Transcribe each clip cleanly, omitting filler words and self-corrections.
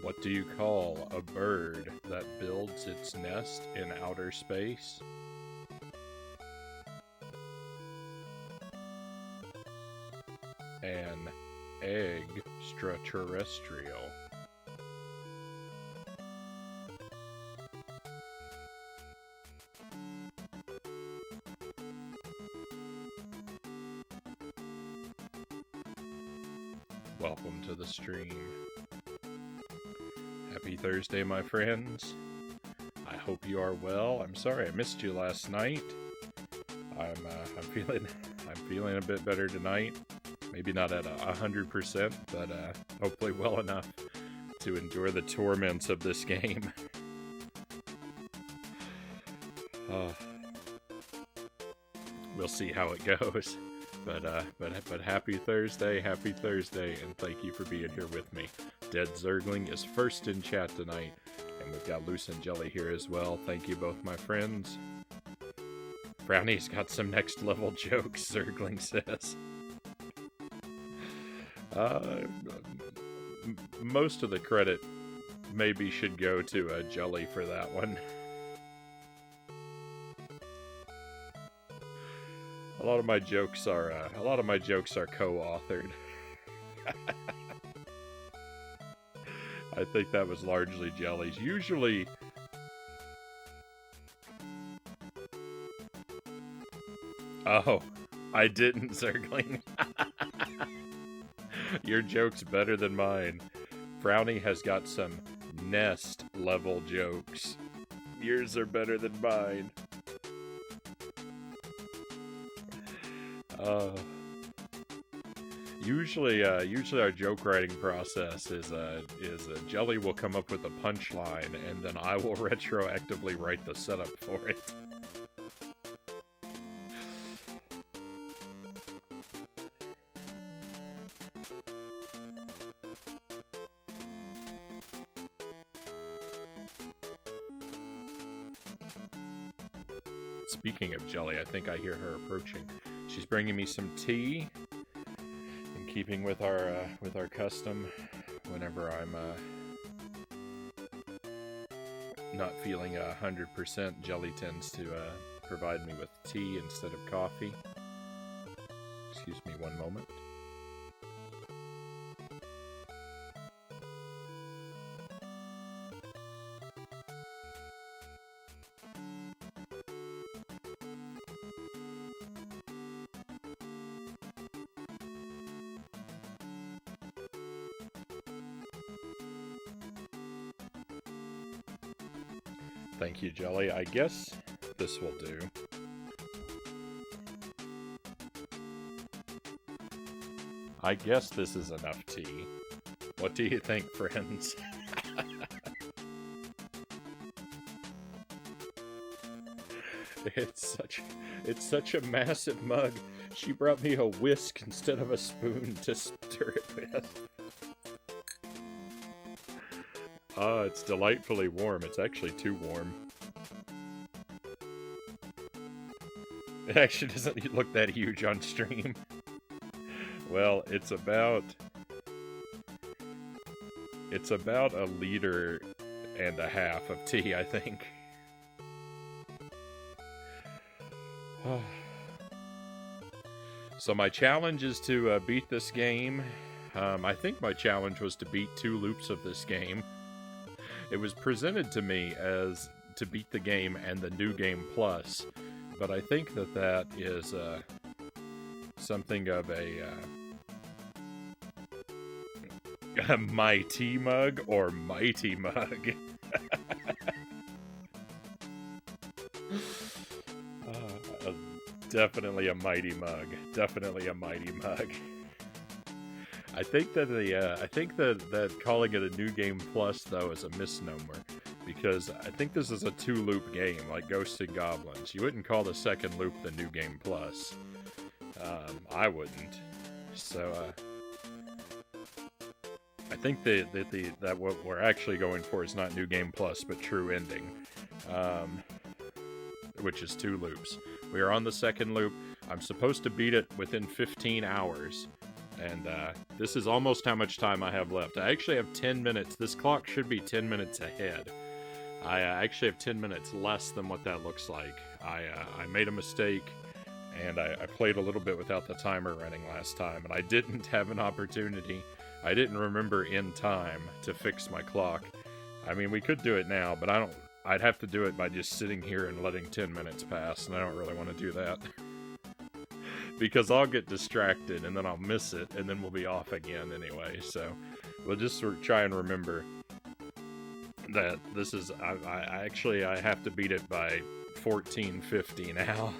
What do you call a bird that builds its nest in outer space? An extraterrestrial. Welcome to the stream. Happy Thursday, my friends. I hope you are well. I'm sorry I missed you last night. I'm feeling a bit better tonight. Maybe not at 100%, but hopefully well enough to endure the torments of this game. We'll see how it goes. But happy Thursday, and thank you for being here with me. Dead Zergling is first in chat tonight, and we've got Loose and Jelly here as well. Thank you both, my friends. Frownie's got some next level jokes, Zergling says. Most of the credit maybe should go to Jelly for that one. A lot of my jokes are co-authored. I think that was largely Jelly's. Usually, oh, I didn't, Zergling. Your joke's better than mine. Frownie has got some nest level jokes. Yours are better than mine. Usually our joke writing process is Jelly will come up with a punchline, and then I will retroactively write the setup for it. Speaking of Jelly, I think I hear her approaching. She's bringing me some tea, in keeping with our custom. Whenever I'm not feeling 100%, Jelly tends to provide me with tea instead of coffee. Excuse me one moment. Thank you, Jelly. I guess this will do. I guess this is enough tea. What do you think, friends? It's such a massive mug. She brought me a whisk instead of a spoon to stir it with. It's delightfully warm. It's actually too warm. It actually doesn't look that huge on stream. Well, it's about a liter and a half of tea, I think. So my challenge is to beat this game. I think my challenge was to beat 2 loops of this game. It was presented to me as to beat the game and the New Game Plus, but I think that is something of a my tea mug or mighty mug. Definitely a mighty mug. Definitely a mighty mug. I think that calling it a New Game Plus, though, is a misnomer, because I think this is a 2-loop game, like Ghosts and Goblins. You wouldn't call the second loop the New Game Plus. I wouldn't. So, I think that what we're actually going for is not New Game Plus, but True Ending, which is 2 loops. We are on the second loop. I'm supposed to beat it within 15 hours, and This is almost how much time I have left. I actually have 10 minutes. This clock should be 10 minutes ahead. I actually have 10 minutes less than what that looks like. I made a mistake, and I played a little bit without the timer running last time, and I didn't have an opportunity. I didn't remember in time to fix my clock. I mean, we could do it now, but I'd have to do it by just sitting here and letting 10 minutes pass, and I don't really want to do that. Because I'll get distracted, and then I'll miss it, and then we'll be off again anyway. So we'll just try and remember that this is... I have to beat it by 14:50 now.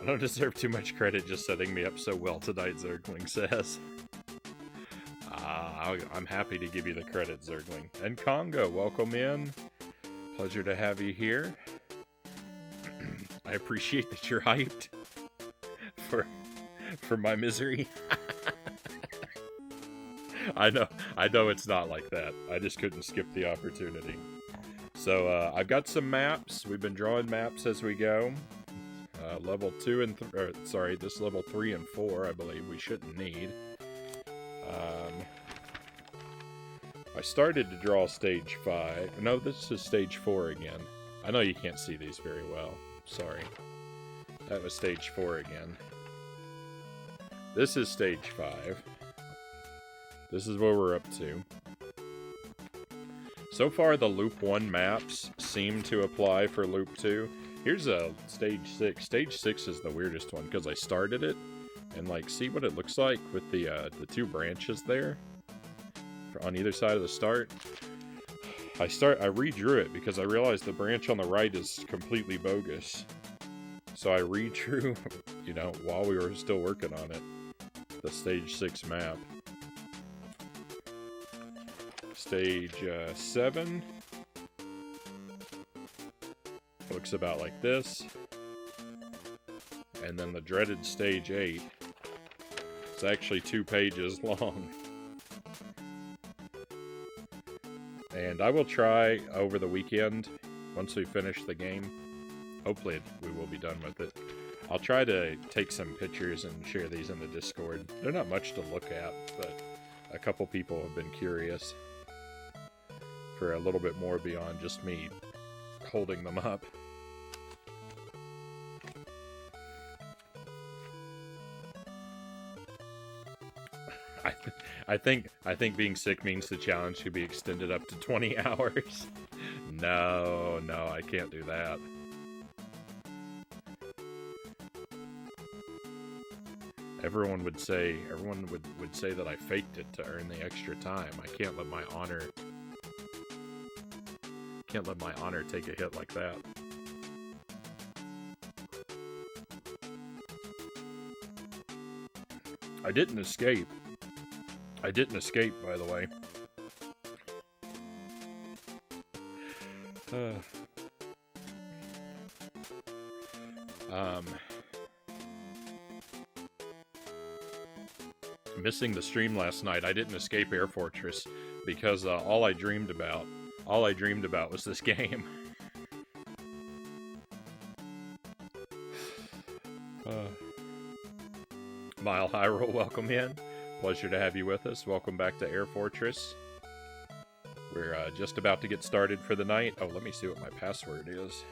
I don't deserve too much credit just setting me up so well tonight, Zergling says. I'm happy to give you the credit, Zergling. And Congo, welcome in. Pleasure to have you here. I appreciate that you're hyped for my misery. I know it's not like that. I just couldn't skip the opportunity. So I've got some maps. We've been drawing maps as we go. Level 2 and this level 3 and 4, I believe we shouldn't need. I started to draw stage 5. No, this is stage 4 again. I know you can't see these very well. Sorry. That was stage 4 again. This is stage 5. This is where we're up to. So far, the Loop 1 maps seem to apply for Loop 2. Here's a stage 6. Stage 6 is the weirdest one, because I started it, and, like, see what it looks like with the 2 branches there? On either side of the start. I redrew it because I realized the branch on the right is completely bogus. So I redrew, while we were still working on it, the stage 6 map. Stage 7 looks about like this. And then the dreaded stage 8. It's actually 2 pages long. And I will try over the weekend, once we finish the game, hopefully we will be done with it, I'll try to take some pictures and share these in the Discord. They're not much to look at, but a couple people have been curious for a little bit more beyond just me holding them up. I think being sick means the challenge should be extended up to 20 hours. No, I can't do that. Everyone would say that I faked it to earn the extra time. I can't let my honor take a hit like that. I didn't escape. By the way. Missing the stream last night. I didn't escape Air Fortress because all I dreamed about was this game. Mile Hyrule, welcome in. Pleasure to have you with us. Welcome back to Air Fortress. We're just about to get started for the night. Oh, let me see what my password is.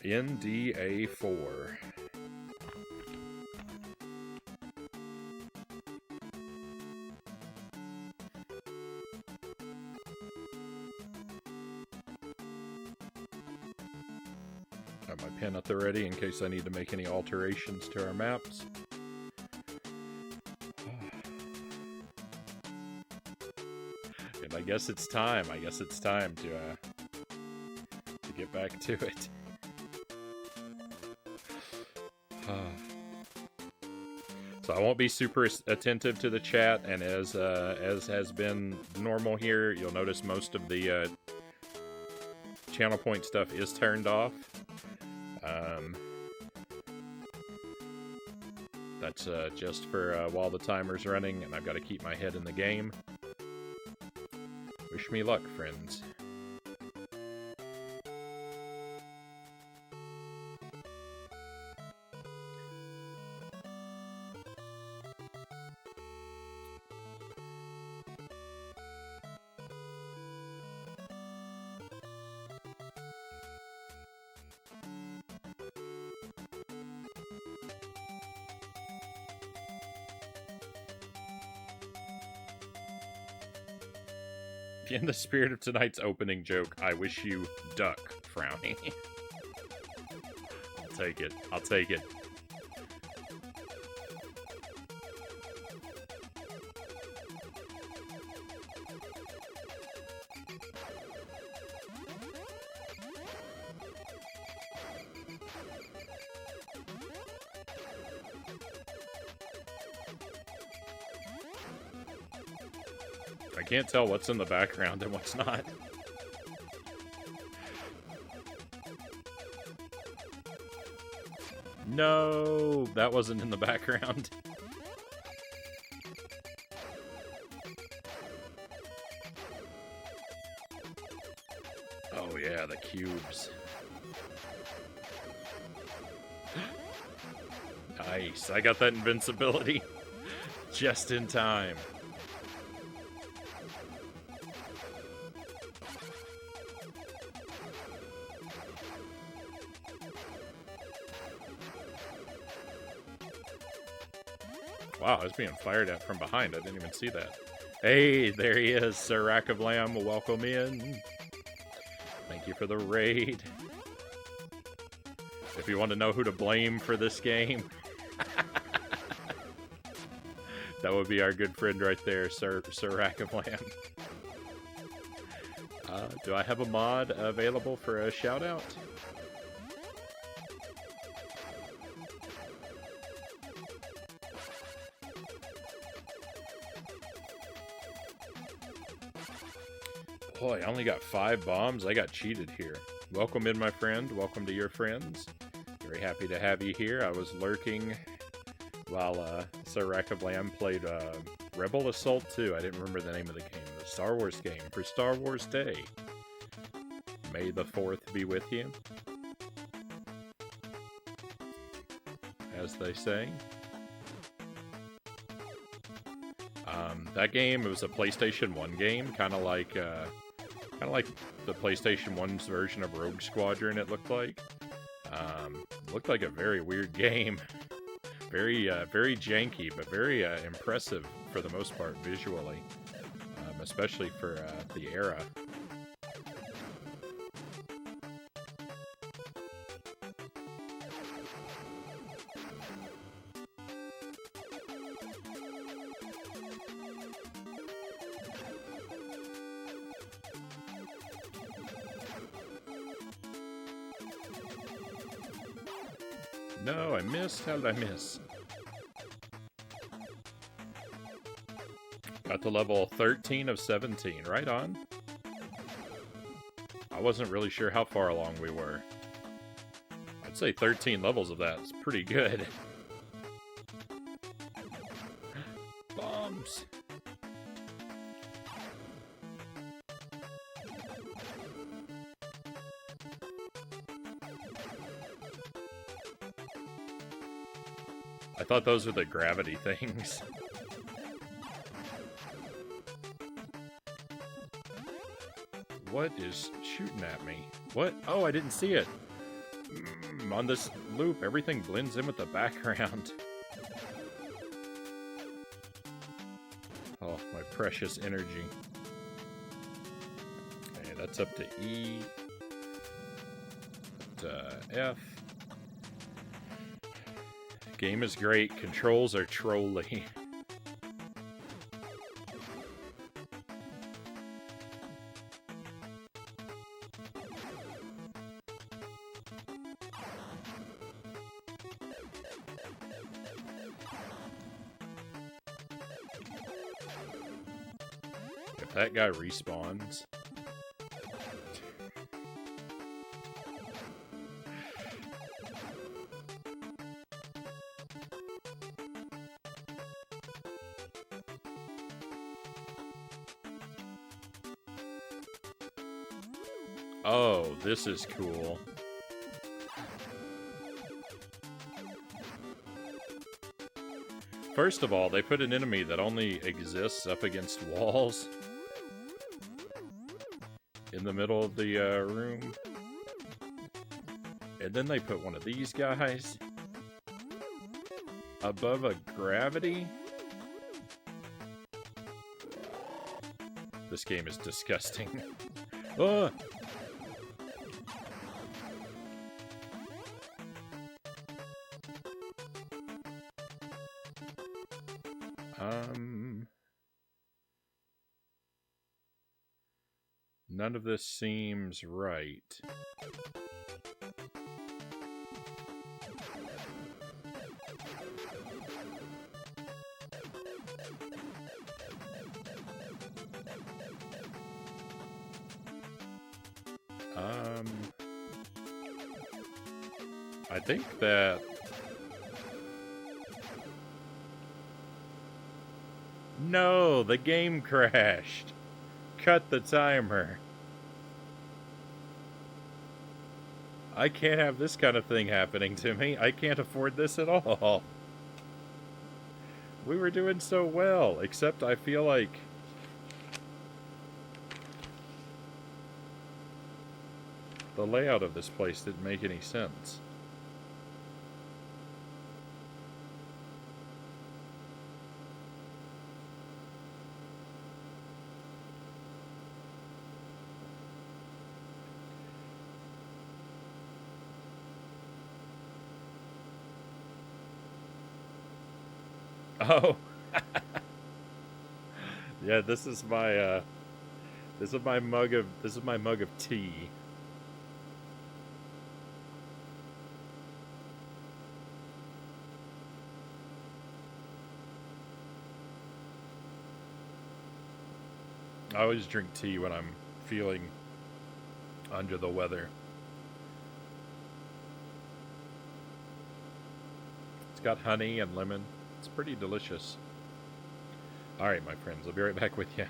NDA4. Got my pen at the ready in case I need to make any alterations to our maps. And I guess it's time. To get back to it. So I won't be super attentive to the chat, and as has been normal here, you'll notice most of the channel point stuff is turned off. That's just for while the timer's running, and I've got to keep my head in the game. Wish me luck, friends. In the spirit of tonight's opening joke, I wish you duck, Frownie. I'll take it. I'll take it. I can't tell what's in the background and what's not. No, that wasn't in the background. Oh yeah, the cubes. Nice, I got that invincibility just in time. Wow, I was being fired at from behind. I didn't even see that. Hey, there he is, Sir Rackablam. Welcome in. Thank you for the raid. If you want to know who to blame for this game, that would be our good friend right there, Sir Rackablam. Do I have a mod available for a shout-out? Boy, I only got 5 bombs. I got cheated here. Welcome in, my friend. Welcome to your friends. Very happy to have you here. I was lurking while Sir Rackablam played Rebel Assault 2. I didn't remember the name of the game. The Star Wars game for Star Wars Day. May the 4th be with you. As they say. That game, it was a PlayStation 1 game, kind of like the PlayStation 1's version of Rogue Squadron, it looked like. Looked like a very weird game. Very janky, but very impressive for the most part visually. Especially for the era. No, I missed. How did I miss? Got to level 13 of 17. Right on. I wasn't really sure how far along we were. I'd say 13 levels of that is pretty good. Bombs. I thought those were the gravity things. What is shooting at me? What? Oh, I didn't see it. On this loop, everything blends in with the background. Oh, my precious energy. Okay, that's up to E. To F. Game is great. Controls are trolly. If that guy respawns... Oh, this is cool. First of all, they put an enemy that only exists up against walls in the middle of the room. And then they put one of these guys above a gravity. This game is disgusting. Oh! None of this seems right. I think that... No, the game crashed. Cut the timer. I can't have this kind of thing happening to me. I can't afford this at all. We were doing so well, except I feel like... the layout of this place didn't make any sense. Oh, yeah. This is my mug of tea. I always drink tea when I'm feeling under the weather. It's got honey and lemon. It's pretty delicious. Alright, my friends, I'll be right back with you.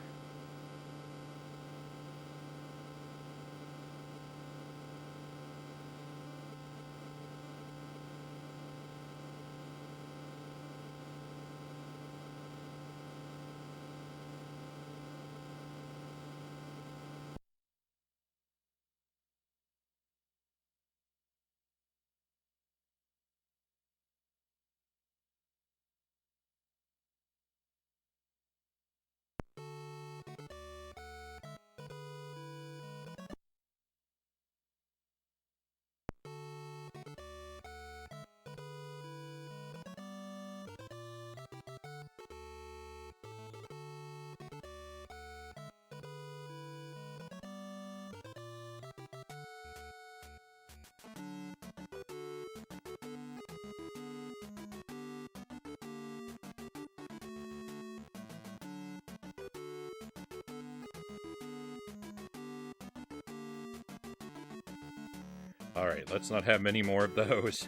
Alright, let's not have many more of those.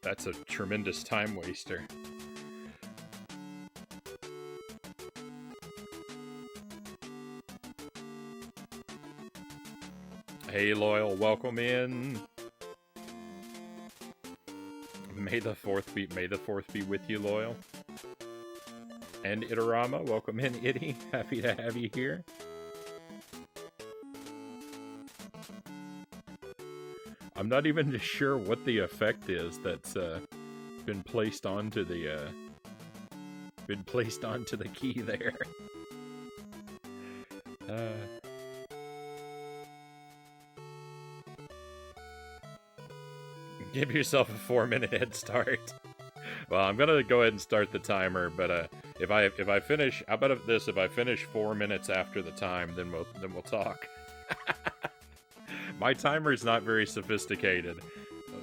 That's a tremendous time waster. Hey, Loyal, welcome in. May the 4th be with you, Loyal. And Itarama, welcome in, Itty. Happy to have you here. I'm not even sure what the effect is that's been placed onto the key there. Give yourself a 4-minute head start. Well, I'm gonna go ahead and start the timer, but if I finish, how about this? If I finish 4 minutes after the time, then we'll talk. My timer is not very sophisticated,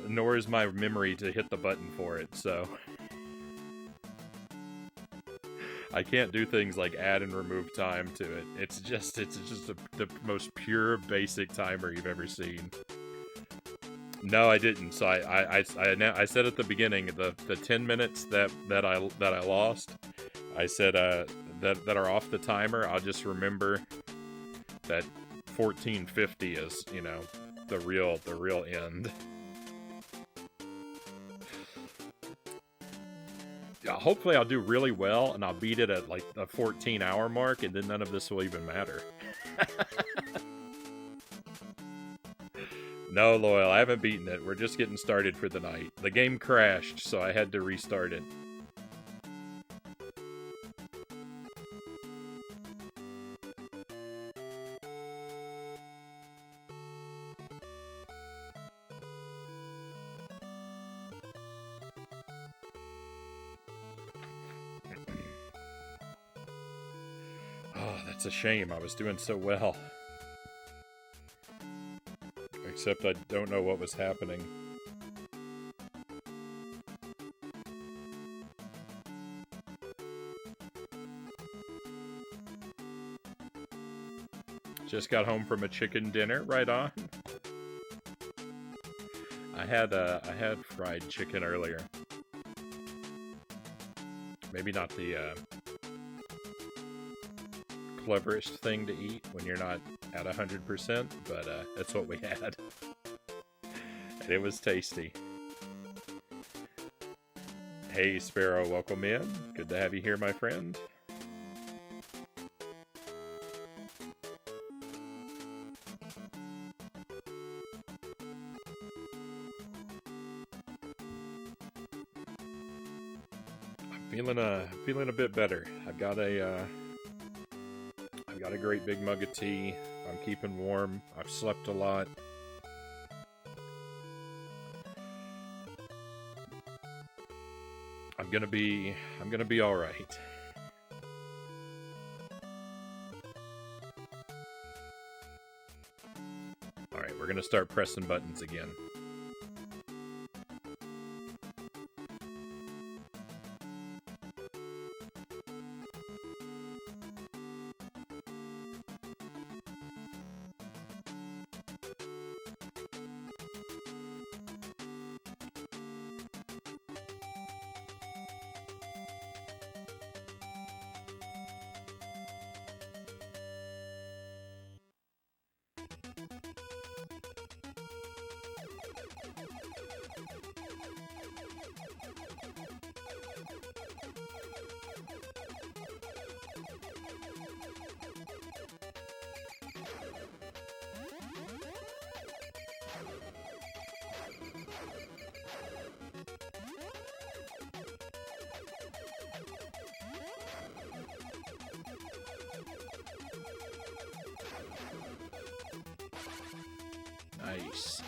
nor is my memory to hit the button for it, so... I can't do things like add and remove time to it. It's just the most pure, basic timer you've ever seen. No, I didn't. So I said at the beginning, the 10 minutes that I lost, I said that are off the timer. I'll just remember that 1450 is, you know, the real end. Yeah, hopefully I'll do really well and I'll beat it at like the 14-hour mark, and then none of this will even matter. No, Loyal, I haven't beaten it. We're just getting started for the night. The game crashed, so I had to restart it. Oh, that's a shame. I was doing so well. Except I don't know what was happening. Just got home from a chicken dinner. Right on. I had fried chicken earlier. Maybe not the cleverest thing to eat when you're not at 100%, but that's what we had. And it was tasty. Hey Sparrow, welcome in. Good to have you here, my friend. Feeling a bit better. I've got a great big mug of tea. I'm keeping warm. I've slept a lot. I'm gonna be all right. All right, we're gonna start pressing buttons again. Nice.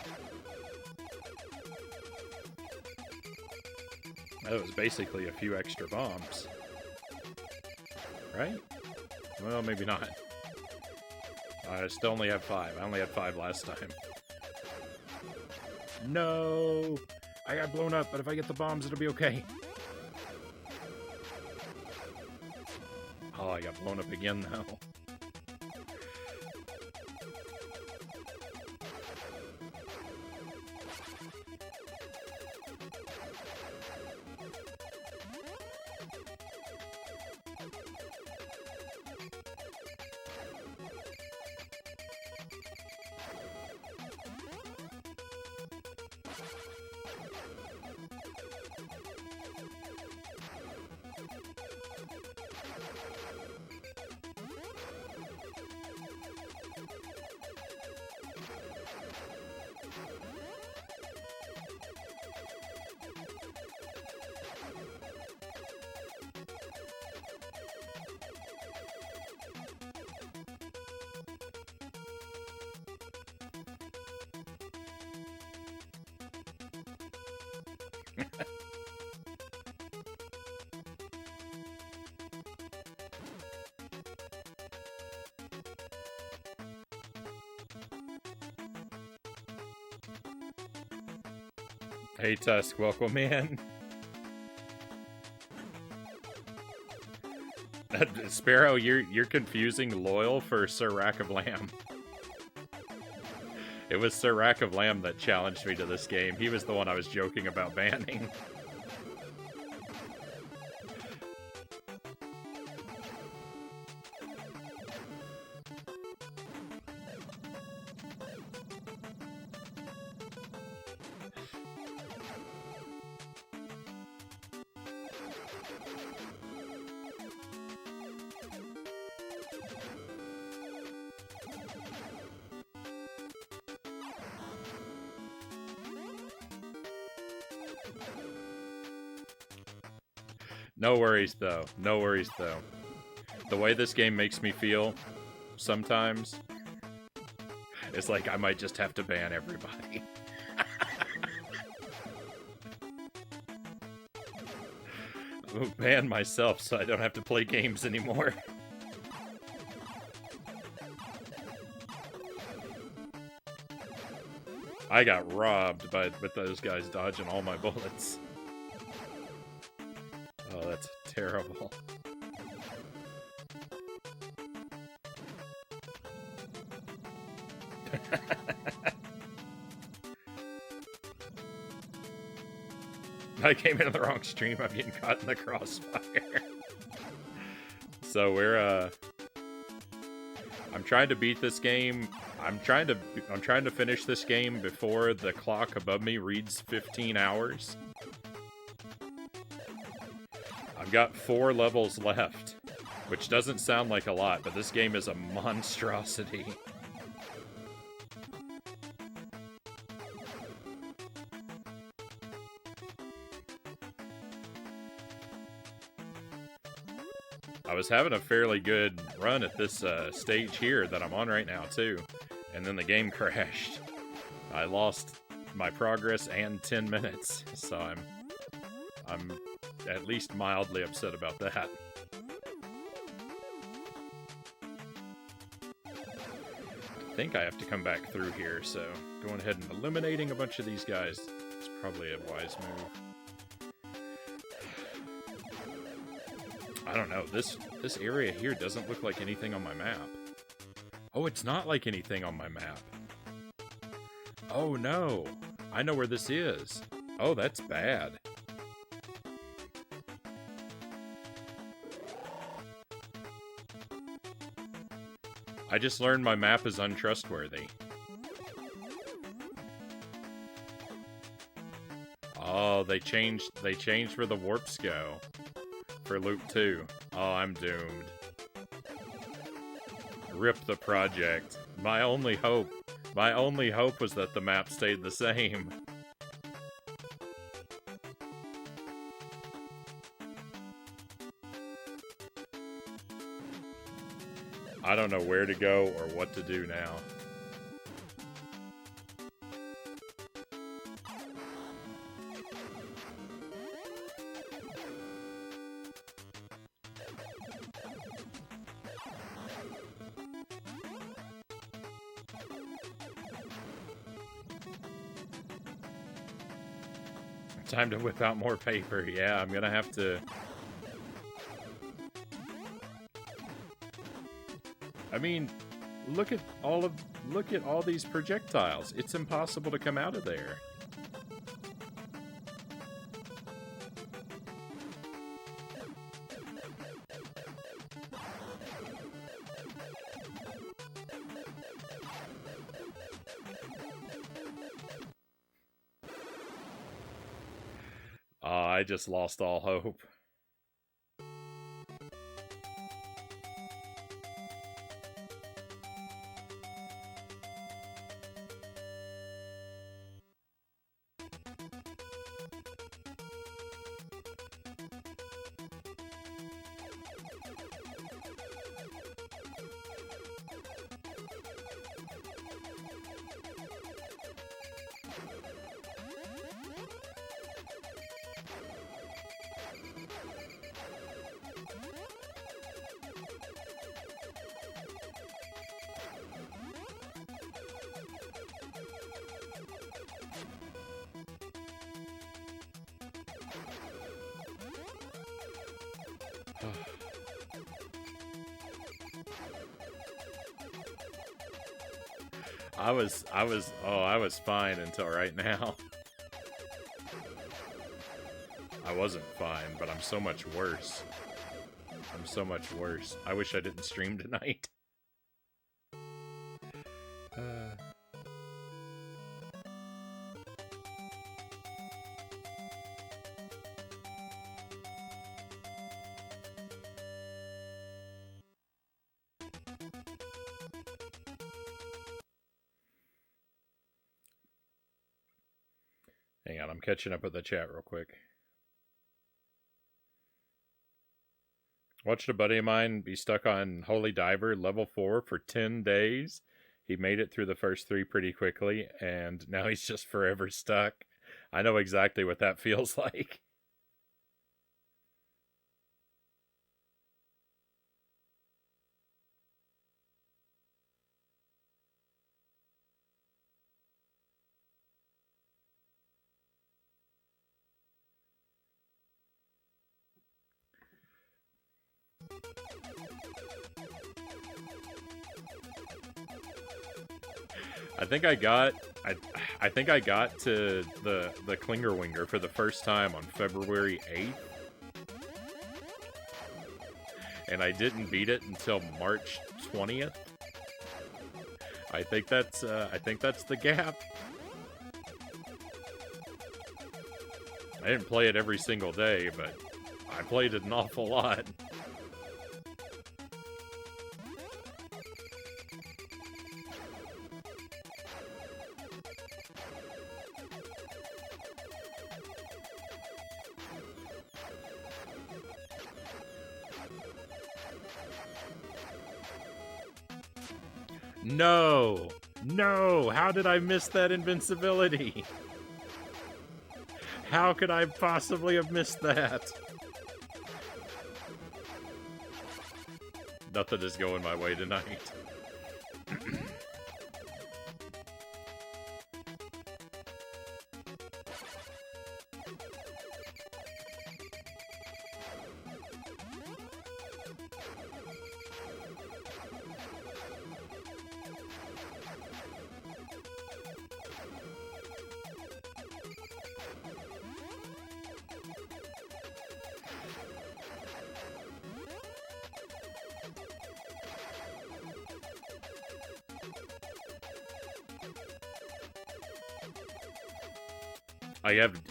That was basically a few extra bombs. Right? Well, maybe not. I still only have 5. I only had 5 last time. No! I got blown up, but if I get the bombs, it'll be okay. Oh, I got blown up again now. Hey Tusk, welcome in. Sparrow, you're confusing Loyal for Sir Rack of Lamb. It was Sir Rack of Lamb that challenged me to this game. He was the one I was joking about banning. No worries, though. No worries, though. The way this game makes me feel sometimes, it's like I might just have to ban everybody. I'll ban myself so I don't have to play games anymore. I got robbed with those guys dodging all my bullets. Oh, that's terrible. I came into the wrong stream. I'm getting caught in the crossfire. So I'm trying to beat this game. I'm trying to finish this game before the clock above me reads 15 hours. I've got 4 levels left, which doesn't sound like a lot, but this game is a monstrosity. I was having a fairly good run at this stage here that I'm on right now, too. And then the game crashed. I lost my progress and 10 minutes, so I'm at least mildly upset about that. I think I have to come back through here, so going ahead and eliminating a bunch of these guys is probably a wise move. I don't know, this area here doesn't look like anything on my map. Oh, it's not like anything on my map. Oh no, I know where this is. Oh, that's bad. I just learned my map is untrustworthy. Oh, they changed where the warps go for Loop 2. Oh, I'm doomed. Rip the project. My only hope was that the map stayed the same. I don't know where to go or what to do now. Time to whip out more paper. Yeah, I'm gonna have to... I mean, look at all these projectiles. It's impossible to come out of there. I just lost all hope. I was fine until right now. I wasn't fine, but I'm so much worse. I'm so much worse. I wish I didn't stream tonight. Hang on, I'm catching up with the chat real quick. Watched a buddy of mine be stuck on Holy Diver level 4 for 10 days. He made it through the first 3 pretty quickly, and now he's just forever stuck. I know exactly what that feels like. I think I got I think I got to the Klinger Winger for the first time on February 8th. And I didn't beat it until March 20th. I think that's the gap. I didn't play it every single day, but I played it an awful lot. No! No! How did I miss that invincibility? How could I possibly have missed that? Nothing is going my way tonight.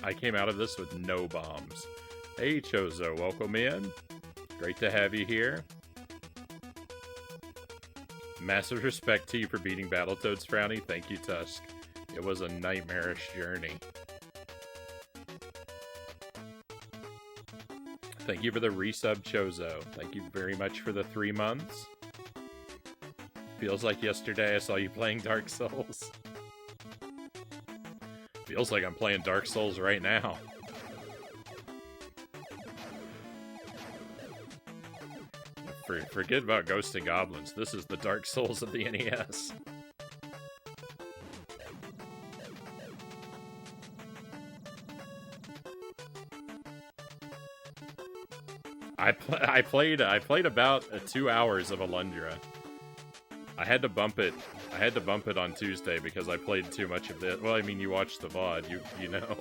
I came out of this with no bombs. Hey Chozo, welcome in. Great to have you here. Massive respect to you for beating Battletoads, Frownie. Thank you, Tusk. It was a nightmarish journey. Thank you for the resub, Chozo. Thank you very much for the 3 months. Feels like yesterday I saw you playing Dark Souls. Feels like I'm playing Dark Souls right now. Forget about Ghosts and Goblins. This is the Dark Souls of the NES. I played about 2 hours of Alundra. I had to bump it on Tuesday because I played too much of it. Well, I mean, you watched the VOD, you know.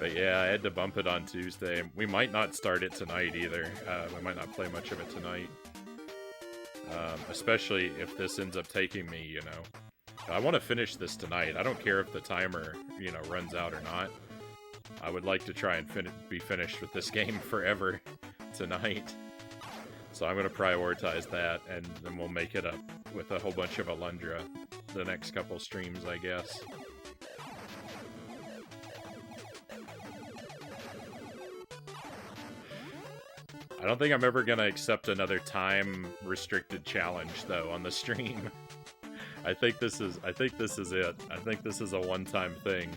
But yeah, I had to bump it on Tuesday. We might not start it tonight either. We might not play much of it tonight. Especially if this ends up taking me, you know. I want to finish this tonight. I don't care if the timer, you know, runs out or not. I would like to try and be finished with this game forever tonight. So I'm going to prioritize that, and then we'll make it up with a whole bunch of Alundra the next couple streams, I guess. I don't think I'm ever going to accept another time-restricted challenge, though, on the stream. I think this is it. I think this is a one-time thing.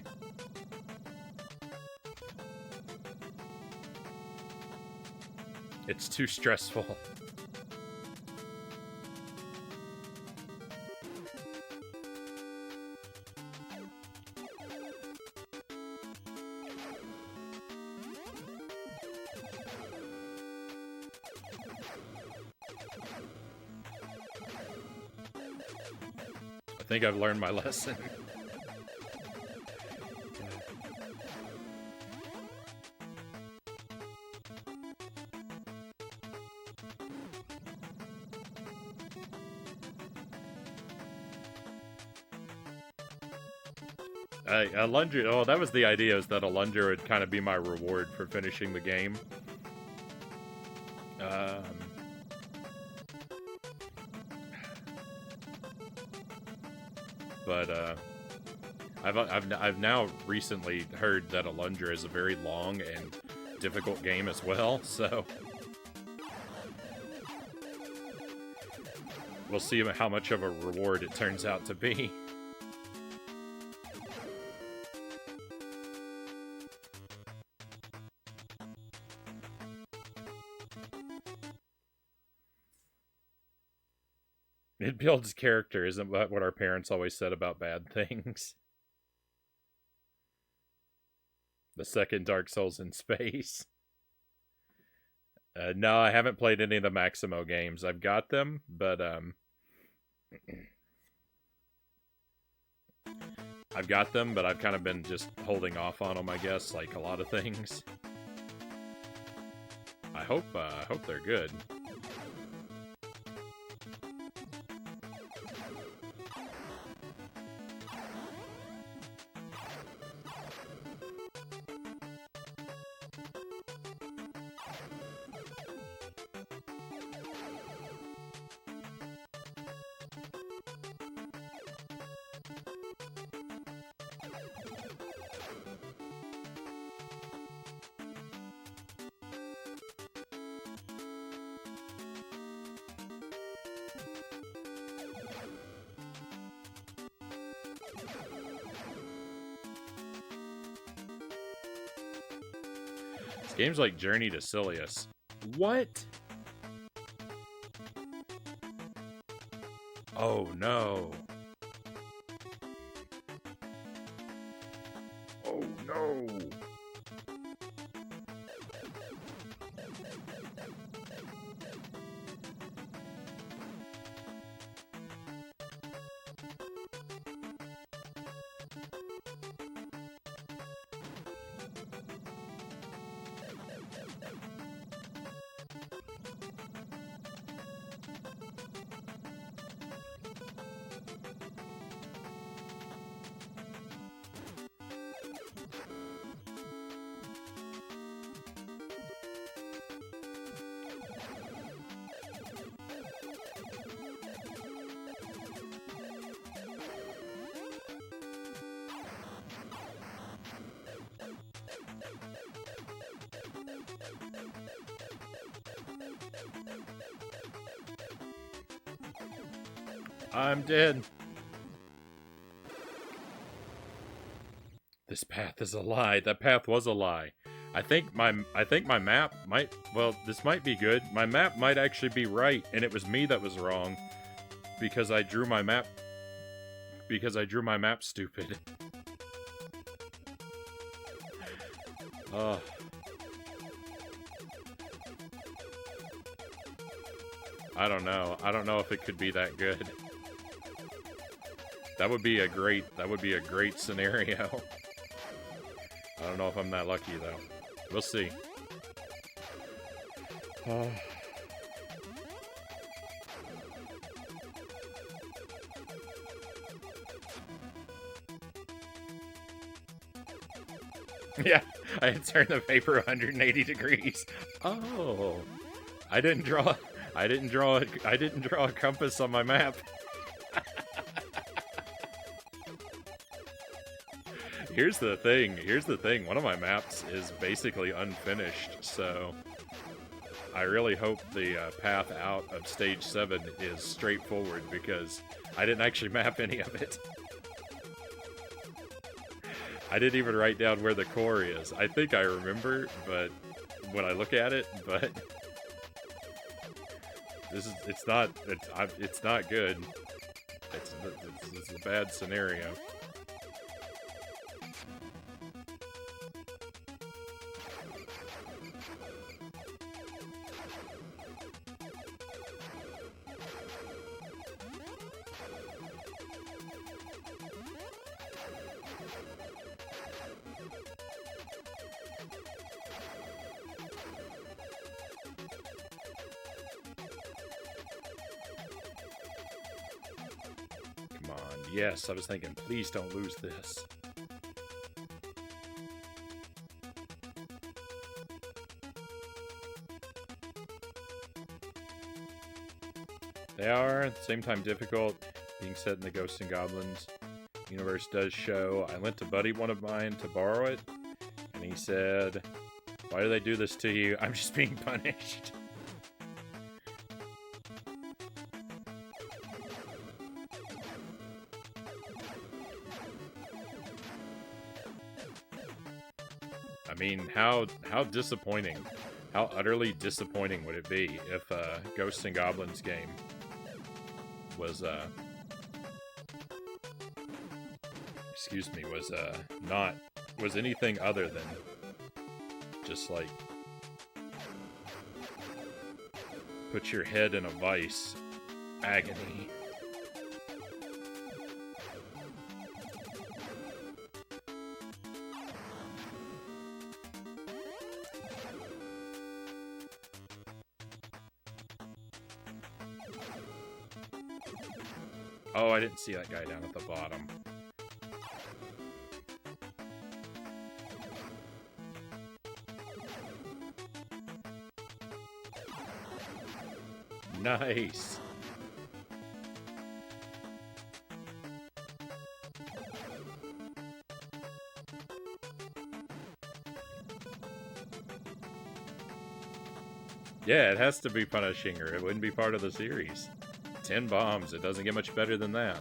It's too stressful. I think I've learned my lesson. Alundra, oh, that was the idea, is that Alundra would kind of be my reward for finishing the game. But I've now recently heard that Alundra is a very long and difficult game as well, so we'll see how much of a reward it turns out to be. It builds character, isn't that what our parents always said about bad things? The second Dark Souls in space. No, I haven't played any of the Maximo games. I've got them, but I've kind of been just holding off on them, I guess, like a lot of things. I hope they're good. Games like Journey to Silius. What? Oh no. Oh no. I'm dead. This path is a lie. That path was a lie. I think my map might, well, this might be good. My map might actually be right, and it was me that was wrong because I drew my map stupid. I don't know. I don't know if it could be that good. That would be a great scenario. I don't know if I'm that lucky though. We'll see. Yeah, I had turned the paper 180 degrees. Oh, I didn't draw a compass on my map. Here's the thing. One of my maps is basically unfinished, so I really hope the path out of stage 7 is straightforward because I didn't actually map any of it. I didn't even write down where the core is. I think I remember, but when I look at it, but it's not good. It's a bad scenario. Yes, I was thinking, please don't lose this. They are, at the same time, difficult. Being set in the Ghosts and Goblins universe does show. I lent a buddy one of mine to borrow it, and he said, "Why do they do this to you? I'm just being punished." mean, how disappointing, how utterly disappointing would it be if Ghosts and Goblins game was excuse me, was anything other than just like put your head in a vice agony. Oh, I didn't see that guy down at the bottom. Nice. Yeah, it has to be punishing or it wouldn't be part of the series. 10 bombs, it doesn't get much better than that.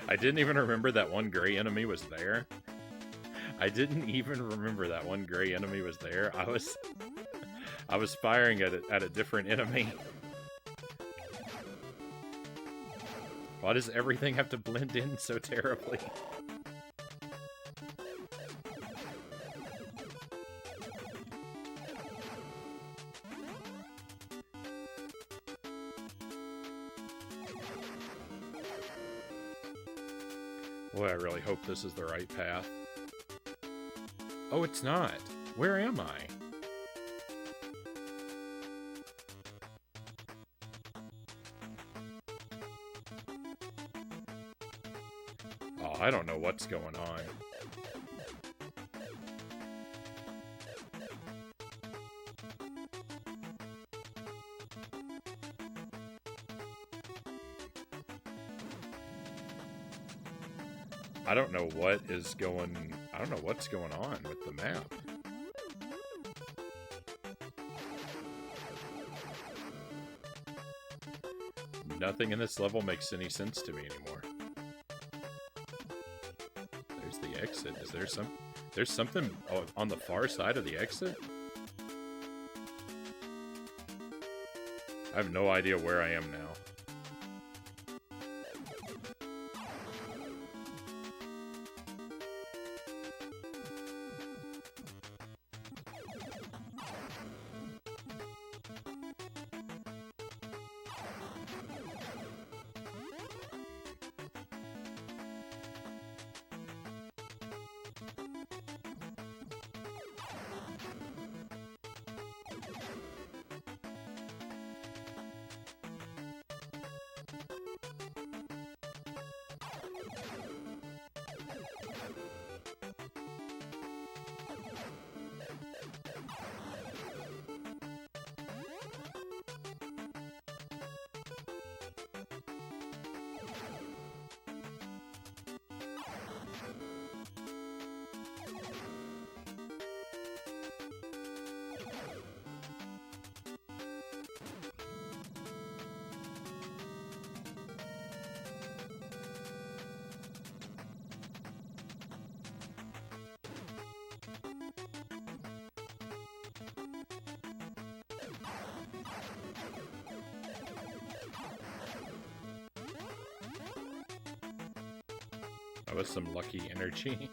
I didn't even remember that one gray enemy was there. I didn't even remember that one gray enemy was there. I was firing at a different enemy. Why does everything have to blend in so terribly? Boy, I really hope this is the right path. Oh, it's not. Where am I? Oh, I don't know what's going on. I don't know what's going on with the map. Nothing in this level makes any sense to me anymore. There's the exit. Is there there's something on the far side of the exit? I have no idea where I am now. That was some lucky energy.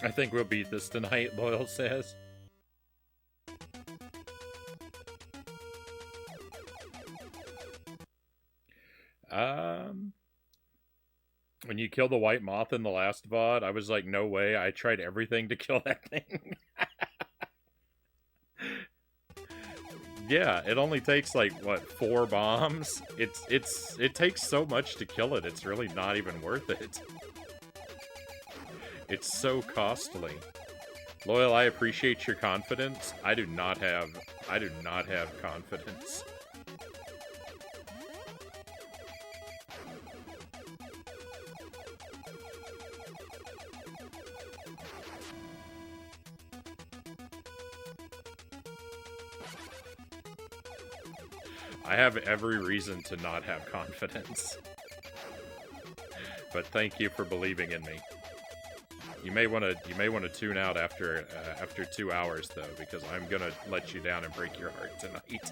I think we'll beat this tonight, Loyal says. When you kill the white moth in the last VOD, I was like, no way. I tried everything to kill that thing. Yeah, it only takes like what, 4 bombs? It takes so much to kill it. It's really not even worth it. It's so costly. Loyal, I appreciate your confidence. I do not have confidence. I have every reason to not have confidence. But thank you for believing in me. You may want to tune out after 2 hours though, because I'm gonna let you down and break your heart tonight.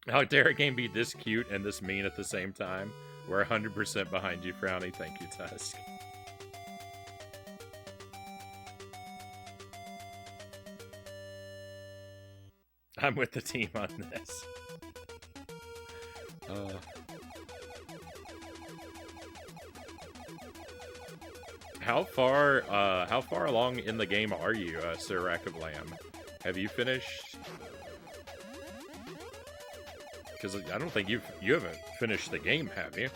How dare a game be this cute and this mean at the same time? We're 100% behind you, Frownie. Thank you, Tusk. I'm with the team on this. How far along in the game are you, Sir Rack of Lamb? Have you finished? Because I don't think you haven't finished the game, have you?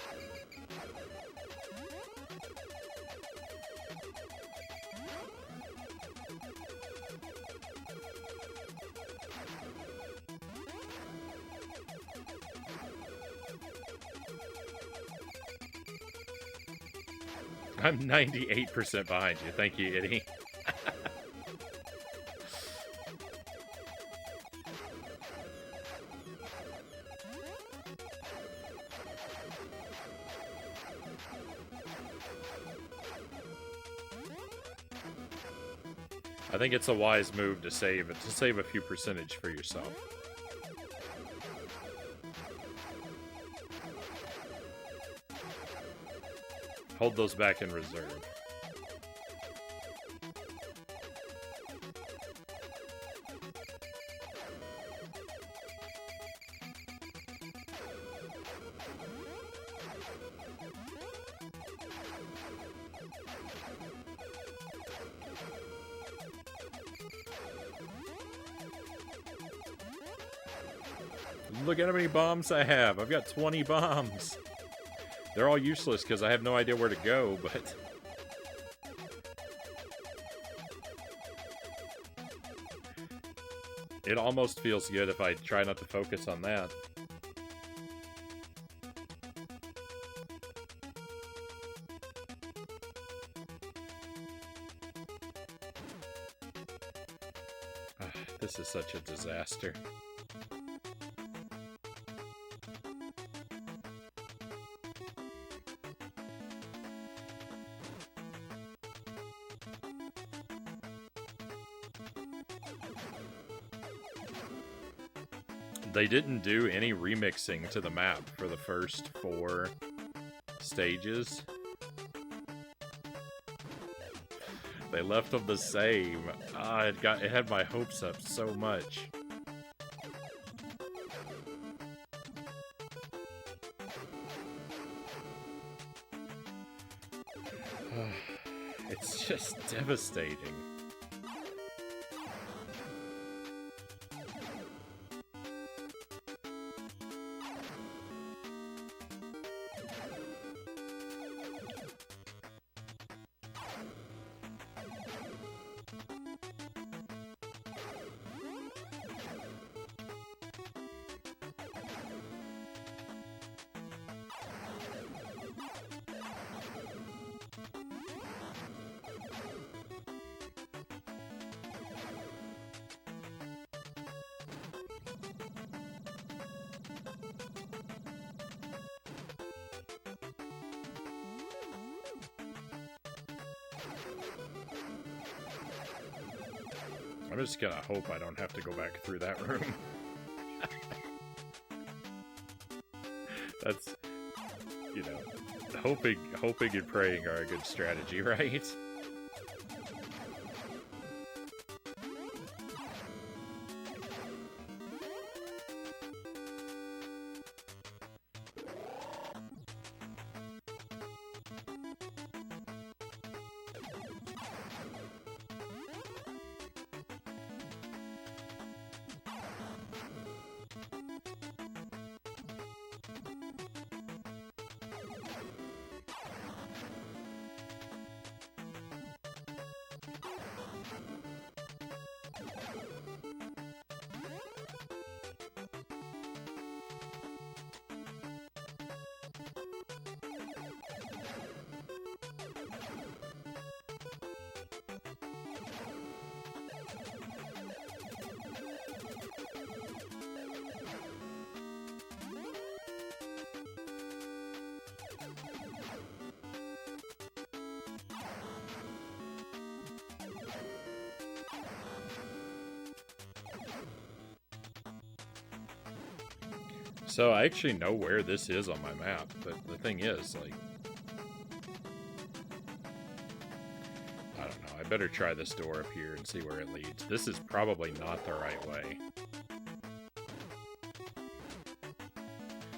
I'm 98% behind you. Thank you, Itty. I think it's a wise move to save a few percentage for yourself. Hold those back in reserve. Look at how many bombs I have. I've got 20 bombs. They're all useless because I have no idea where to go, but... It almost feels good if I try not to focus on that. This is such a disaster. They didn't do any remixing to the map for the first 4 stages. They left them the same. It had my hopes up so much. It's just devastating. I'm just gonna hope I don't have to go back through that room. That's, you know, hoping and praying are a good strategy, right? So I actually know where this is on my map, but the thing is, like, I don't know, I better try this door up here and see where it leads. This is probably not the right way.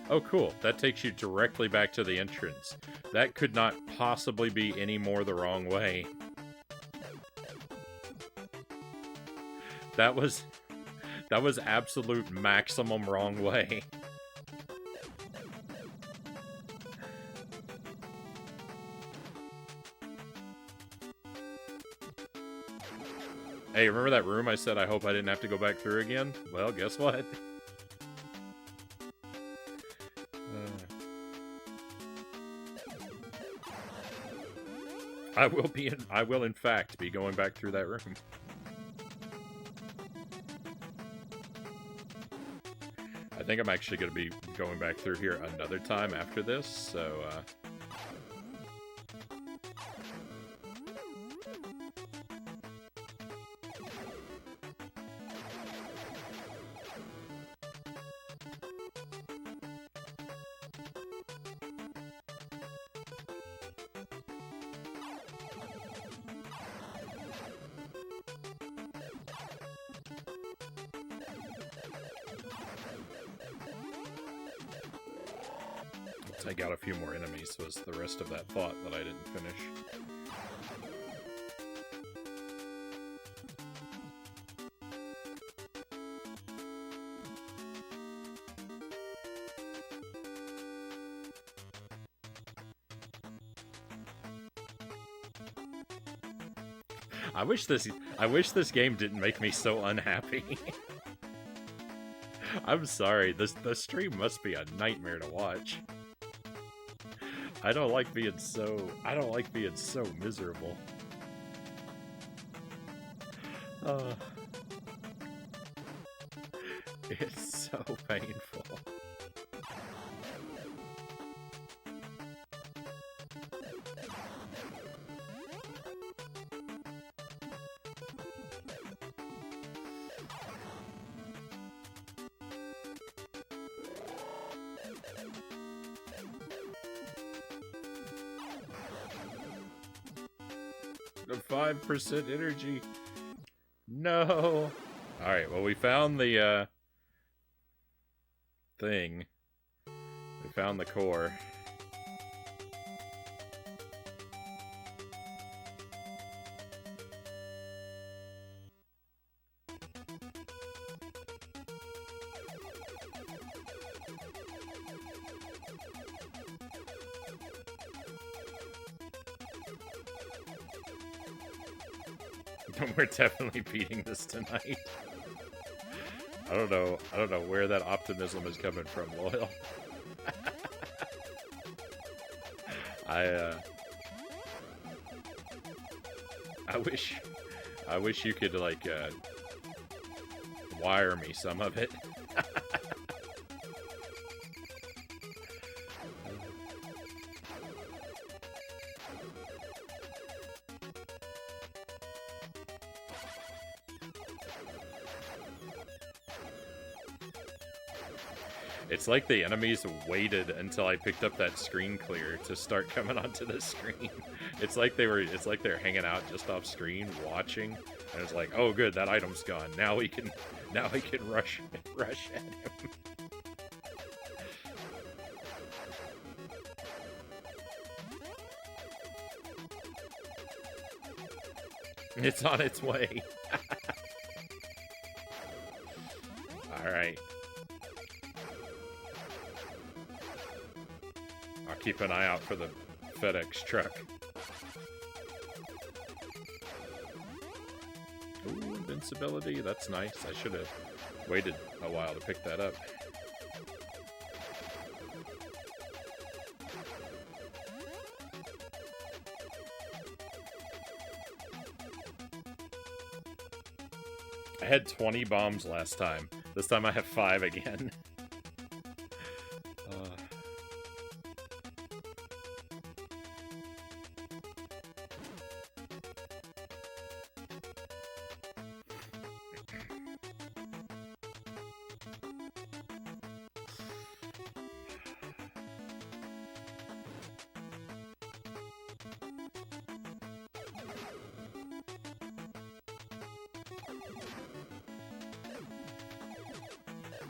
Oh, cool. That takes you directly back to the entrance. That could not possibly be any more the wrong way. That was absolute maximum wrong way. Hey, remember that room I said I hope I didn't have to go back through again? Well, guess what? I will in fact be going back through that room. I think I'm actually going to be going back through here another time after this, so, 'cause I got a few more enemies was the rest of that thought that I didn't finish. I wish this game didn't make me so unhappy. I'm sorry, the stream must be a nightmare to watch. I don't like being so miserable. It's so painful. The 5% energy. No. Alright, well, we found the, thing. We found the core. We're definitely beating this tonight. I don't know where that optimism is coming from, Loyal. I wish you could, like, wire me some of it. It's like the enemies waited until I picked up that screen clear to start coming onto the screen. It's like they're hanging out just off screen watching, and it's like, oh good, that item's gone. Now we can rush at him. It's on its way. Alright. I'll keep an eye out for the FedEx truck. Ooh, invincibility. That's nice. I should have waited a while to pick that up. I had 20 bombs last time. This time I have 5 again.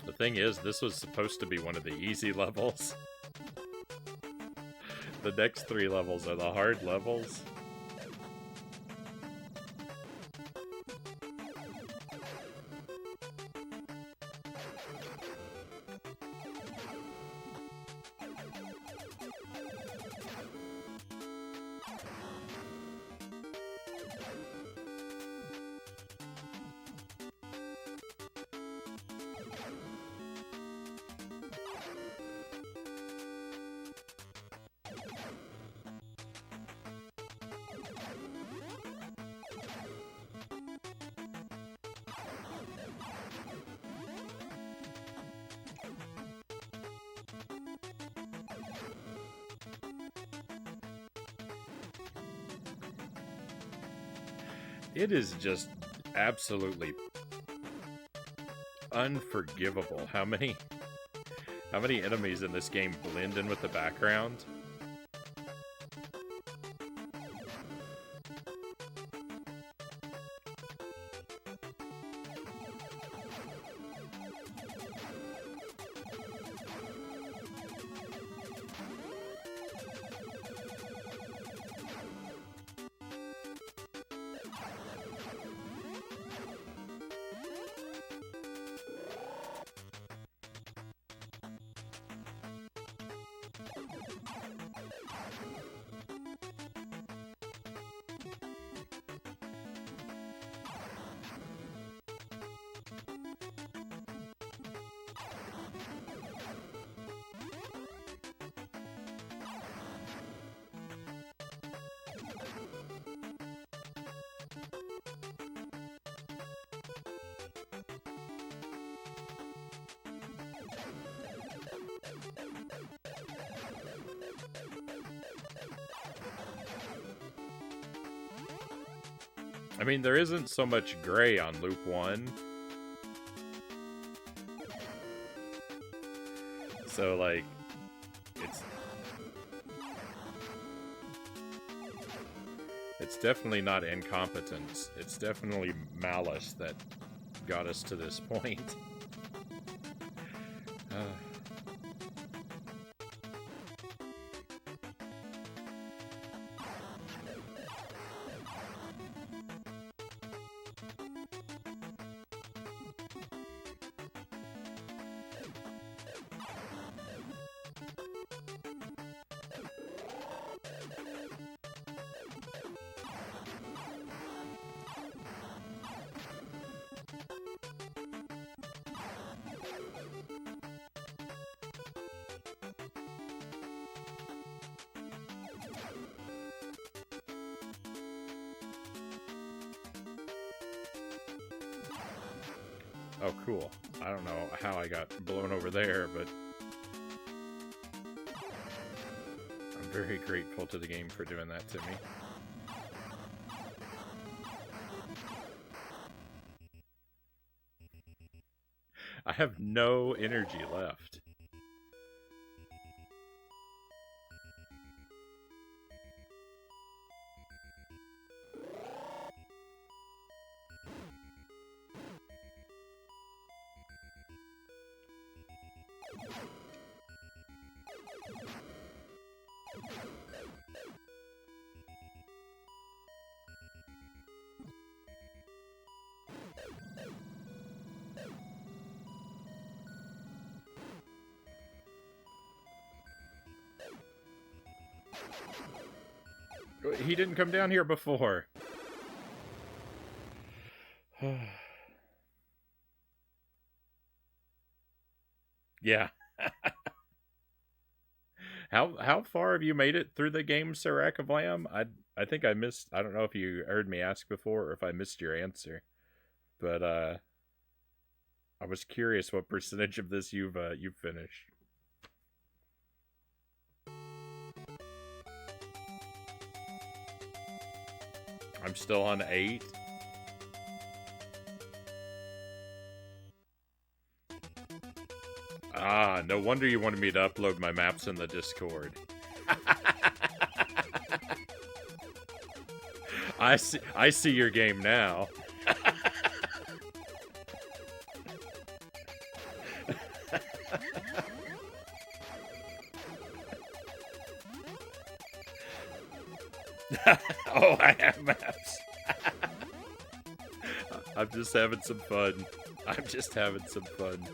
The thing is, this was supposed to be one of the easy levels. The next 3 levels are the hard levels. It is just absolutely unforgivable how many enemies in this game blend in with the background. I mean, there isn't so much gray on Loop 1. So, like, it's definitely not incompetence. It's definitely malice that got us to this point. Oh, cool. I don't know how I got blown over there, but I'm very grateful to the game for doing that to me. I have no energy left. He didn't come down here before. Yeah. How far have you made it through the game, Sirac of Lamb? I think I missed. I don't know if you heard me ask before or if I missed your answer, but I was curious what percentage of this you've finished. I'm still on 8. Ah, no wonder you wanted me to upload my maps in the Discord. I see your game now. Oh, I have maps. I'm just having some fun. I'm just having some fun.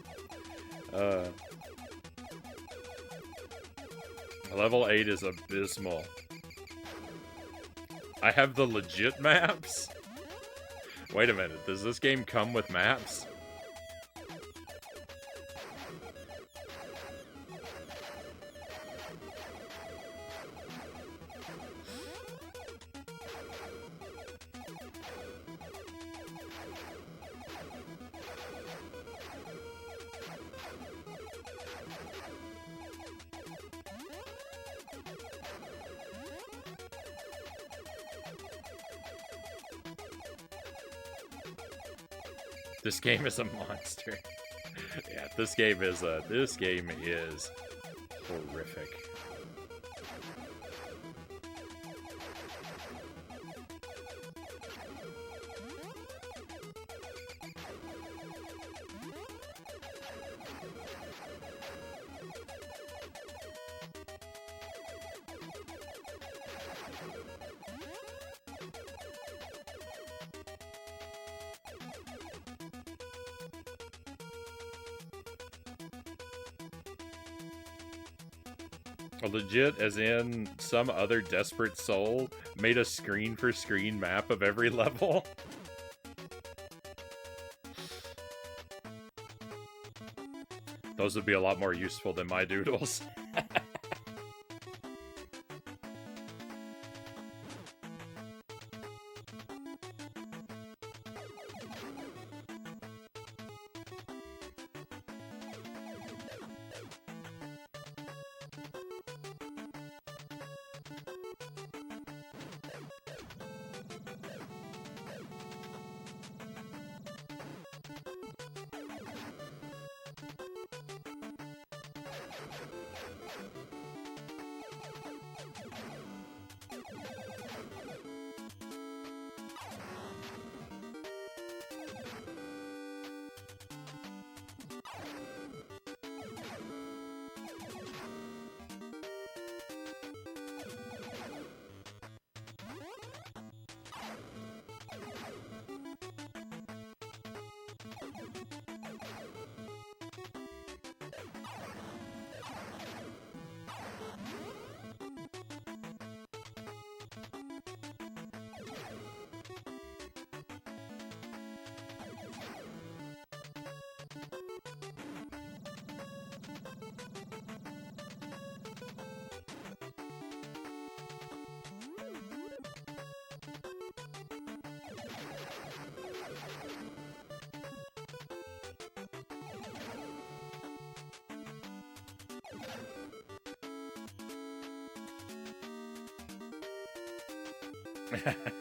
Level 8 is abysmal. I have the legit maps? Wait a minute, does this game come with maps? This game is a monster. Yeah, this game is horrific. Legit, as in some other desperate soul made a screen-for-screen map of every level. Those would be a lot more useful than my doodles.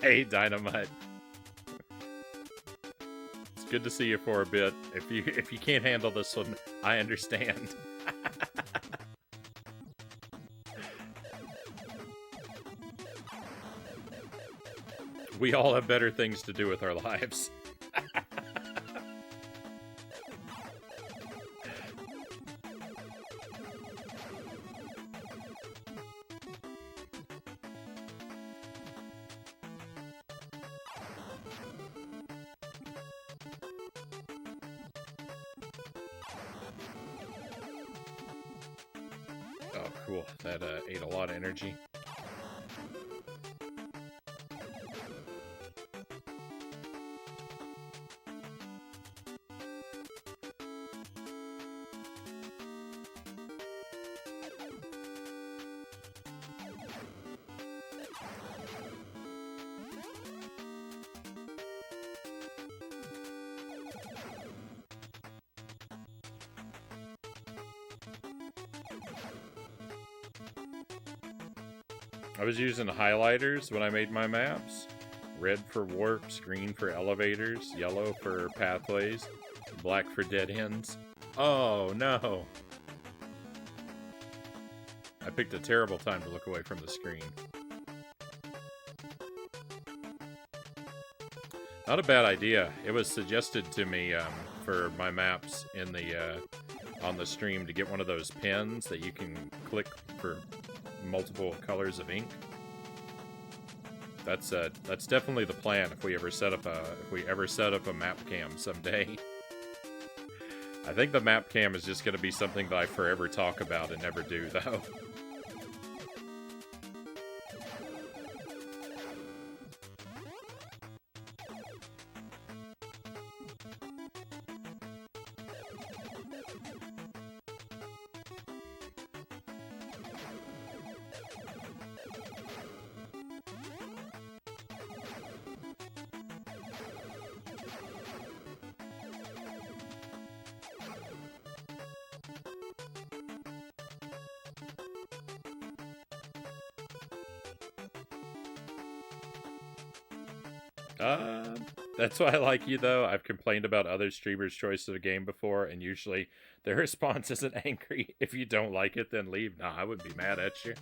Hey, Dynamite. It's good to see you for a bit. If you can't handle this one, I understand. We all have better things to do with our lives. Oh, cool. That ate a lot of energy. I was using highlighters when I made my maps. Red for warps, green for elevators, yellow for pathways, black for dead ends. Oh no! I picked a terrible time to look away from the screen. Not a bad idea. It was suggested to me for my maps in the on the stream to get one of those pens that you can click for multiple colors of ink. That's definitely the plan if we ever set up a map cam someday. I think the map cam is just going to be something that I forever talk about and never do, though. That's why I like you, though. I've complained about other streamers' choice of a game before, and usually their response isn't angry. If you don't like it, then leave. Nah, I wouldn't be mad at you.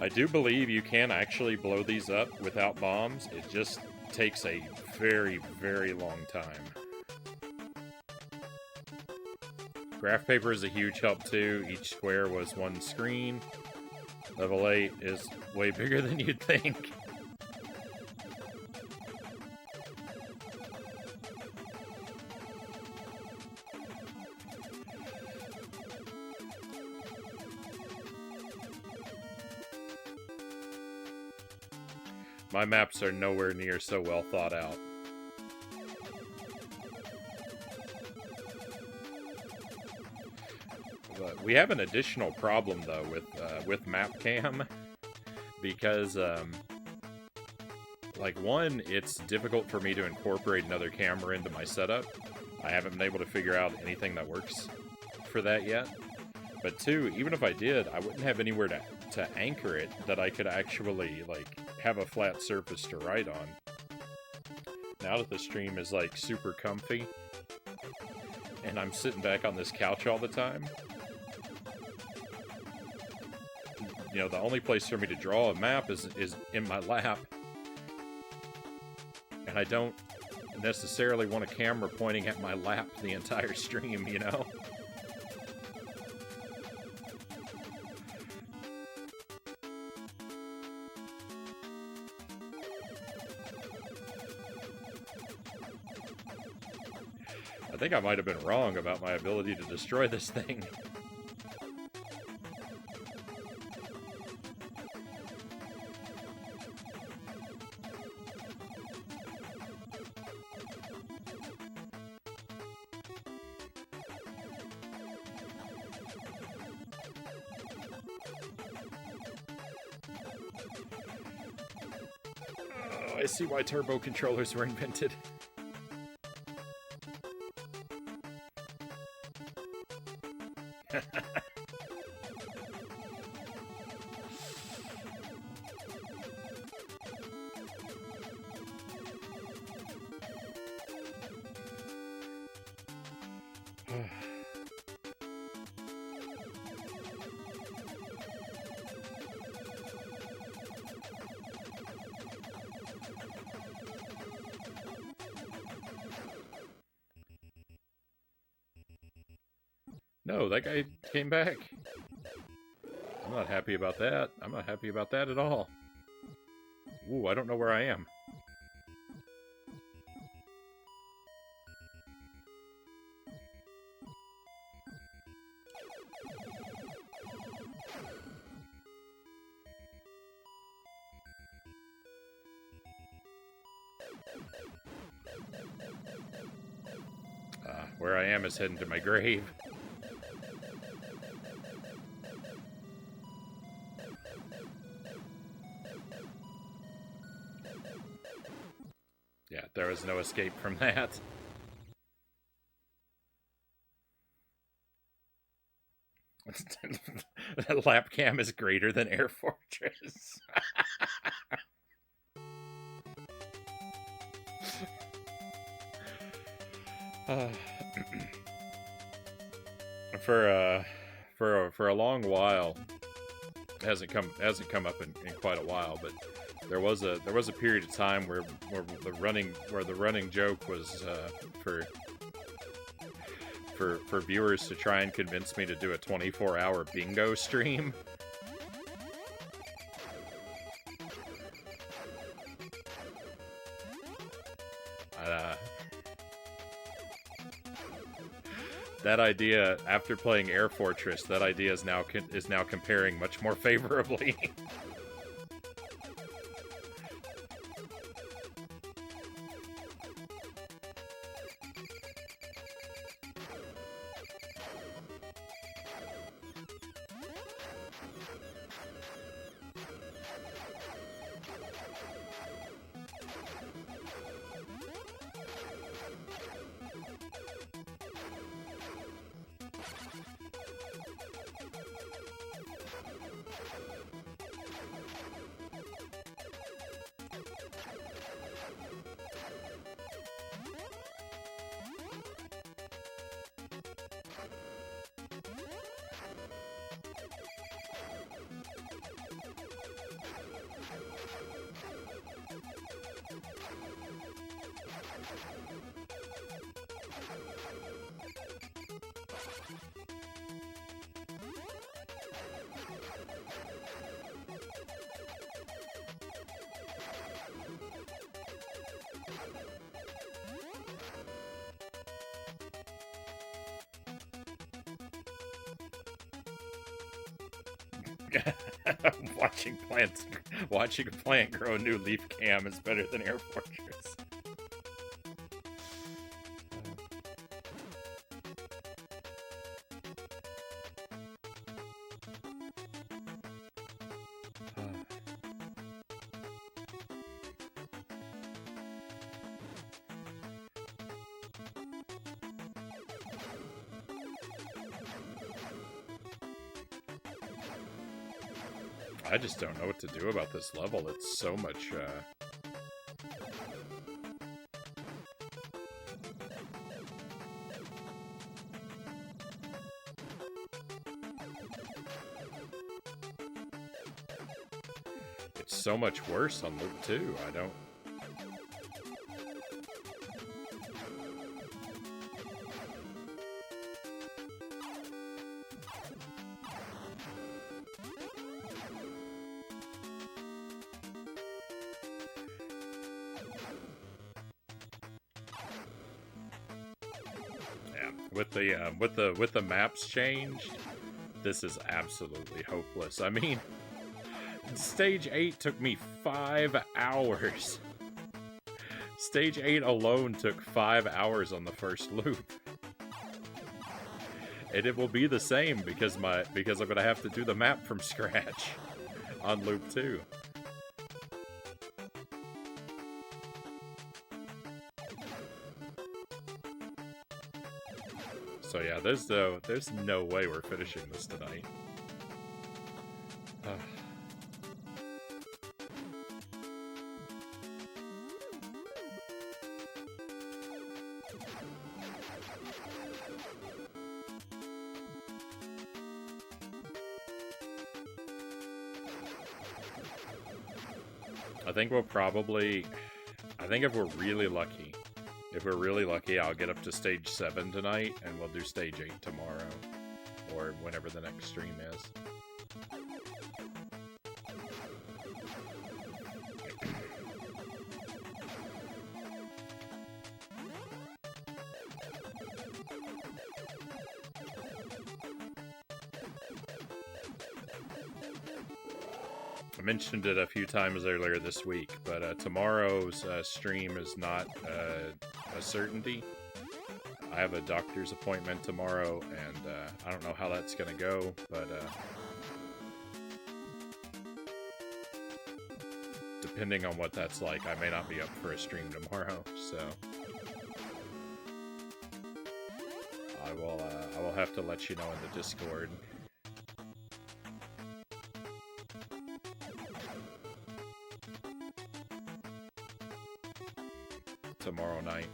I do believe you can actually blow these up without bombs. It just takes a very, very long time. Graph paper is a huge help too. Each square was one screen. Level 8 is way bigger than you'd think. My maps are nowhere near so well thought out. But we have an additional problem though with map cam because like one, it's difficult for me to incorporate another camera into my setup. I haven't been able to figure out anything that works for that yet. But two, even if I did, I wouldn't have anywhere to anchor it that I could actually like have a flat surface to write on. Now that the stream is like super comfy and I'm sitting back on this couch all the time, you know, the only place for me to draw a map is in my lap. And I don't necessarily want a camera pointing at my lap the entire stream, you know? I think I might have been wrong about my ability to destroy this thing. Oh, I see why turbo controllers were invented. No, that guy came back. I'm not happy about that. I'm not happy about that at all. Ooh, I don't know where I am. where I am is heading to my grave. Yeah, there was no escape from that. That lap cam is greater than Air Fortress. For a long while, it hasn't come up in quite a while, but there was a period of time where the running joke was for viewers to try and convince me to do a 24-hour bingo stream. That idea, after playing Air Fortress, that idea is now comparing much more favorably. Watching a plant grow a new leaf cam is better than Air Fortress. I just don't know what to do about this level. It's so much, it's so much worse on Loop 2. I don't... With the maps changed, this is absolutely hopeless. I mean, Stage 8 took me 5 hours. Stage 8 alone took 5 hours on the first loop. And it will be the same because I'm gonna have to do the map from scratch on Loop 2. So yeah, there's no way we're finishing this tonight. I think if we're really lucky, I'll get up to Stage 7 tonight, and we'll do Stage 8 tomorrow, or whenever the next stream is. I mentioned it a few times earlier this week, but tomorrow's stream is not a certainty. I have a doctor's appointment tomorrow, and I don't know how that's gonna go, but depending on what that's like, I may not be up for a stream tomorrow, so I will have to let you know in the Discord. Tomorrow night.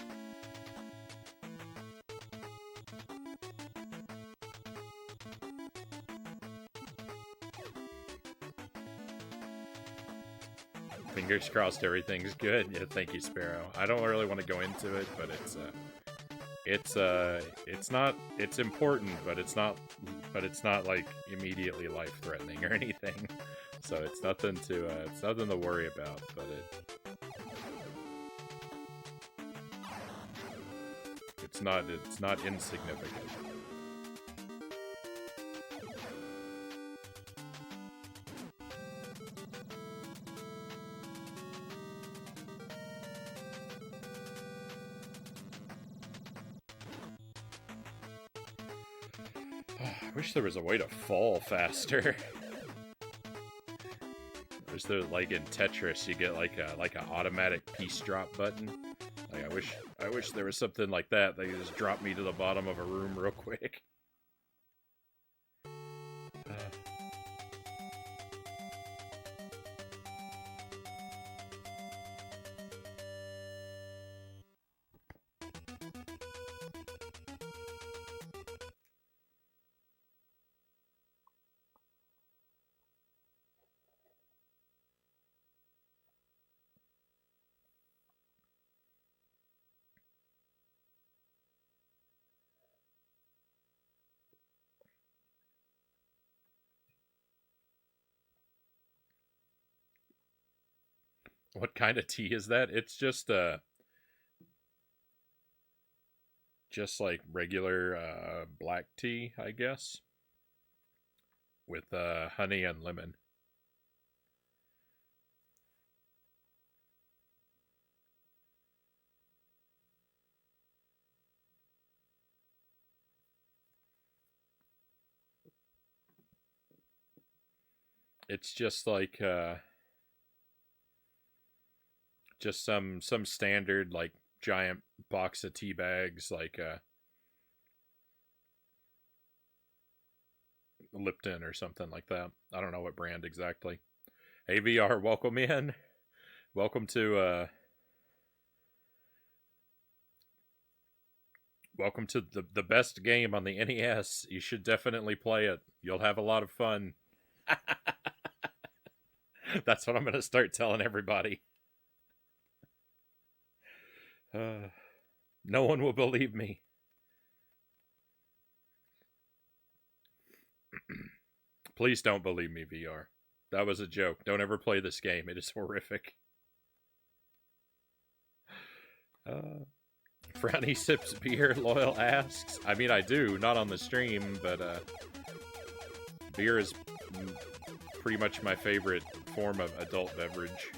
Fingers crossed everything's good. Yeah, thank you, Sparrow. I don't really want to go into it, but it's important, but it's not like immediately life-threatening or anything. So it's nothing to worry about, but it's not insignificant. I wish there was a way to fall faster. Is there, like in Tetris, you get like an automatic piece drop button? Like I wish there was something like that that could just drop me to the bottom of a room real quick. What kind of tea is that? It's just like regular black tea, I guess, with honey and lemon. It's just like just some standard like giant box of tea bags, like Lipton or something like that. I don't know what brand exactly. Hey VR, welcome in. Welcome to the best game on the NES. You should definitely play it. You'll have a lot of fun. That's what I'm going to start telling everybody. No one will believe me. Please don't believe me, VR. That was a joke. Don't ever play this game. It is horrific. Frownie sips beer, Loyal asks. I mean, I do, not on the stream, but beer is pretty much my favorite form of adult beverage.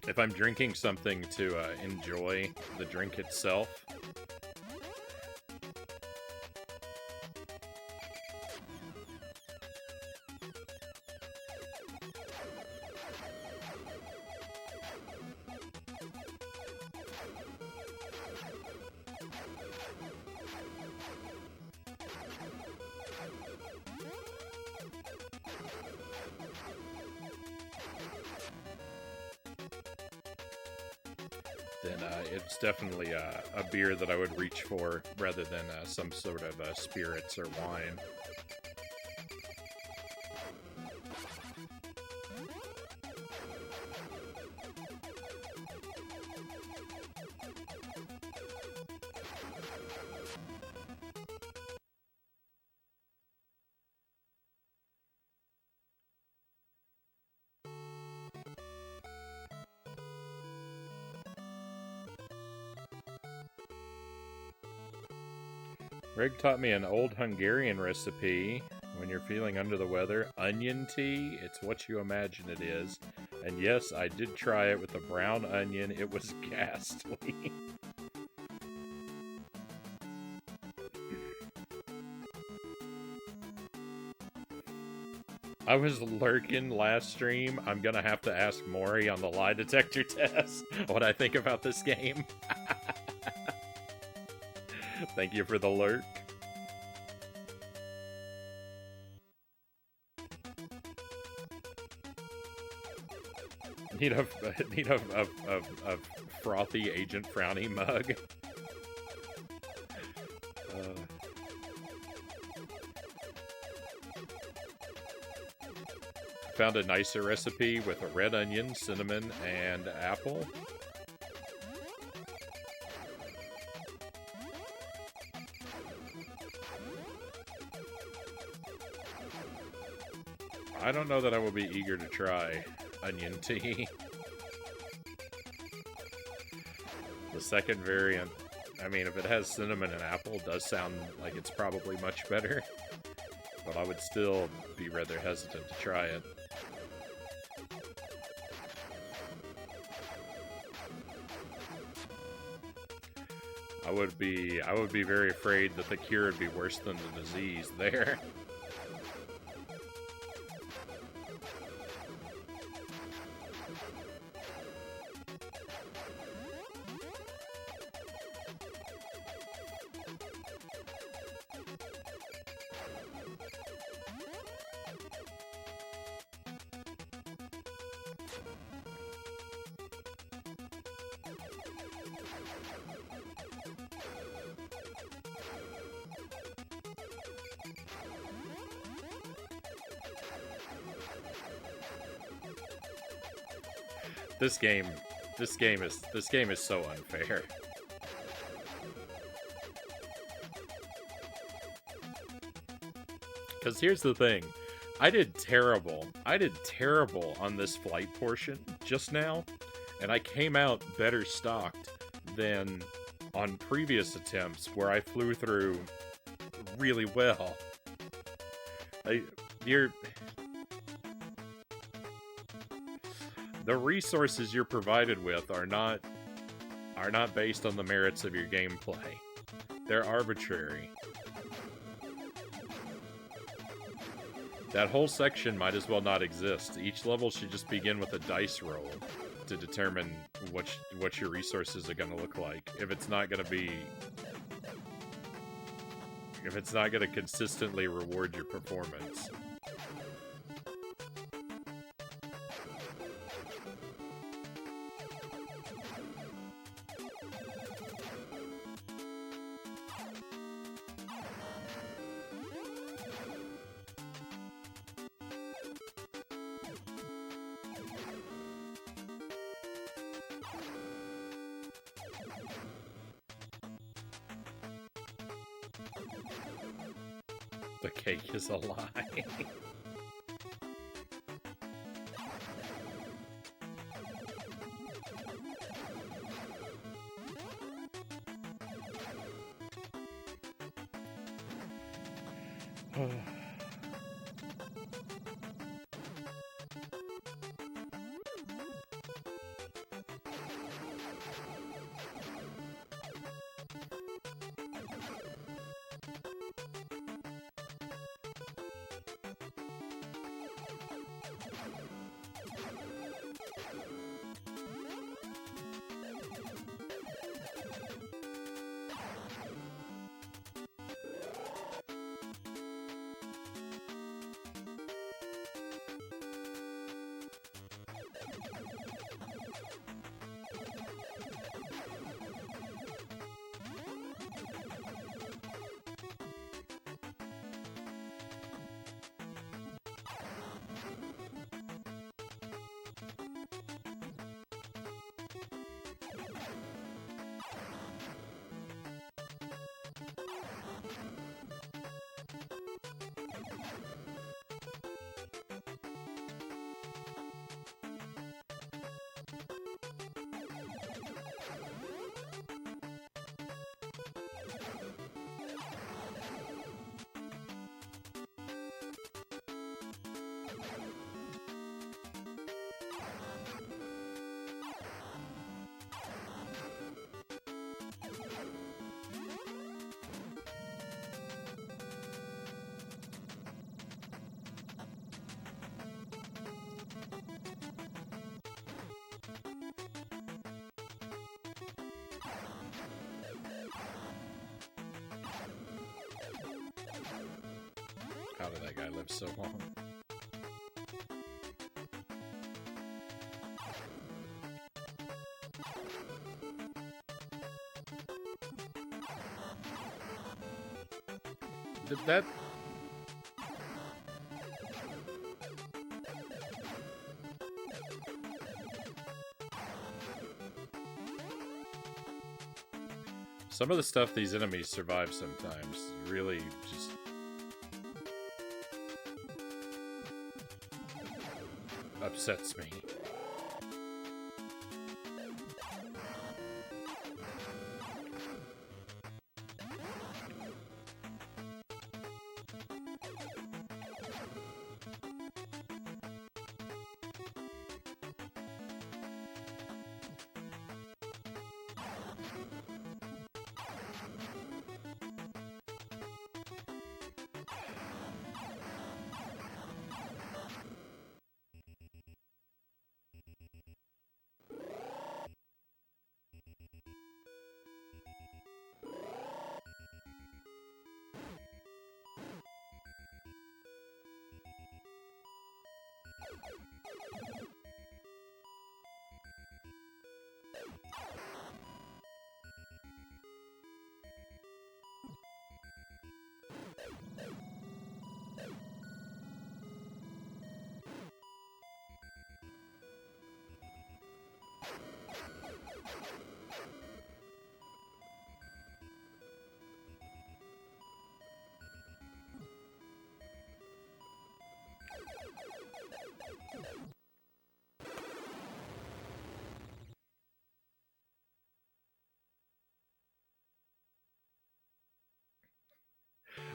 If I'm drinking something to enjoy the drink itself, then it's definitely a beer that I would reach for rather than some sort of spirits or wine. Greg taught me an old Hungarian recipe. When you're feeling under the weather, onion tea, it's what you imagine it is. And yes, I did try it with a brown onion. It was ghastly. I was lurking last stream. I'm gonna have to ask Maury on the lie detector test what I think about this game. Thank you for the lurk. Need a frothy Agent Frownie mug. Found a nicer recipe with a red onion, cinnamon, and apple. I don't know that I will be eager to try onion tea. The second variant, I mean, if it has cinnamon and apple, it does sound like it's probably much better. But I would still be rather hesitant to try it. I would be very afraid that the cure would be worse than the disease there. This game is so unfair. Because here's the thing. I did terrible on this flight portion just now, and I came out better stocked than on previous attempts where I flew through really well. The resources you're provided with are not based on the merits of your gameplay. They're arbitrary. That whole section might as well not exist. Each level should just begin with a dice roll to determine what your resources are going to look like. If it's not going to consistently reward your performance. The cake is a lie. How did that guy live so long? Did that... Some of the stuff these enemies survive sometimes really just... upsets me.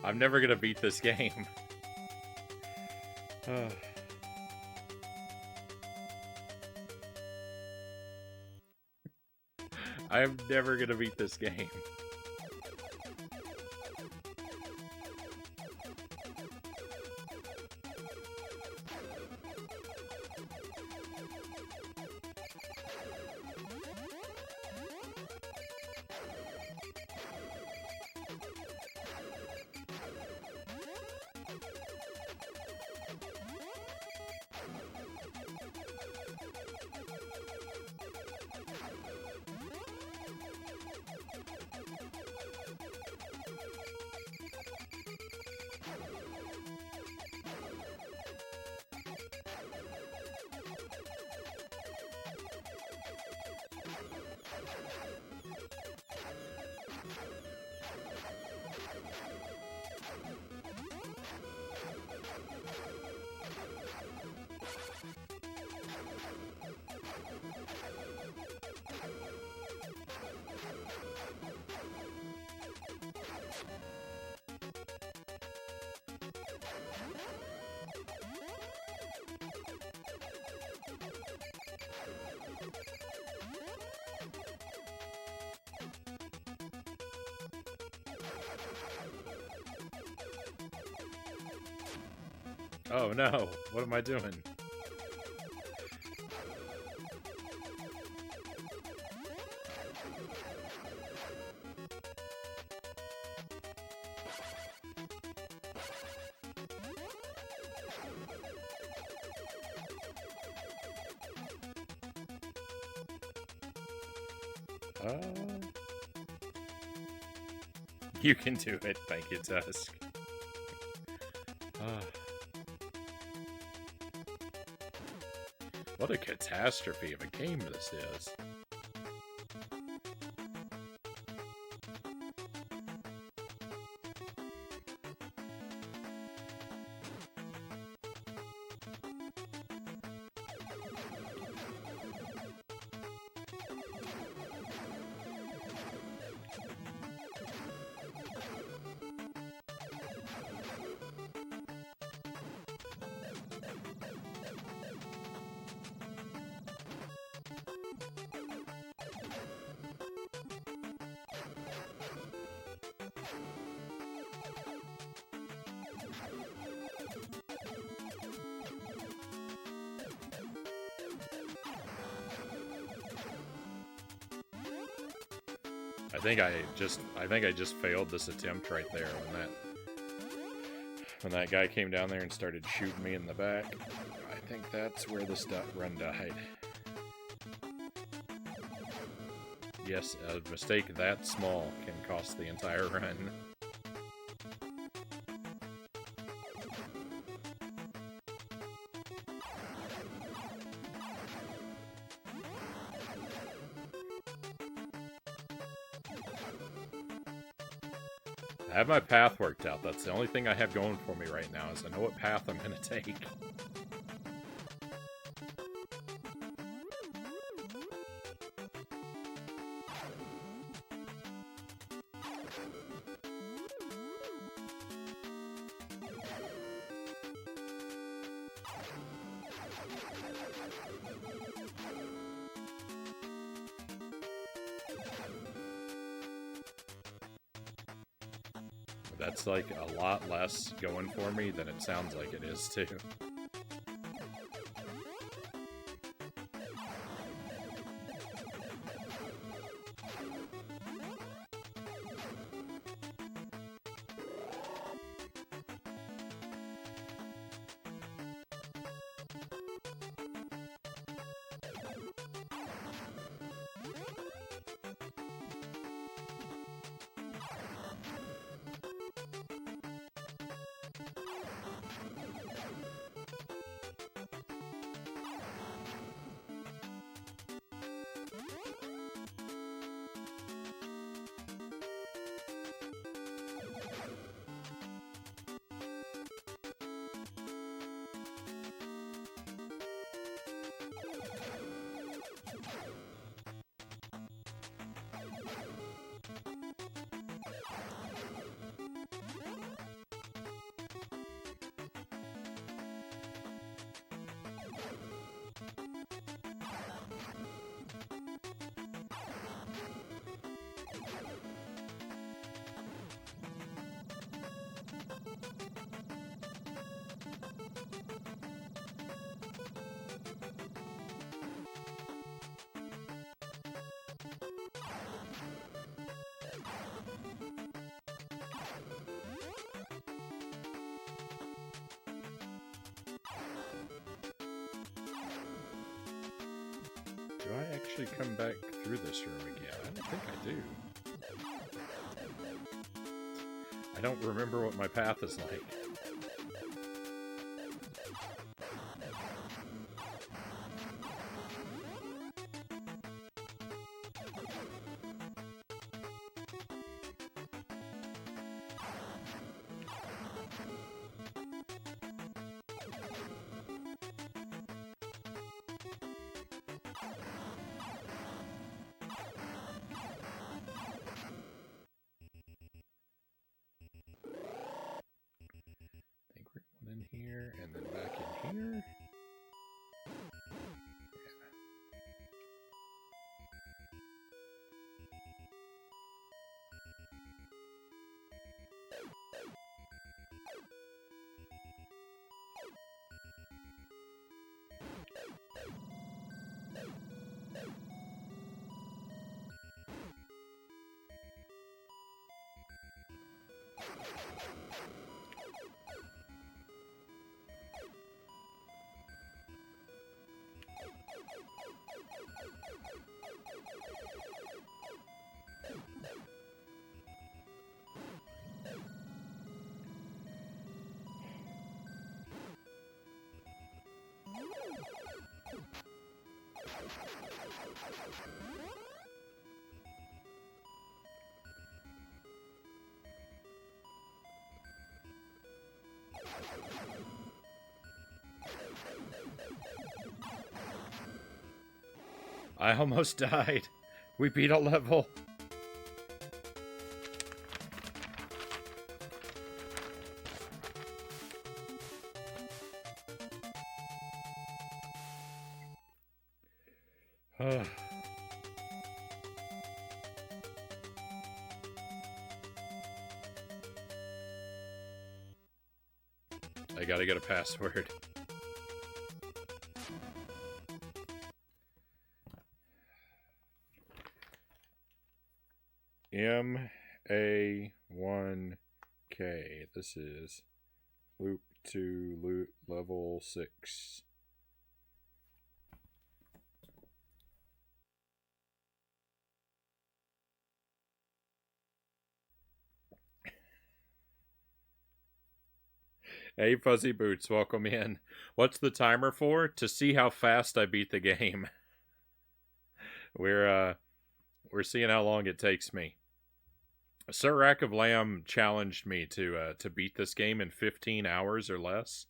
I'm never gonna beat this game. I'm never gonna beat this game. Oh no, what am I doing? You can do it, thank you, Tusk. What a catastrophe of a game this is. I think I just failed this attempt right there when that guy came down there and started shooting me in the back. I think that's where this run died. Yes, a mistake that small can cost the entire run. I have my path worked out. That's the only thing I have going for me right now, is I know what path I'm going to take. That's like a lot less going for me than it sounds like it is, too. Do I actually come back through this room again? I don't think I do. I don't remember what my path is like. In here, and then back in here. I almost died. We beat a level. I gotta get a password. MA1K. This is Loop 2, loot level 6. Hey, Fuzzy Boots, welcome in. What's the timer for? To see how fast I beat the game. We're seeing how long it takes me. Sir Rack of Lamb challenged me to beat this game in 15 hours or less.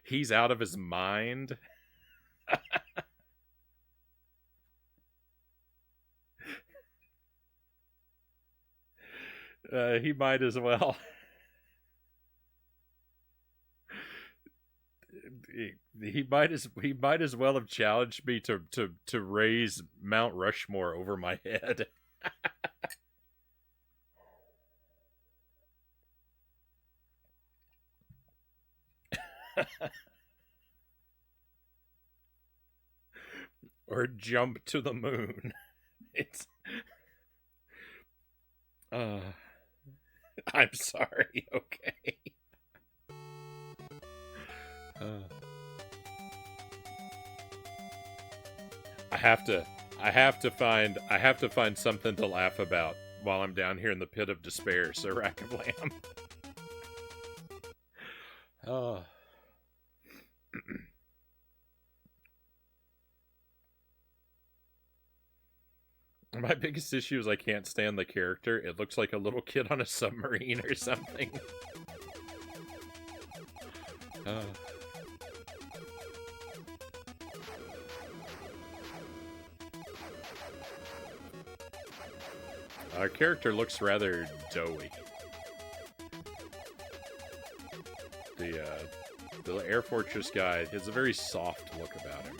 He's out of his mind. He might as well. He might as well have challenged me to raise Mount Rushmore over my head. Or jump to the moon. It's I'm sorry, okay. I have to find something to laugh about while I'm down here in the pit of despair, Sir Rack of Lamb. Oh. My biggest issue is I can't stand the character. It looks like a little kid on a submarine or something. Our character looks rather doughy. The Air Fortress guy has a very soft look about him.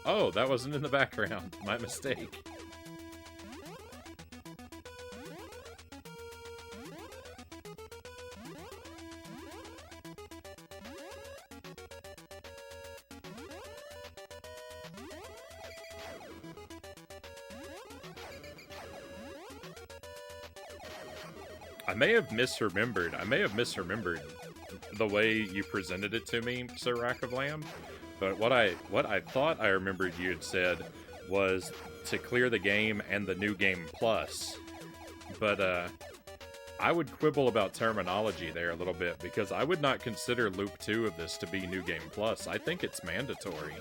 Oh, that wasn't in the background. My mistake. I may have misremembered the way you presented it to me, Sir Rack of Lamb. But what I thought I remembered you had said was to clear the game and the New Game Plus. But I would quibble about terminology there a little bit, because I would not consider Loop 2 of this to be New Game Plus. I think it's mandatory.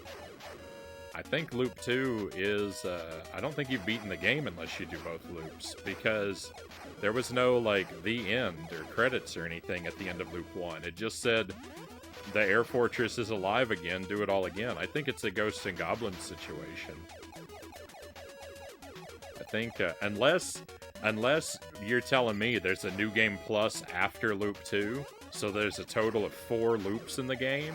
I think Loop 2 is... I don't think you've beaten the game unless you do both loops, because there was no, like, the end or credits or anything at the end of Loop 1. It just said, the Air Fortress is alive again, do it all again. I think it's a Ghosts and Goblins situation. I think, unless you're telling me there's a New Game Plus after Loop 2, so there's a total of 4 loops in the game.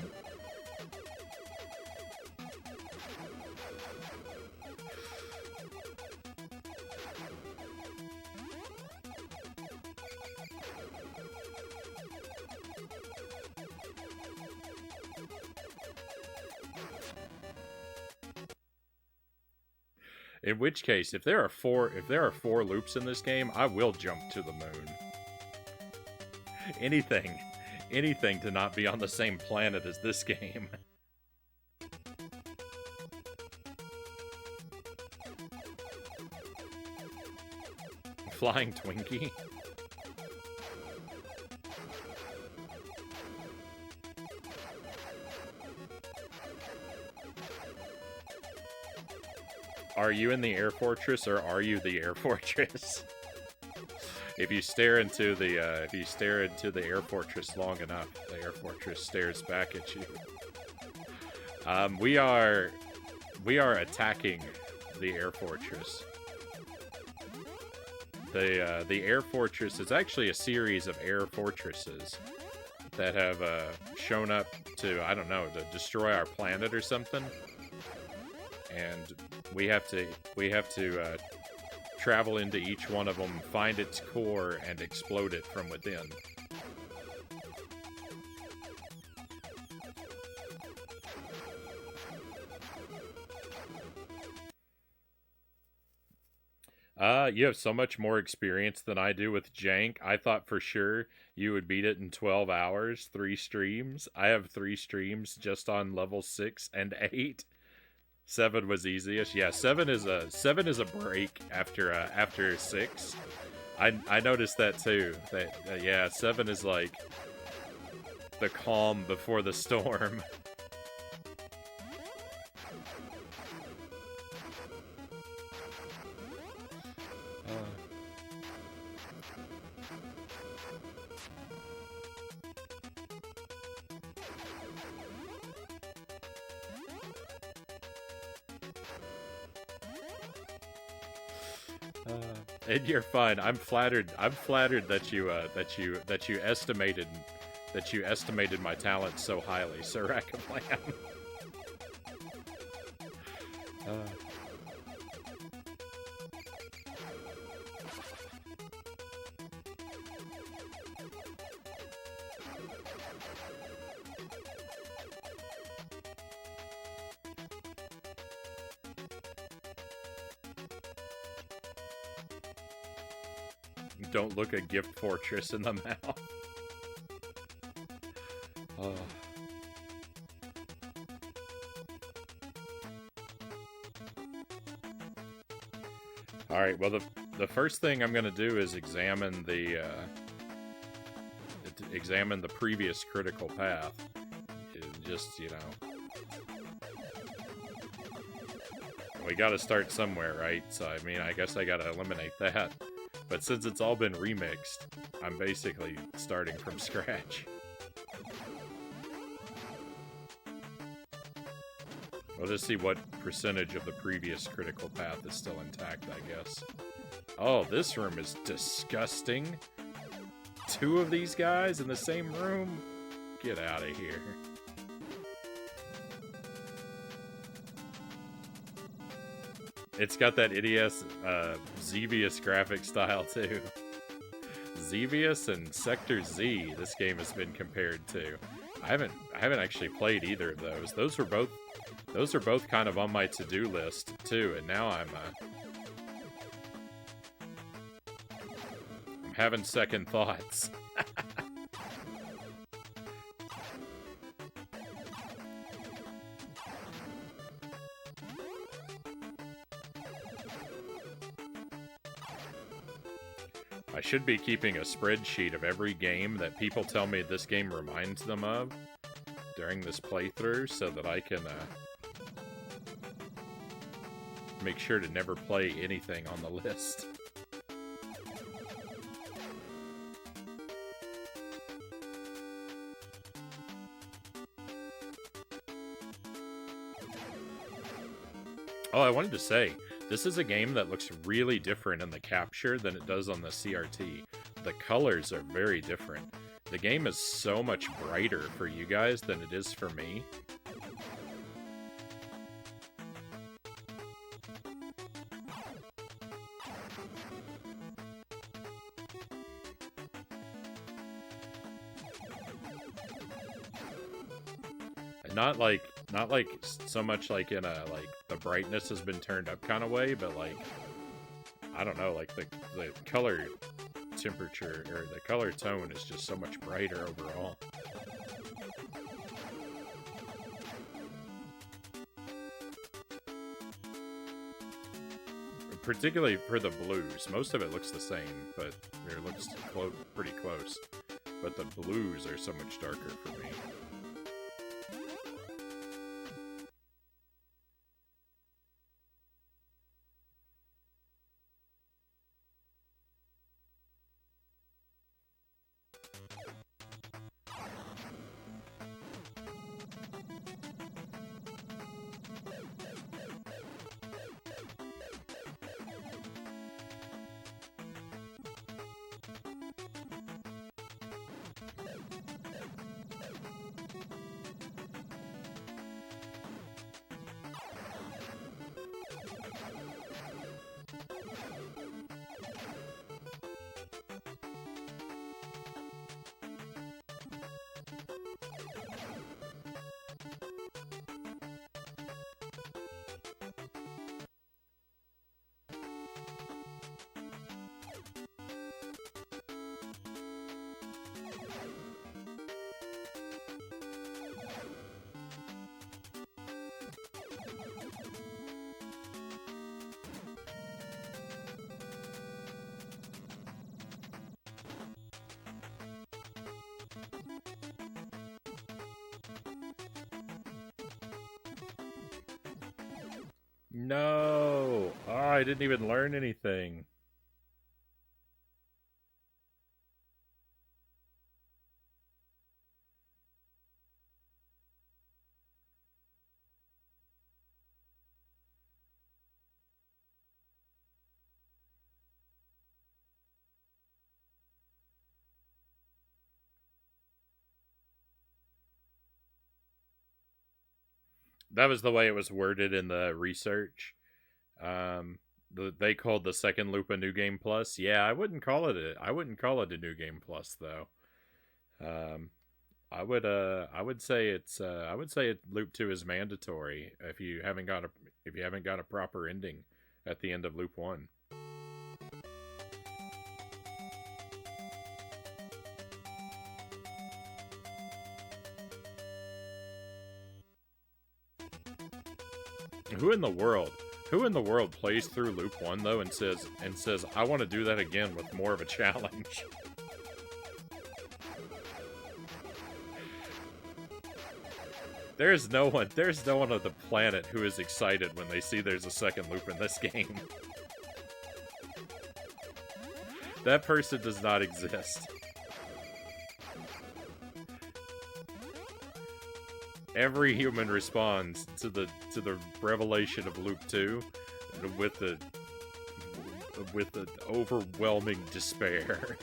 In which case, if there are four loops in this game, I will jump to the moon. Anything to not be on the same planet as this game. Flying Twinkie? Are you in the Air Fortress, or are you the Air Fortress? If you stare into the Air Fortress long enough, the Air Fortress stares back at you. We are attacking the Air Fortress. The Air Fortress is actually a series of Air Fortresses that have shown up to, I don't know, to destroy our planet or something. And we have to travel into each one of them, find its core, and explode it from within. You have so much more experience than I do with Jank. I thought for sure you would beat it in 12 hours, 3 streams. I have 3 streams just on level 6 and 8. 7 was easiest. Yeah, 7 is a break after 6. I noticed that too. That yeah, 7 is like the calm before the storm. And you're fine. I'm flattered. I'm flattered that you estimated my talent so highly, Sir Rackablam. Don't look a gift fortress in the mouth. Oh. Alright, well the first thing I'm gonna do is examine the previous critical path. Just, you know. We gotta start somewhere, right? So I mean, I guess I gotta eliminate that. But since it's all been remixed, I'm basically starting from scratch. We'll just see what percentage of the previous critical path is still intact, I guess. Oh, this room is disgusting. 2 of these guys in the same room? Get out of here. It's got that idiot Xevious graphic style too. Xevious and Sector Z, this game has been compared to. I haven't actually played either of those. Those are both kind of on my to-do list too, and now I'm having second thoughts. I should be keeping a spreadsheet of every game that people tell me this game reminds them of during this playthrough so that I can make sure to never play anything on the list. Oh, I wanted to say, this is a game that looks really different in the capture than it does on the CRT. The colors are very different. The game is so much brighter for you guys than it is for me. Not like so much like in a like the brightness has been turned up kind of way, but like I don't know, like the color temperature or the color tone is just so much brighter overall. Particularly for the blues. Most of it looks the same, but it looks pretty close. But the blues are so much darker for me. No! Oh, I didn't even learn anything. That was the way it was worded in the research. Um, they called the second loop a new game plus. Yeah, I wouldn't call it a new game plus though. Um, I would say I would say loop 2 is mandatory if you haven't got a proper ending at the end of loop 1. Who in the world? Who in the world plays through loop 1 though and says I want to do that again with more of a challenge? There's no one on the planet who is excited when they see there's a second loop in this game. That person does not exist. Every human responds to the revelation of loop 2 with the overwhelming despair.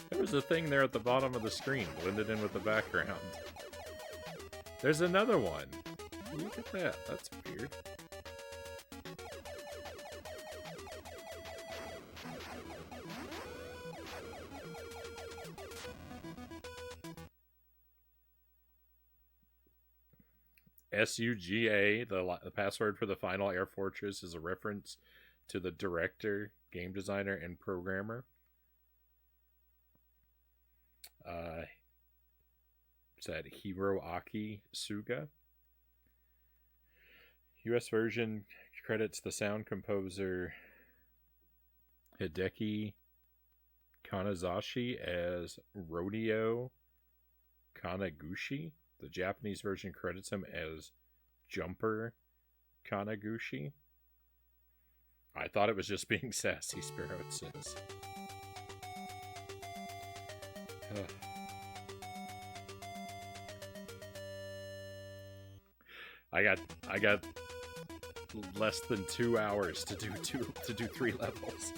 There was a thing there at the bottom of the screen, blended in with the background. There's another one. Look at that. That's weird. SUGA, the password for the final Air Fortress, is a reference to the director, game designer, and programmer. Said Hiroaki Suga. US version credits the sound composer Hideki Kanazashi as Rodeo Kanaguchi. The Japanese version credits him as Jumper Kanaguchi. I thought it was just being sassy, Spirit says. I got less than 2 hours to do 3 levels.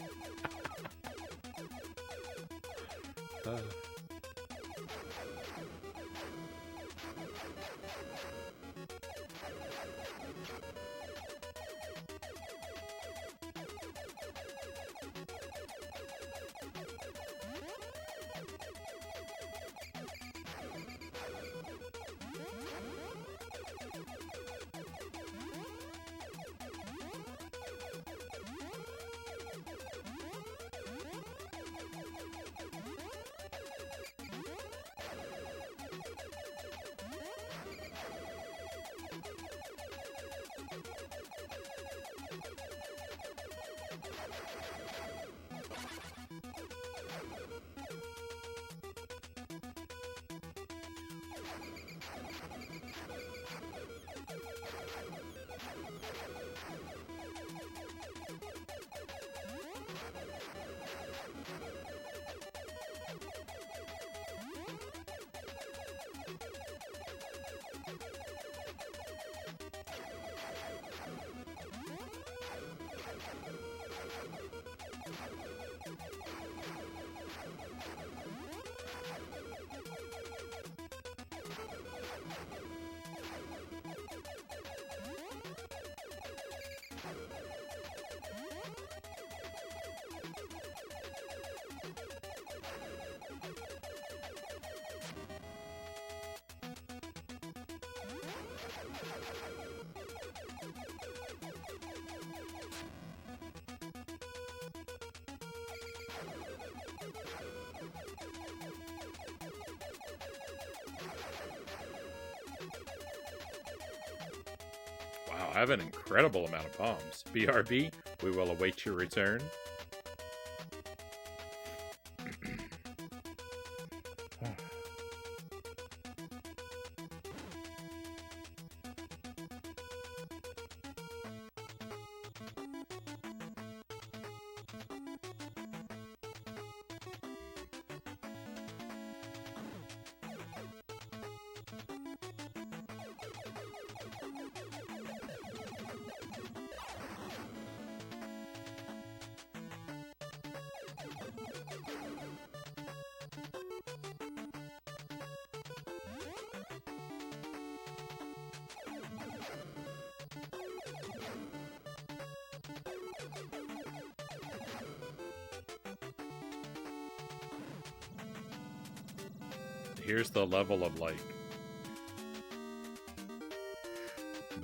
I have an incredible amount of bombs. BRB, we will await your return. Here's the level of, like,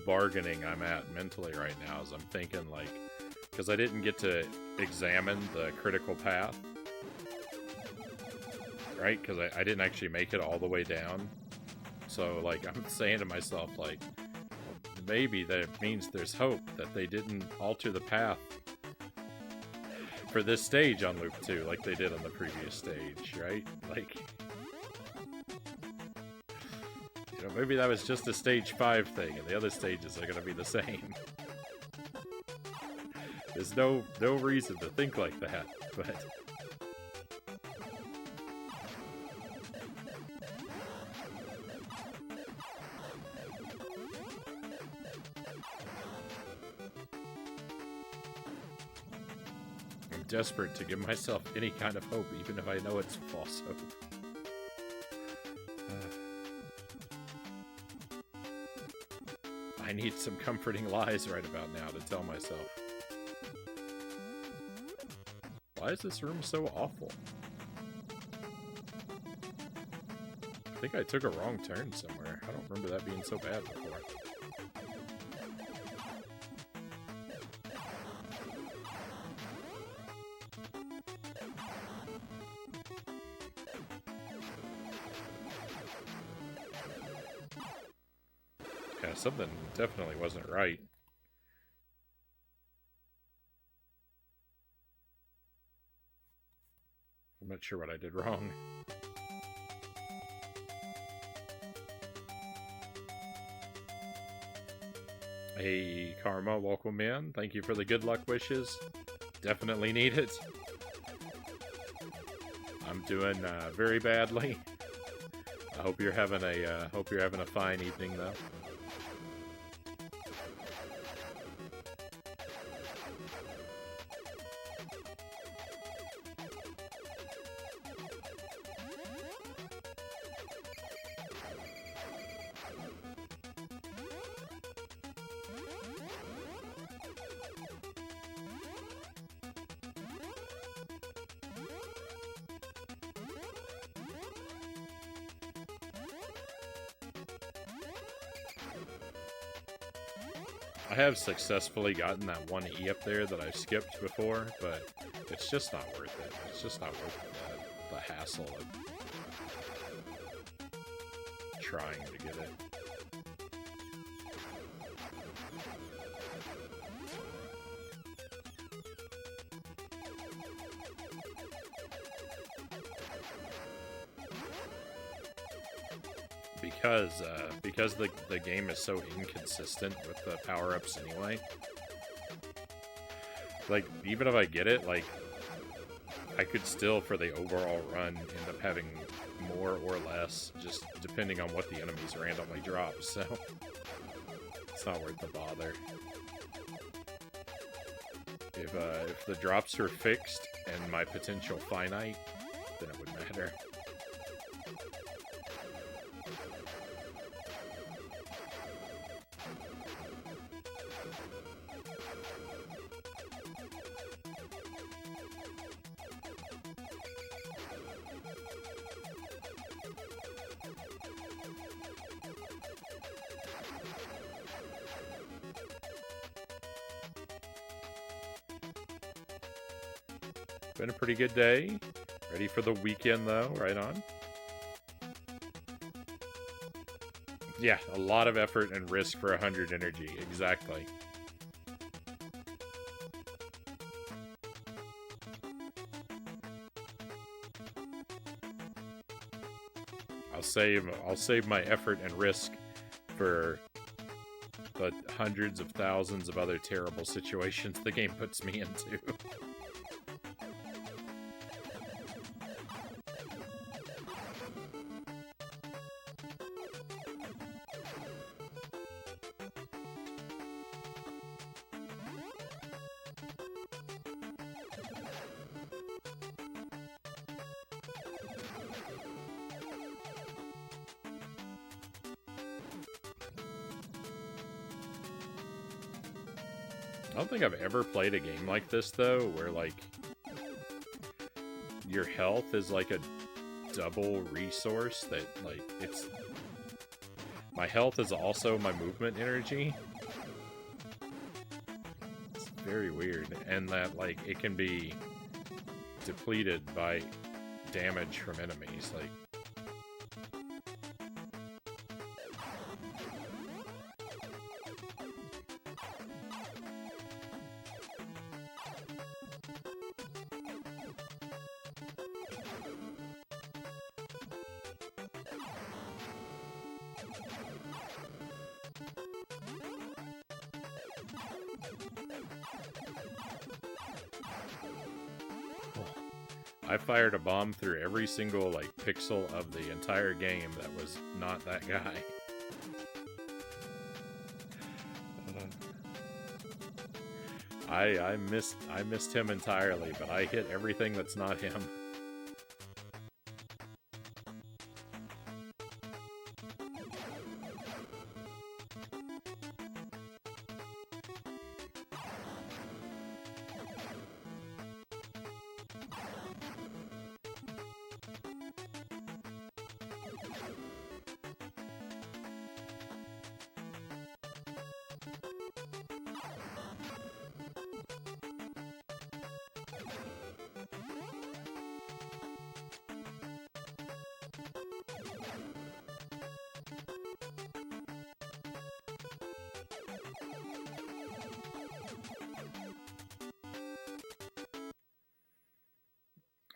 bargaining I'm at mentally right now, as I'm thinking, like, because I didn't get to examine the critical path, right? Because I didn't actually make it all the way down. So, like, I'm saying to myself, like, maybe that means there's hope that they didn't alter the path for this stage on Loop 2 like they did on the previous stage, right? Like, you know, maybe that was just a stage 5 thing and the other stages are going to be the same. There's no reason to think like that, but... I'm desperate to give myself any kind of hope, even if I know it's false hope. I need some comforting lies right about now to tell myself. Why is this room so awful? I think I took a wrong turn somewhere. I don't remember that being so bad before. Yeah, something definitely wasn't right. I'm not sure what I did wrong. Hey, Karma, welcome in. Thank you for the good luck wishes. Definitely need it. I'm doing very badly. I hope you're having a fine evening though. I have successfully gotten that one E up there that I've skipped before, but it's just not worth it. It's just not worth the hassle of trying to get it. Because the game is so inconsistent with the power-ups anyway. Like, even if I get it, like, I could still, for the overall run, end up having more or less, just depending on what the enemies randomly drop, so it's not worth the bother. If the drops were fixed and my potential finite, then it would matter. Been a pretty good day. Ready for the weekend, though. Right on. Yeah, a lot of effort and risk for 100 energy. Exactly. I'll save my effort and risk for the hundreds of thousands of other terrible situations the game puts me into. I don't think I've ever played a game like this, though, where, like, your health is like a double resource that, like, it's... My health is also my movement energy. It's very weird. And that, like, it can be depleted by damage from enemies, like... I fired a bomb through every single, like, pixel of the entire game that was not that guy. I missed him entirely, but I hit everything that's not him.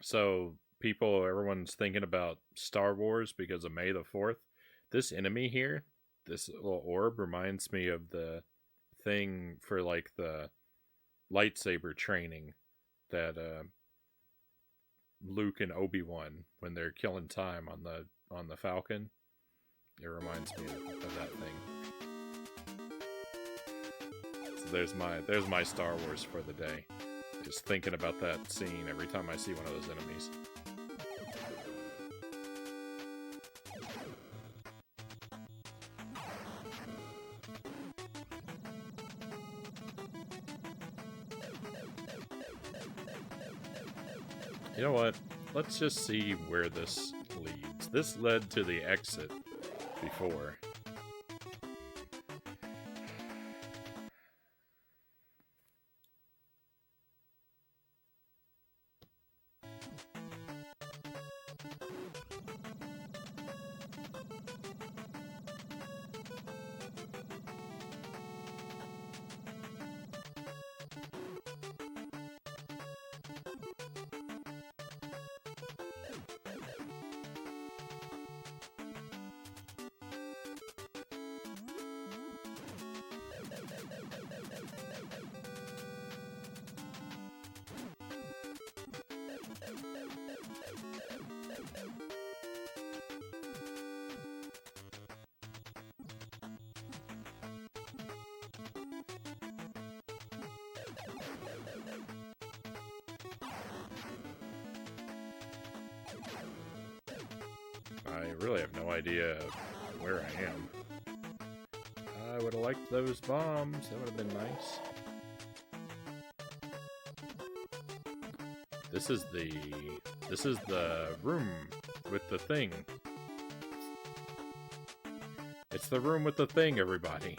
So, everyone's thinking about Star Wars because of May the 4th. This enemy here, this little orb, reminds me of the thing for, like, the lightsaber training that Luke and Obi-Wan, when they're killing time on the Falcon. It reminds me of that thing. So there's my Star Wars for the day. Just thinking about that scene every time I see one of those enemies. You know what? Let's just see where this leads. This led to the exit before. I really have no idea where I am. I would have liked those bombs. That would have been nice. This is the room with the thing. It's the room with the thing, everybody.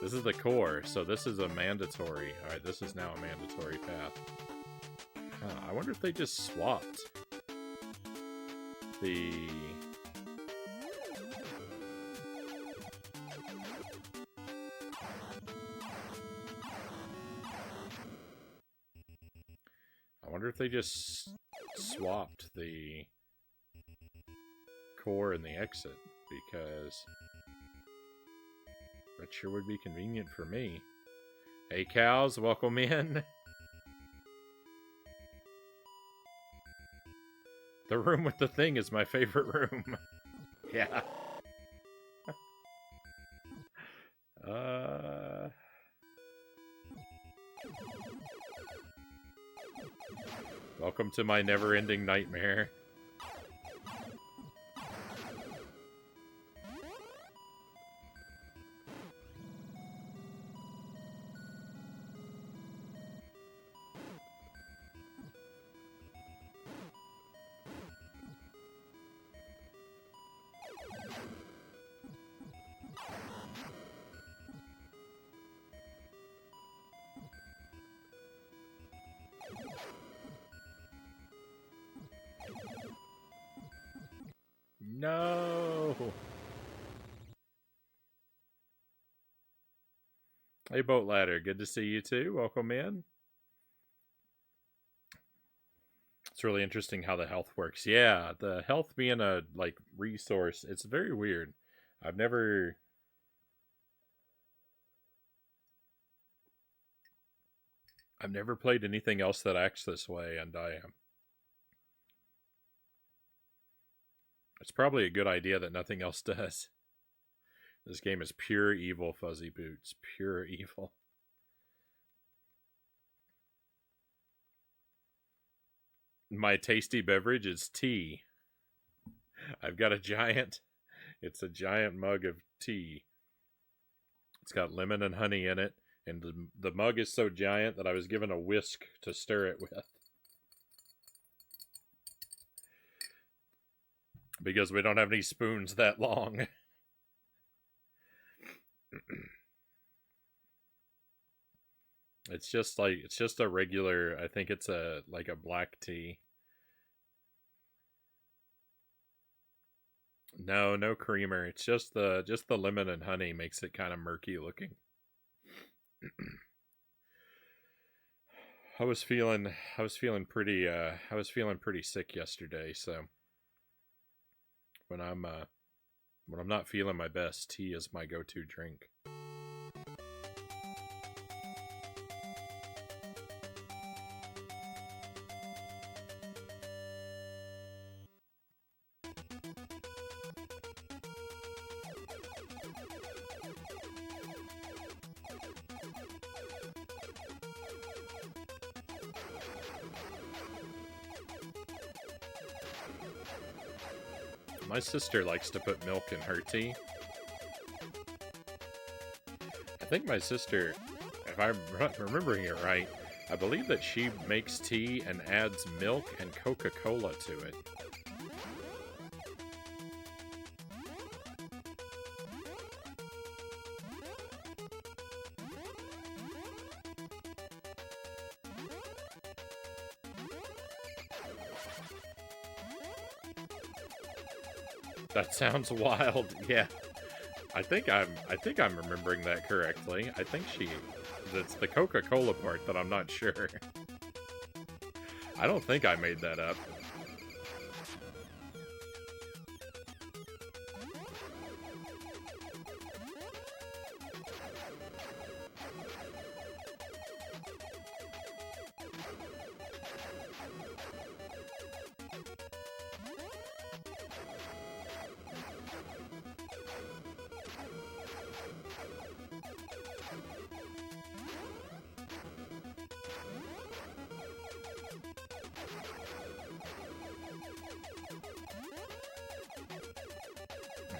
This is the core, so this is a mandatory. Alright, this is now a mandatory path. I wonder if they just swapped wonder if they just swapped the core and the exit, because that sure would be convenient for me. Hey cows, welcome in. The room with the thing is my favorite room. Yeah. Welcome to my never-ending nightmare. No. Hey, Boat Ladder. Good to see you too. Welcome in. It's really interesting how the health works. Yeah, the health being a like resource, it's very weird. I've never played anything else that acts this way, and it's probably a good idea that nothing else does. This game is pure evil, Fuzzy Boots. Pure evil. My tasty beverage is tea. I've got a giant... It's a giant mug of tea. It's got lemon and honey in it, and the mug is so giant that I was given a whisk to stir it with. Because we don't have any spoons that long. It's just a regular, I think it's like a black tea. No creamer. It's just the lemon and honey makes it kind of murky looking. I was feeling pretty sick yesterday, so when I'm not feeling my best, tea is my go-to drink. My sister likes to put milk in her tea. I think my sister, if I'm remembering it right, I believe that she makes tea and adds milk and Coca-Cola to it. That sounds wild. Yeah. I think I'm remembering that correctly. I think it's the Coca-Cola part that I'm not sure. I don't think I made that up.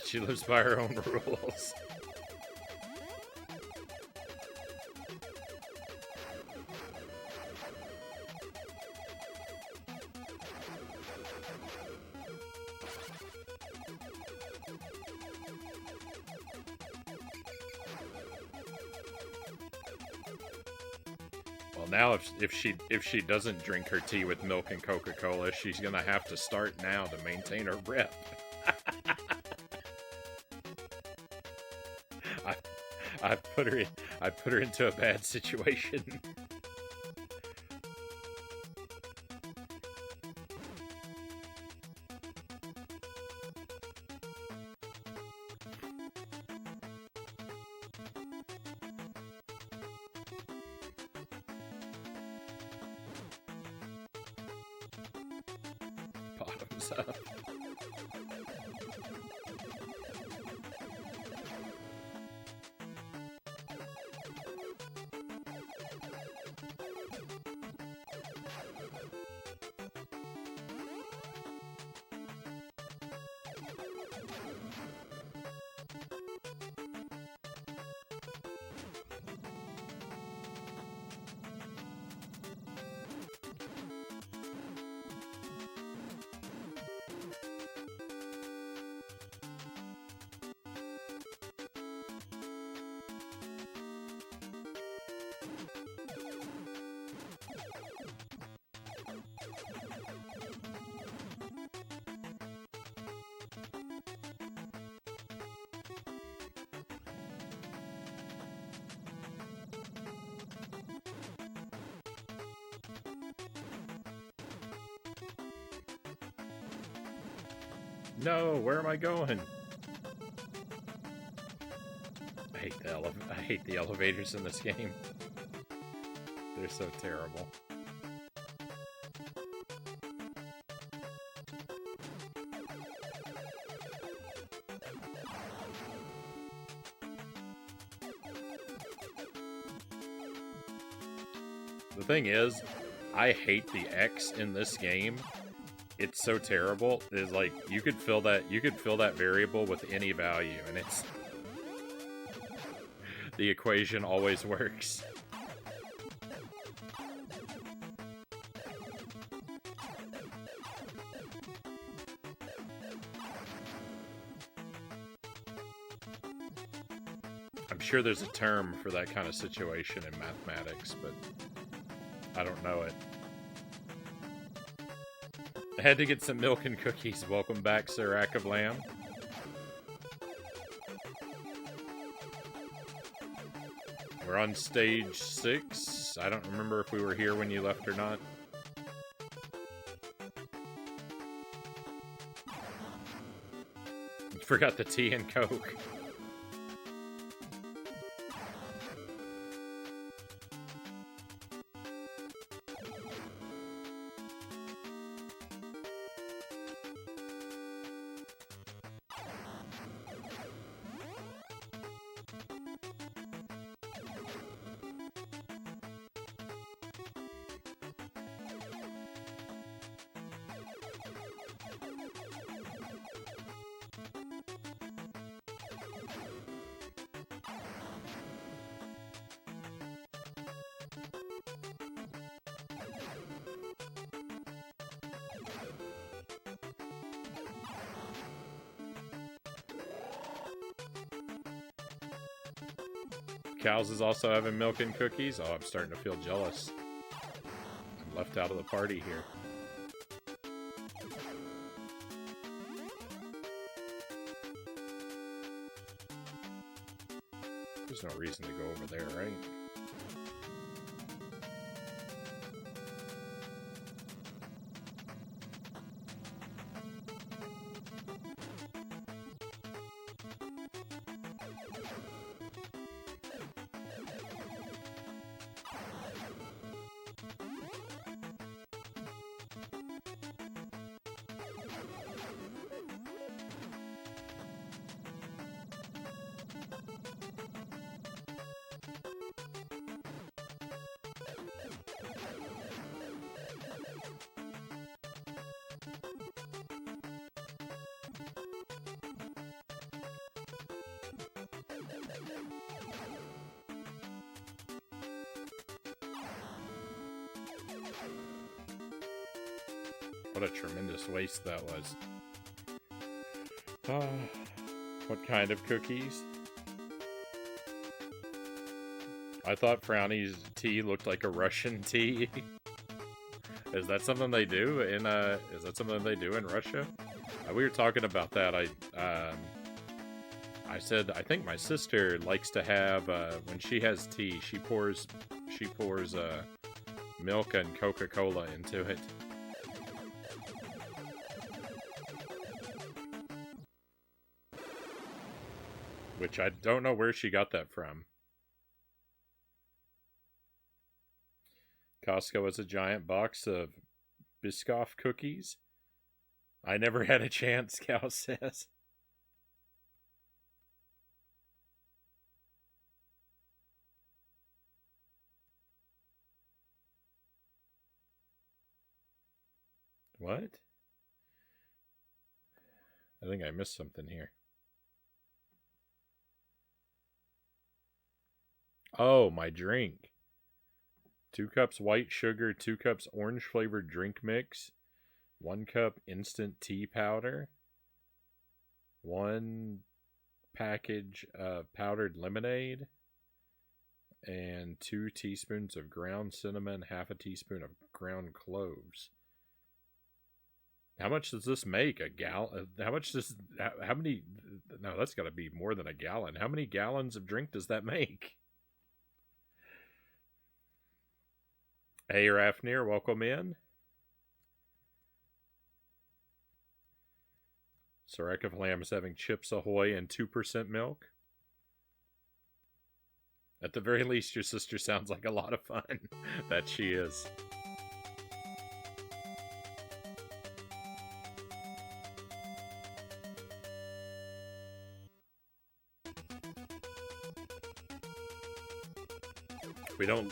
She lives by her own rules. Well, now if she doesn't drink her tea with milk and Coca-Cola, she's gonna have to start now to maintain her rep. I put her into a bad situation. bottoms up. No, where am I going? I hate the elevators in this game. They're so terrible. The thing is, I hate the X in this game. It's so terrible. It's like you could fill that variable with any value, and it's the equation always works. I'm sure there's a term for that kind of situation in mathematics, but I don't know it. I had to get some milk and cookies. Welcome back, Sir Rack of Lamb. We're on stage 6. I don't remember if we were here when you left or not. You forgot the tea and Coke. Cows is also having milk and cookies. Oh, I'm starting to feel jealous. I'm left out of the party here. There's no reason to go over there, right? What a tremendous waste that was. What kind of cookies? I thought Frownie's tea looked like a Russian tea. Is that something they do in Russia? We were talking about that. I said I think my sister likes to have when she has tea, she pours milk and Coca-Cola into it. Which I don't know where she got that from. Costco has a giant box of Biscoff cookies. I never had a chance, Cal says. What? I think I missed something here. Oh, my drink. 2 cups white sugar, 2 cups orange flavored drink mix, 1 cup instant tea powder, 1 package of powdered lemonade, and 2 teaspoons of ground cinnamon, half a teaspoon of ground cloves. How much does this make? A gallon? How much does? How many? No, that's got to be more than a gallon. How many gallons of drink does that make? Hey, Rafnir, welcome in. Soraka Lamb is having Chips Ahoy and 2% milk. At the very least, your sister sounds like a lot of fun. That she is.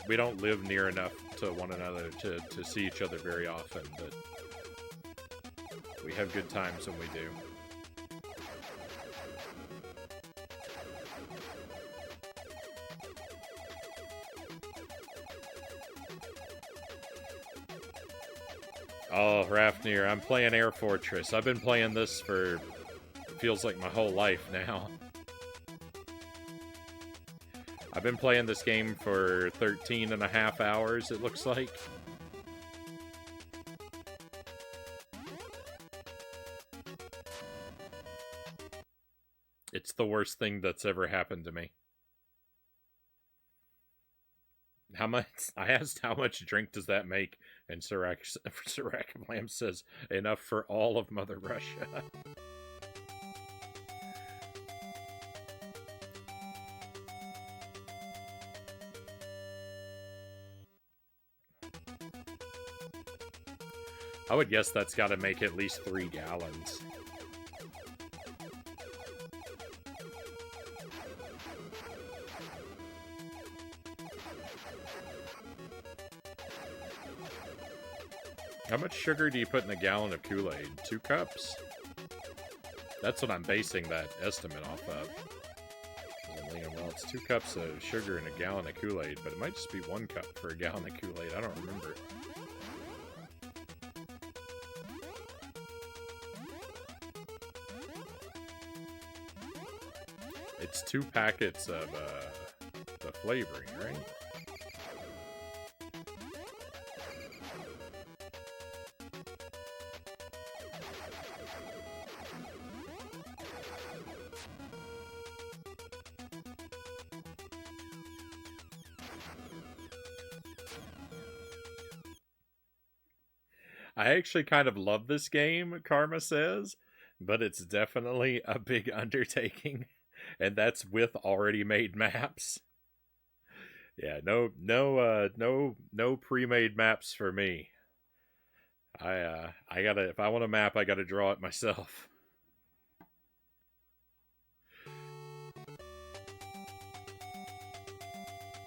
We don't live near enough to one another to see each other very often, but we have good times when we do. Oh, Rafnir, I'm playing Air Fortress. I've been playing this for, feels like my whole life now. I've been playing this game for 13 and a half hours, it looks like. It's the worst thing that's ever happened to me. How much? I asked how much drink does that make, and Sirac Lamb says enough for all of Mother Russia. I would guess that's got to make at least 3 gallons. How much sugar do you put in a gallon of Kool-Aid? 2 cups? That's what I'm basing that estimate off of. Well, it's 2 cups of sugar in a gallon of Kool-Aid, but it might just be 1 cup for a gallon of Kool-Aid. I don't remember. It's 2 packets of the flavoring, right? I actually kind of love this game, Karma says, but it's definitely a big undertaking, and that's with already made maps. Yeah, no pre-made maps for me. I gotta, if I want a map, I gotta draw it myself.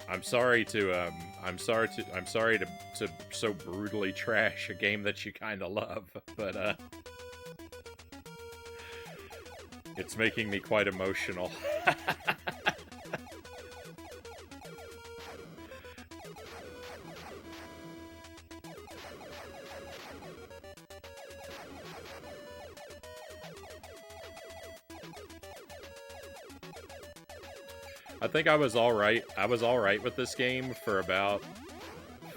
I'm sorry to so brutally trash a game that you kind of love, but it's making me quite emotional. I think I was alright. I was alright with this game for about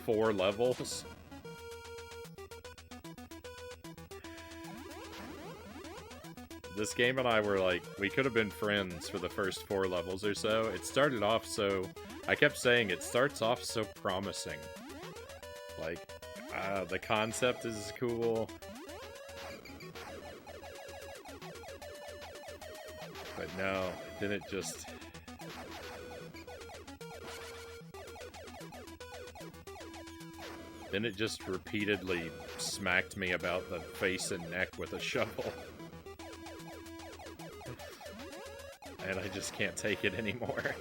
4 levels. This game and I were like, we could have been friends for the first 4 levels or so. It started off so, I kept saying it starts off so promising. Like, the concept is cool. But no, then it just... Then it just repeatedly smacked me about the face and neck with a shovel. And I just can't take it anymore.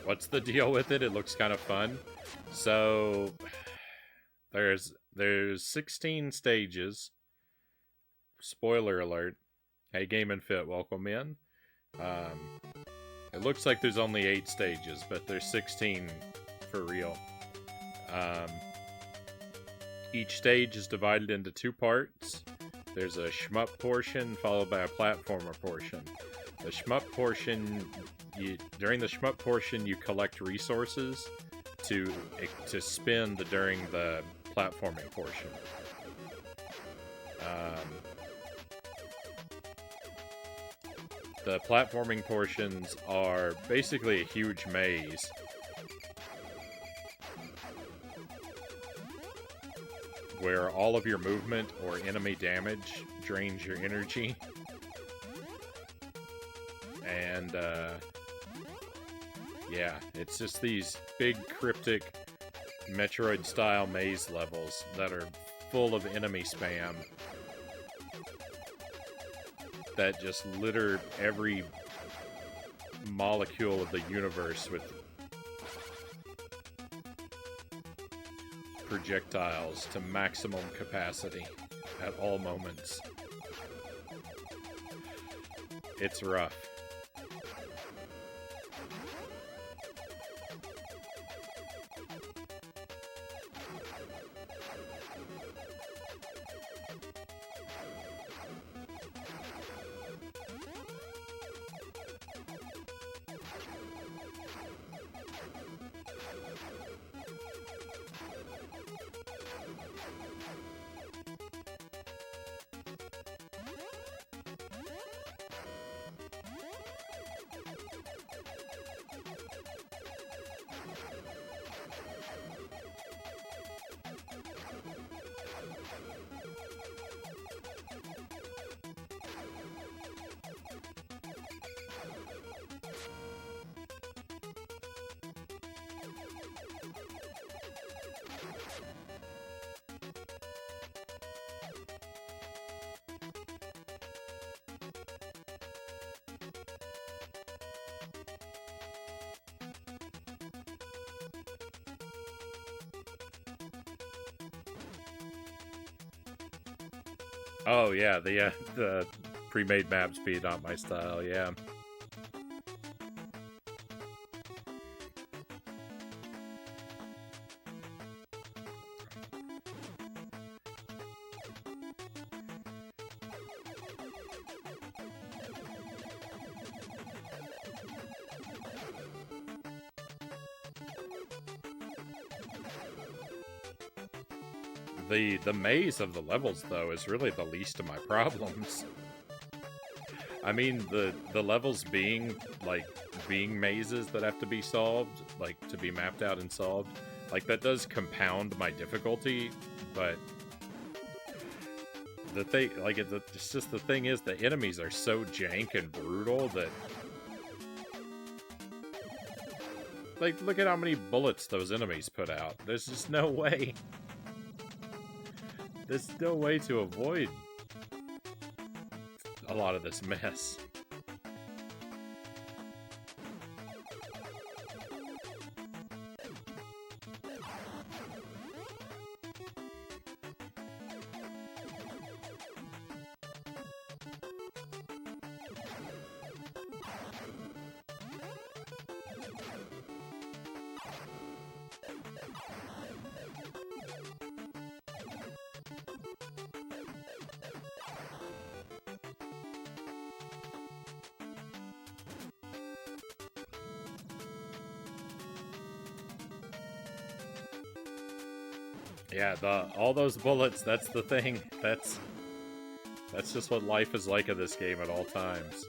What's the deal with it? It looks kind of fun. So there's 16 stages. Spoiler alert. Hey, Game and Fit, welcome in. It looks like there's only 8 stages, but there's 16 for real. Each stage is divided into 2 parts. There's a shmup portion followed by a platformer portion. The shmup portion, during the shmup portion, you collect resources to spend during the platforming portion. The platforming portions are basically a huge maze. Where all of your movement or enemy damage drains your energy. And, yeah, it's just these big, cryptic, Metroid-style maze levels that are full of enemy spam that just litter every molecule of the universe with projectiles to maximum capacity at all moments. It's rough. Oh yeah, the pre-made map speed, not my style. Yeah. The maze of the levels, though, is really the least of my problems. I mean, the levels being mazes that have to be solved, like, to be mapped out and solved, like, that does compound my difficulty, but the thing, like, it's just the thing is, the enemies are so jank and brutal that, like, look at how many bullets those enemies put out. There's just no way. There's no way to avoid a lot of this mess. Yeah, all those bullets, that's the thing. That's just what life is like in this game at all times.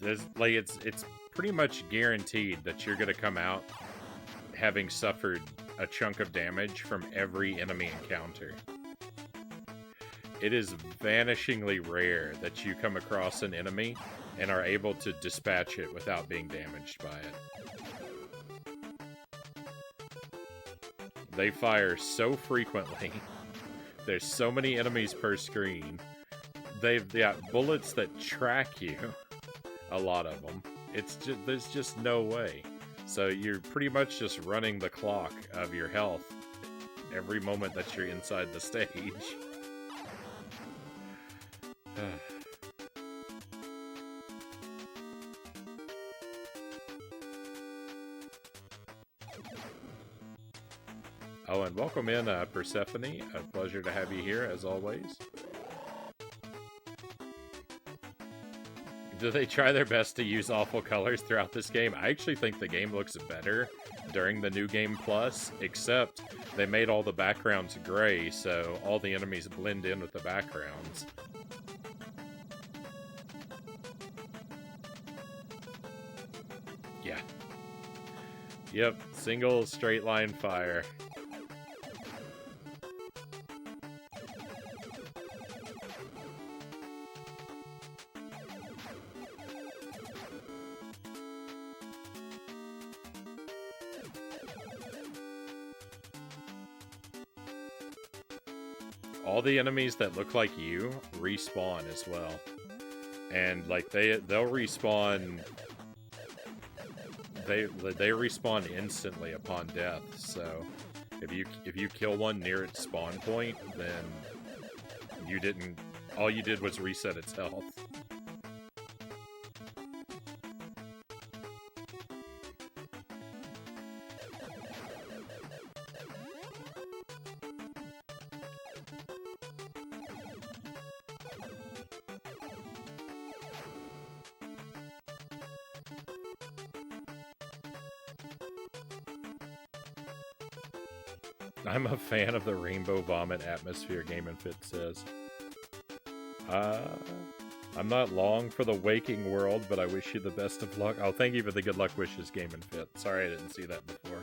it's pretty much guaranteed that you're gonna come out having suffered a chunk of damage from every enemy encounter. It is vanishingly rare that you come across an enemy and are able to dispatch it without being damaged by it. They fire so frequently. There's so many enemies per screen. They've got bullets that track you. A lot of them. There's just no way. So you're pretty much just running the clock of your health every moment that you're inside the stage. Oh, and welcome in, Persephone. A pleasure to have you here, as always. Do they try their best to use awful colors throughout this game? I actually think the game looks better during the New Game Plus, except they made all the backgrounds gray, so all the enemies blend in with the backgrounds. Yeah. Yep, single straight line fire. All the enemies that look like you respawn as well, and like they'll respawn. They respawn instantly upon death. So if you kill one near its spawn point, then you didn't. All you did was reset its health. I'm a fan of the Rainbow Vomit atmosphere, Game and Fit says. I'm not long for the waking world, but I wish you the best of luck. Oh, thank you for the good luck wishes, Game and Fit. Sorry I didn't see that before.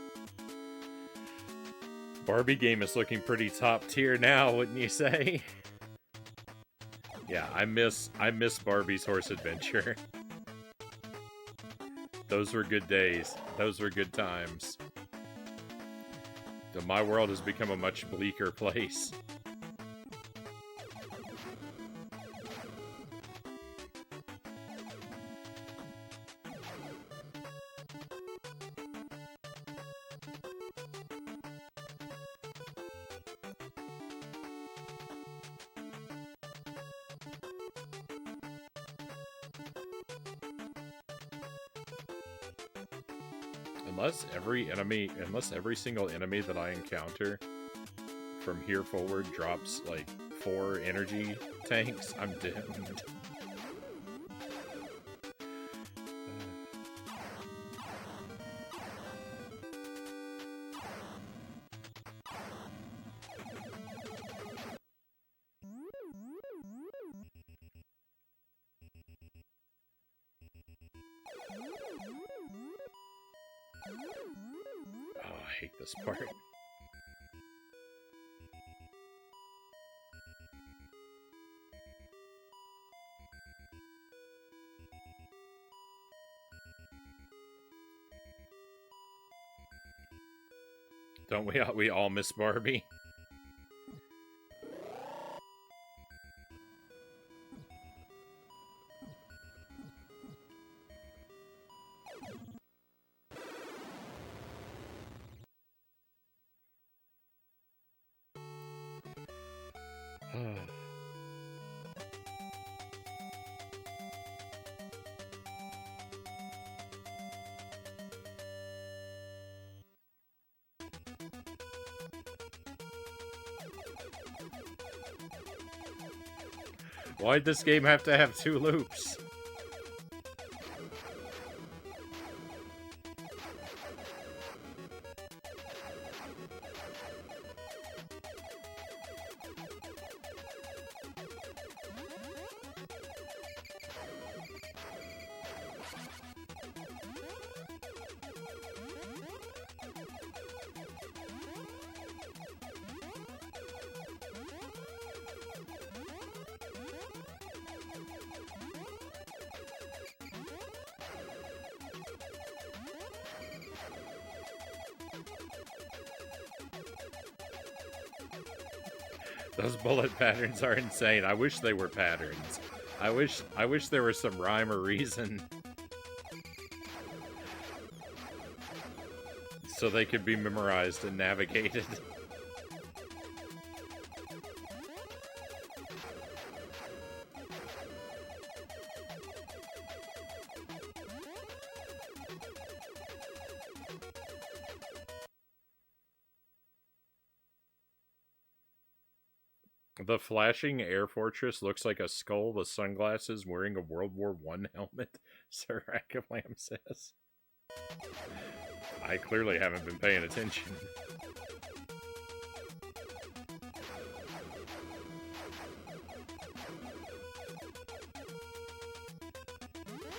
Barbie game is looking pretty top tier now, wouldn't you say? Yeah, I miss Barbie's Horse Adventure. Those were good days. Those were good times. My world has become a much bleaker place. Unless every single enemy that I encounter from here forward drops like 4 energy tanks, I'm doomed. I hate this part. Don't we all miss Barbie? Why'd this game have to have 2 loops? Those bullet patterns are insane. I wish they were patterns. I wish there was some rhyme or reason. So they could be memorized and navigated. The flashing air fortress looks like a skull with sunglasses wearing a World War I helmet, Sir Rackablam says. I clearly haven't been paying attention.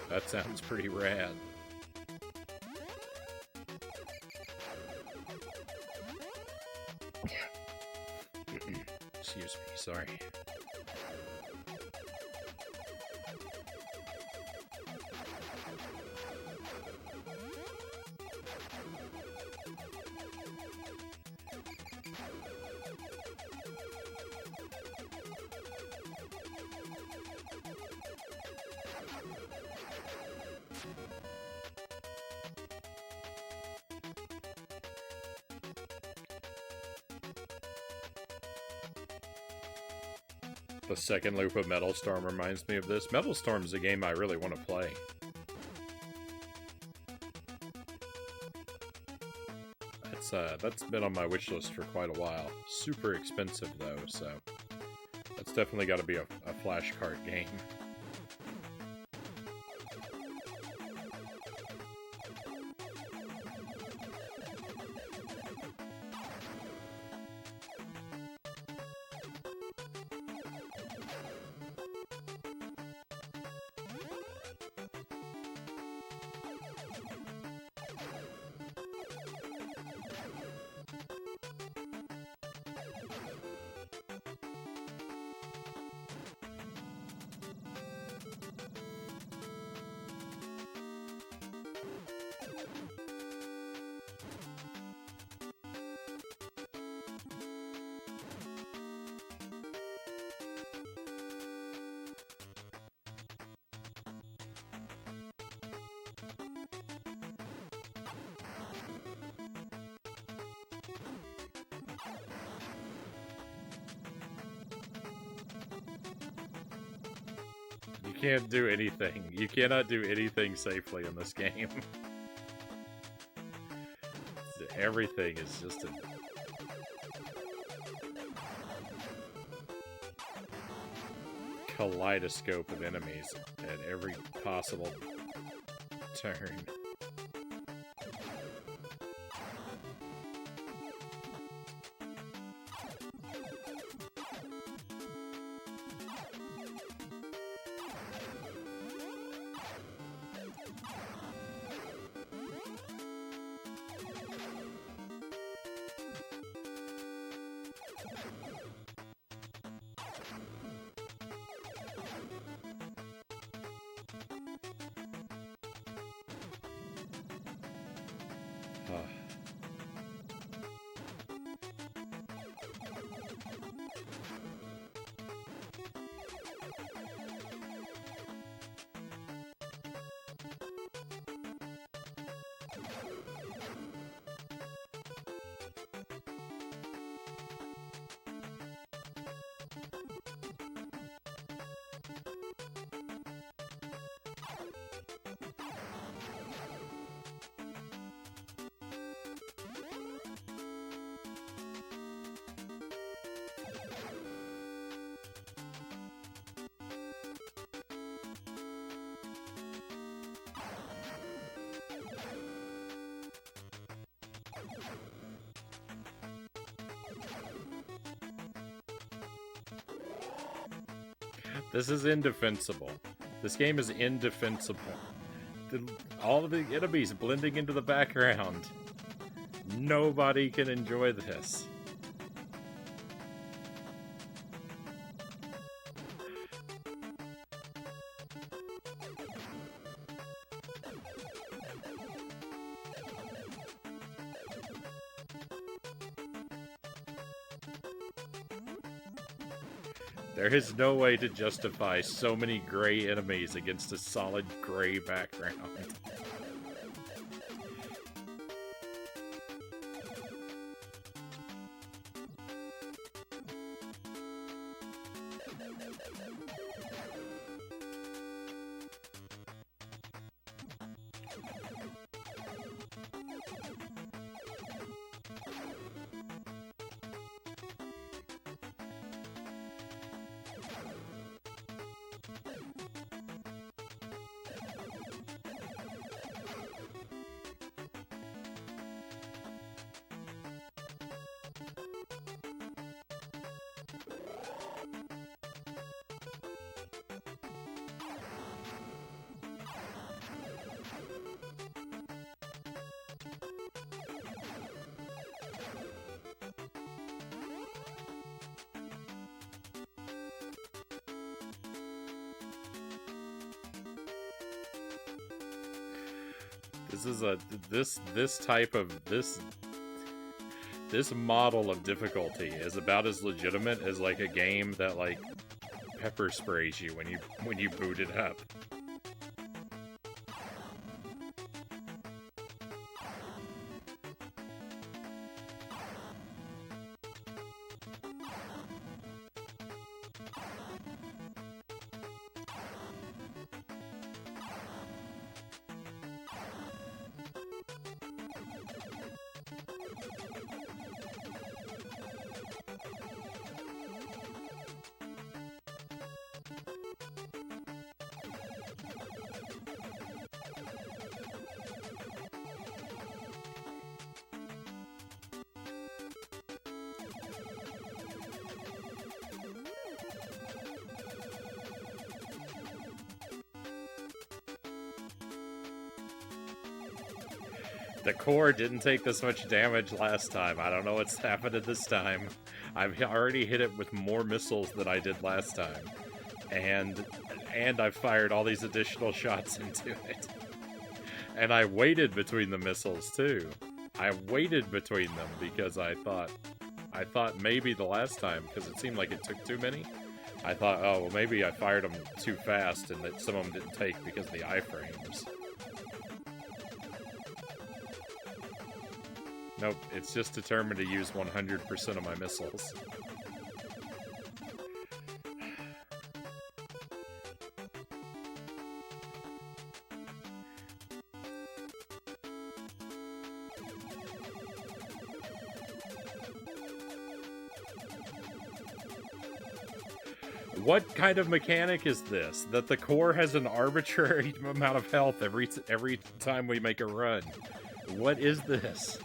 That sounds pretty rad. Excuse me, sorry. The second loop of Metal Storm reminds me of this. Metal Storm is a game I really want to play. That's been on my wish list for quite a while. Super expensive though, so that's definitely got to be a flashcard game. You can't do anything. You cannot do anything safely in this game. Everything is just a... kaleidoscope of enemies at every possible turn. This is indefensible. This game is indefensible. All of the enemies blending into the background. Nobody can enjoy this. There is no way to justify so many gray enemies against a solid gray background. This model of difficulty is about as legitimate as like a game that like pepper sprays you when you boot it up. The core didn't take this much damage last time. I don't know what's happening this time. I've already hit it with more missiles than I did last time. And I've fired all these additional shots into it. And I waited between the missiles too. I waited between them because I thought maybe the last time, because it seemed like it took too many. I thought, oh, well, maybe I fired them too fast and that some of them didn't take because of the iframes. Nope, it's just determined to use 100% of my missiles. What kind of mechanic is this? That the core has an arbitrary amount of health every time we make a run. What is this?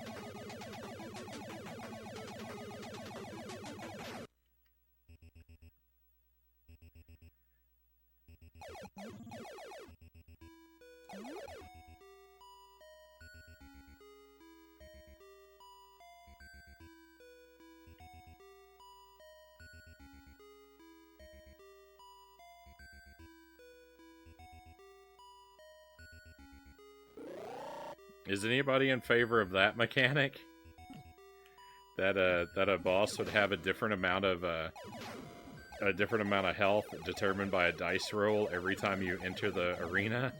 Is anybody in favor of that mechanic? That a boss would have a different amount of health determined by a dice roll every time you enter the arena?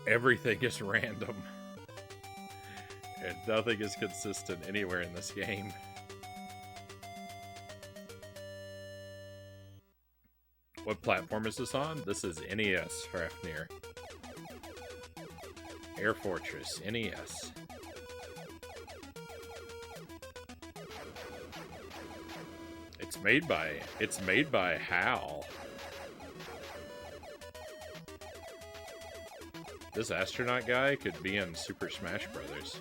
Everything is random. And nothing is consistent anywhere in this game. What platform is this on? This is NES, Frownie. Air Fortress, NES. It's made by HAL. This astronaut guy could be in Super Smash Brothers.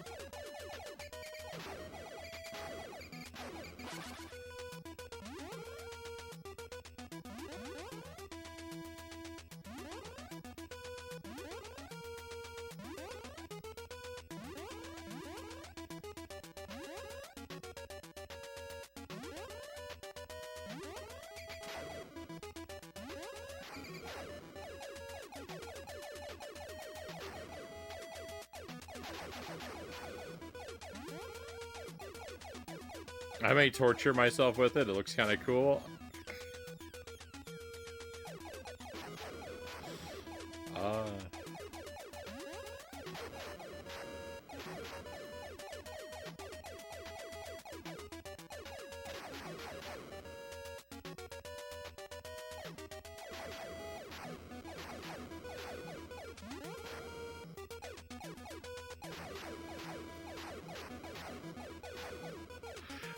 I may torture myself with it. It looks kind of cool.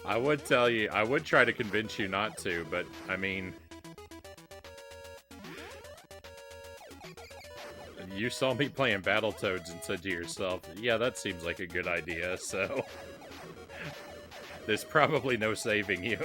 I would tell you, I would try to convince you not to, but, I mean... You saw me playing Battletoads and said to yourself, yeah, that seems like a good idea, so... There's probably no saving you.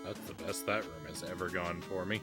That's the best that room has ever gone for me.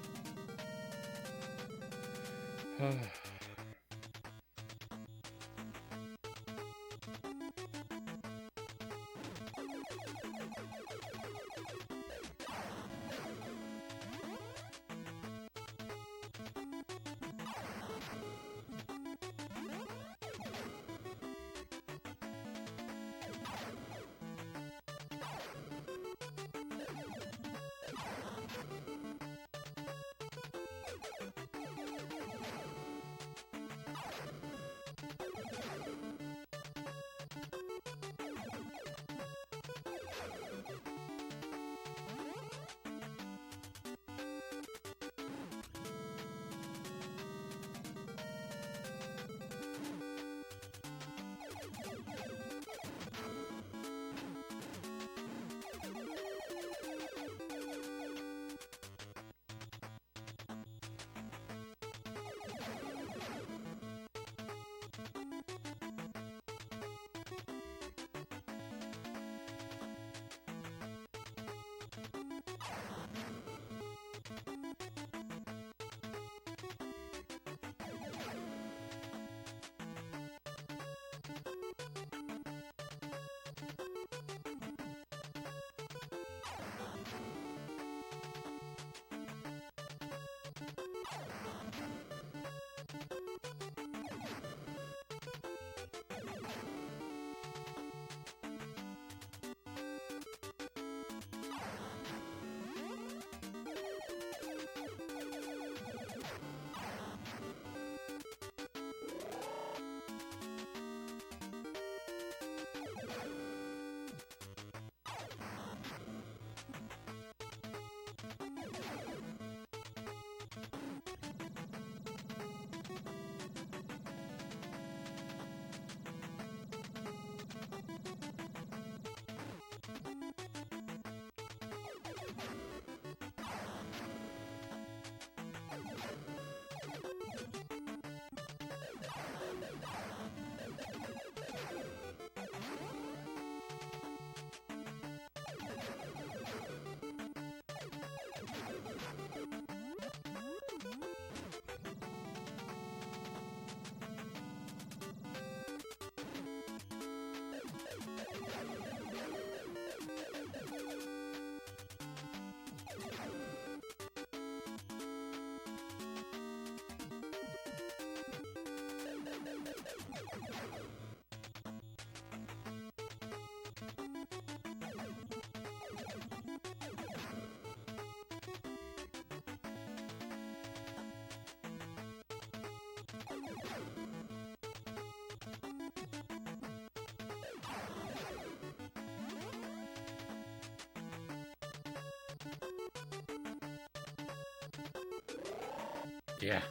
Yeah.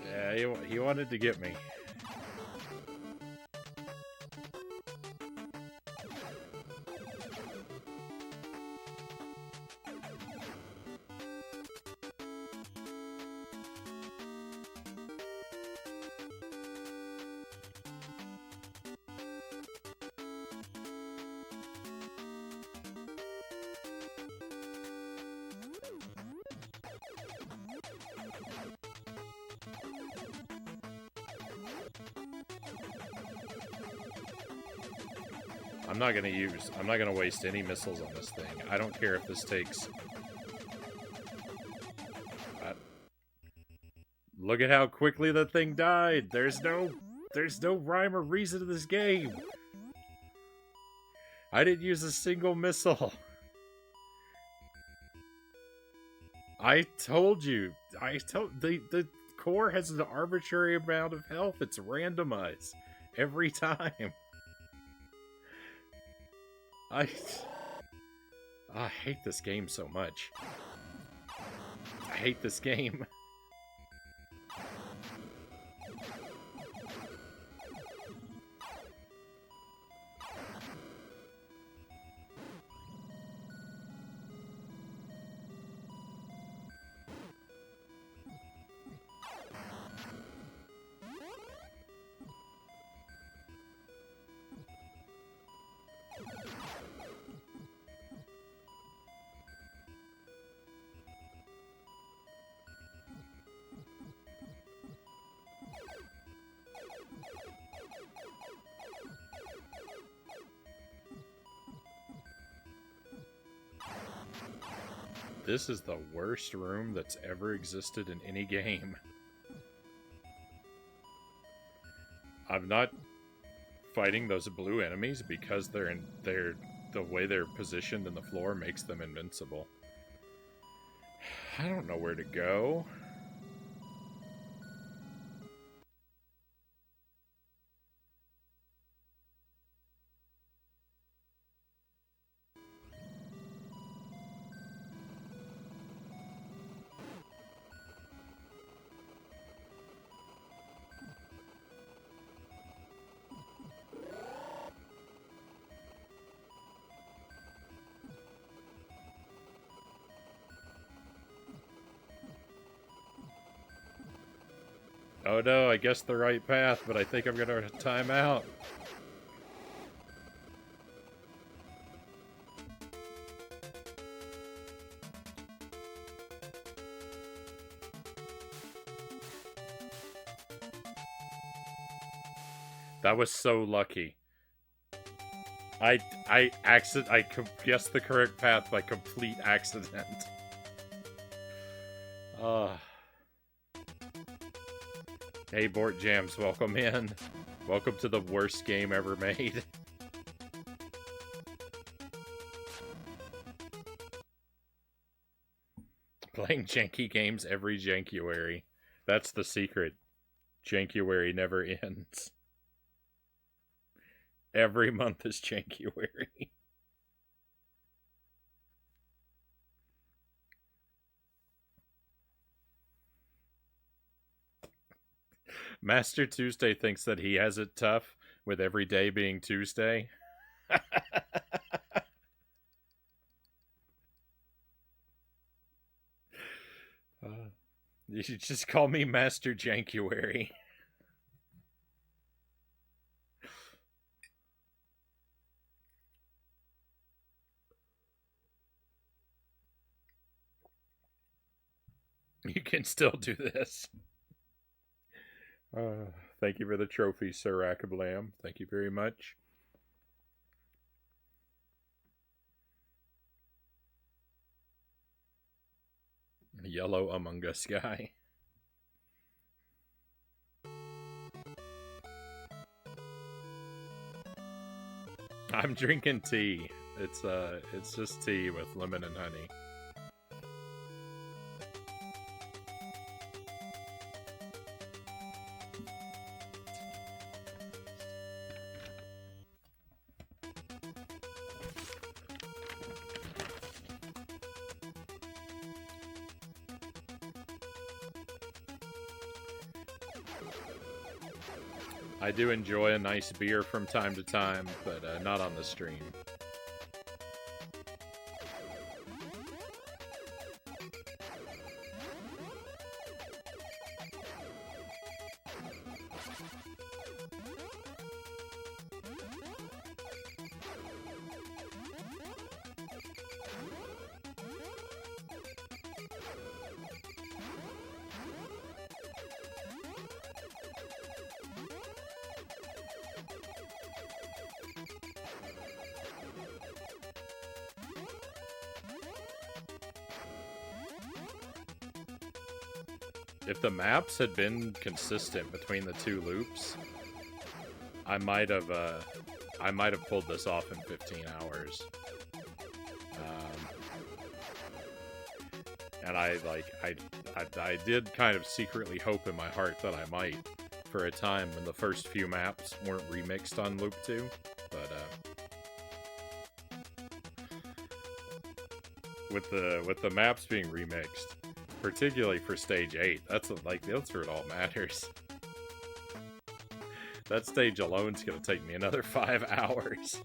Yeah, he wanted to get me. I'm not gonna waste any missiles on this thing. I don't care if this takes... Look at how quickly the thing died! There's no rhyme or reason to this game! I didn't use a single missile! I told you! The core has an arbitrary amount of health. It's randomized. Every time. I hate this game so much. I hate this game. This is the worst room that's ever existed in any game. I'm not fighting those blue enemies because the way they're positioned in the floor makes them invincible. I don't know where to go. Oh no, I guessed the right path, but I think I'm gonna time out. That was so lucky. I guessed the correct path by complete accident. Hey, Bort Jams, welcome in. Welcome to the worst game ever made. Playing janky games every Jankuary. That's the secret. Jankuary never ends. Every month is Jankuary. Master Tuesday thinks that he has it tough with every day being Tuesday. You should just call me Master Jankuary. You can still do this. Thank you for the trophy, Sir Rakablam. Thank you very much. Yellow Among Us guy. I'm drinking tea. It's just tea with lemon and honey. I do enjoy a nice beer from time to time, but not on the stream. If the maps had been consistent between the two loops, I might have pulled this off in 15 hours. And I did kind of secretly hope in my heart that I might for a time when the first few maps weren't remixed on Loop 2, but with the maps being remixed, particularly for stage 8, that's where it all matters. That stage alone's gonna take me another 5 hours.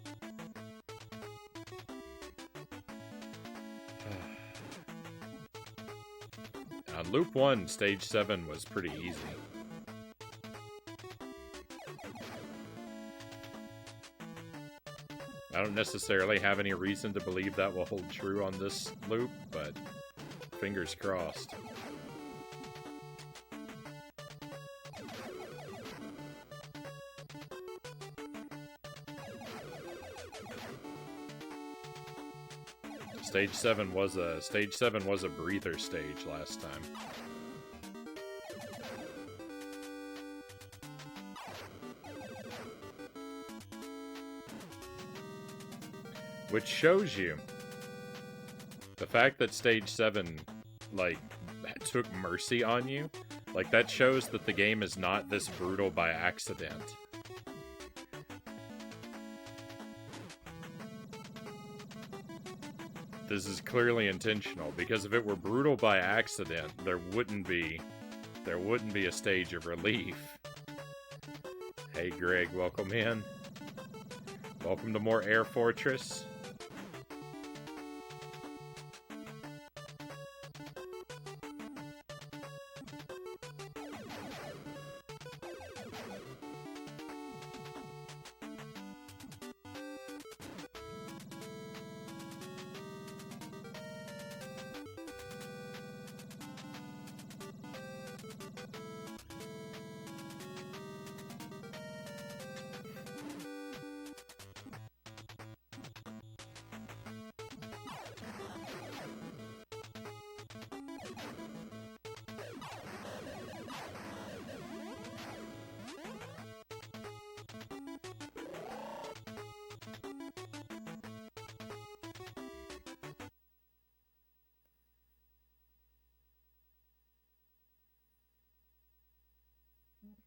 On Loop 1, stage 7 was pretty easy. I don't necessarily have any reason to believe that will hold true on this loop, but fingers crossed. Stage 7 was a breather stage last time. Which shows you the fact that stage 7, like, took mercy on you. Like, that shows that the game is not this brutal by accident. This is clearly intentional, because if it were brutal by accident, there wouldn't be a stage of relief. Hey Greg, welcome in. Welcome to more Air Fortress.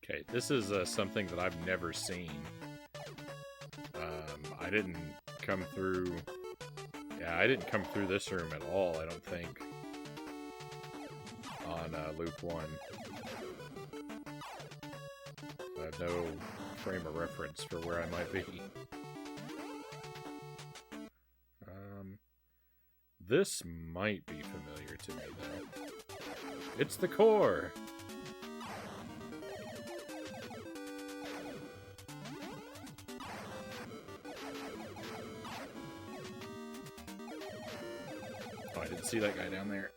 Okay, this is something that I've never seen. I didn't come through... Yeah, I didn't come through this room at all, I don't think. On Loop 1. I have no frame of reference for where I might be. This might be familiar to me, though. It's the core! Oh, I didn't see that guy down there.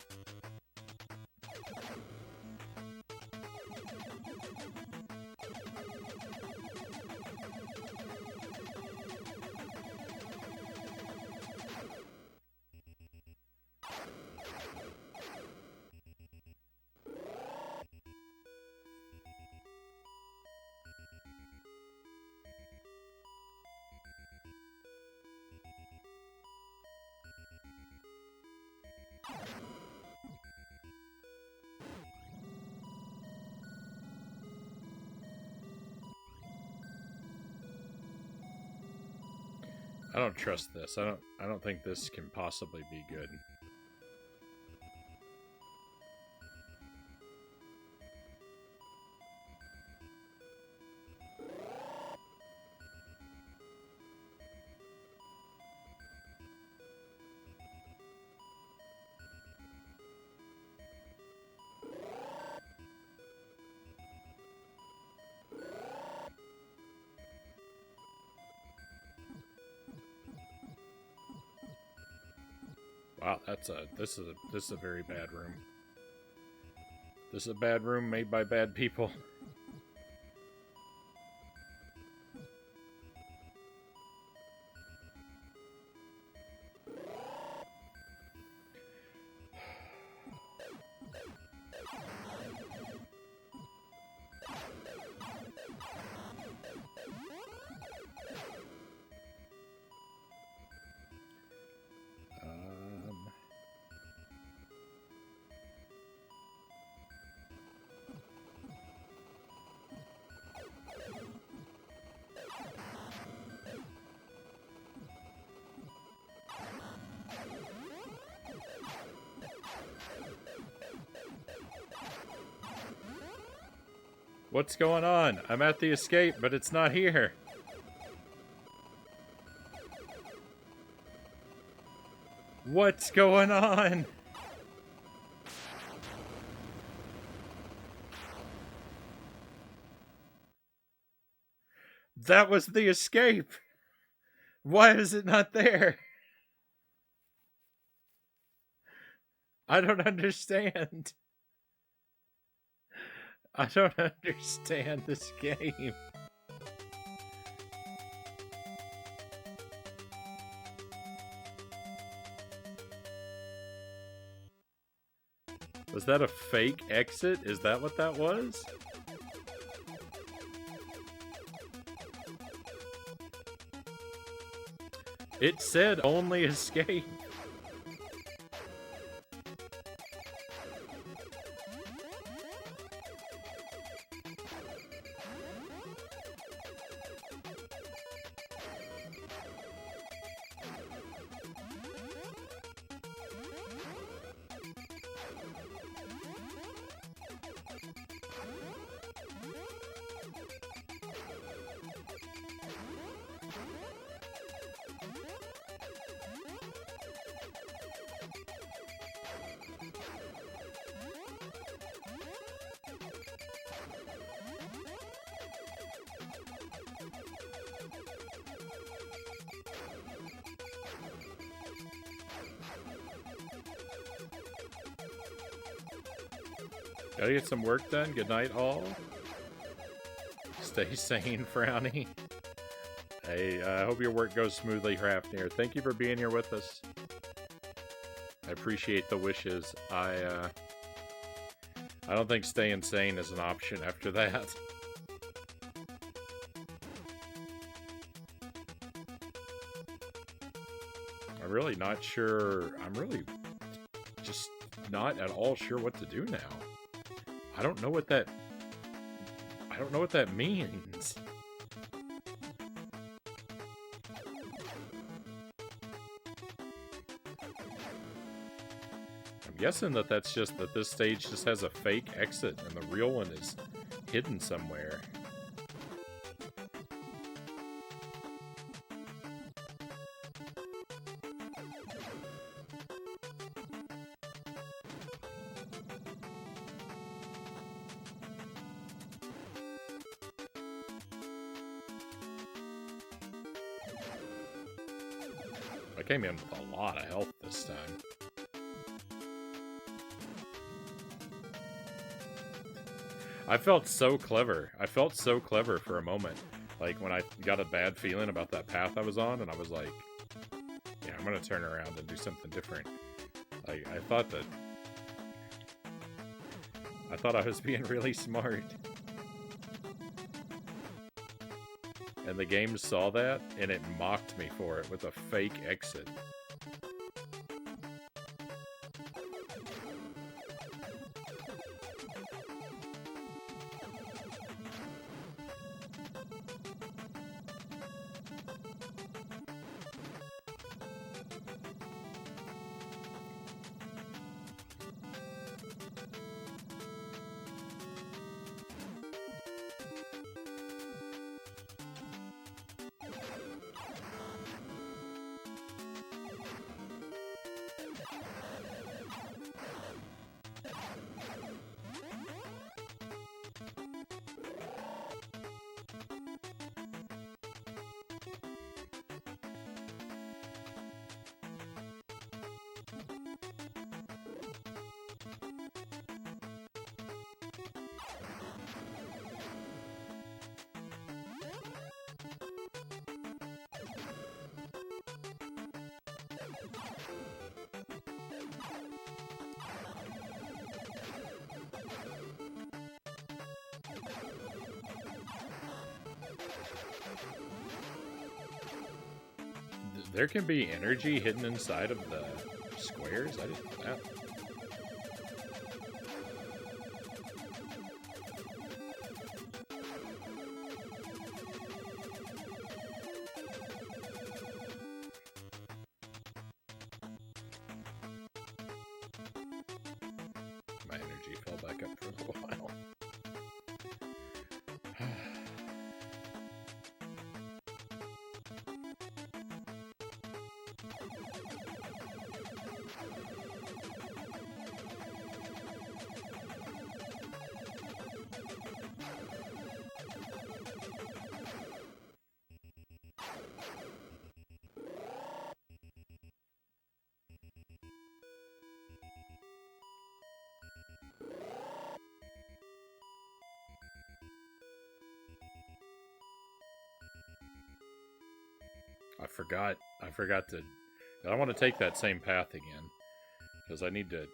I don't trust this. I don't think this can possibly be good. Wow, this is a very bad room. This is a bad room made by bad people. What's going on? I'm at the escape, but it's not here. What's going on? That was the escape. Why is it not there? I don't understand. I don't understand this game. Was that a fake exit? Is that what that was? It said only escape. Gotta get some work done. Good night, all. Stay sane, Frownie. Hey, I hope your work goes smoothly, Hrafnir. Thank you for being here with us. I appreciate the wishes. I don't think staying sane is an option after that. I'm really not sure. I'm really just not at all sure what to do now. I don't know what that means. I'm guessing that that's just that this stage just has a fake exit and the real one is hidden somewhere. I came in with a lot of health this time. I felt so clever. I felt so clever for a moment. Like, when I got a bad feeling about that path I was on, and I was like, yeah, I'm gonna turn around and do something different. Like, I thought I was being really smart. And the game saw that, and it mocked me for it with a fake exit. There can be energy hidden inside of the squares? I didn't know that. My energy fell back up for a little while. I forgot to... I want to take that same path again. Because I need to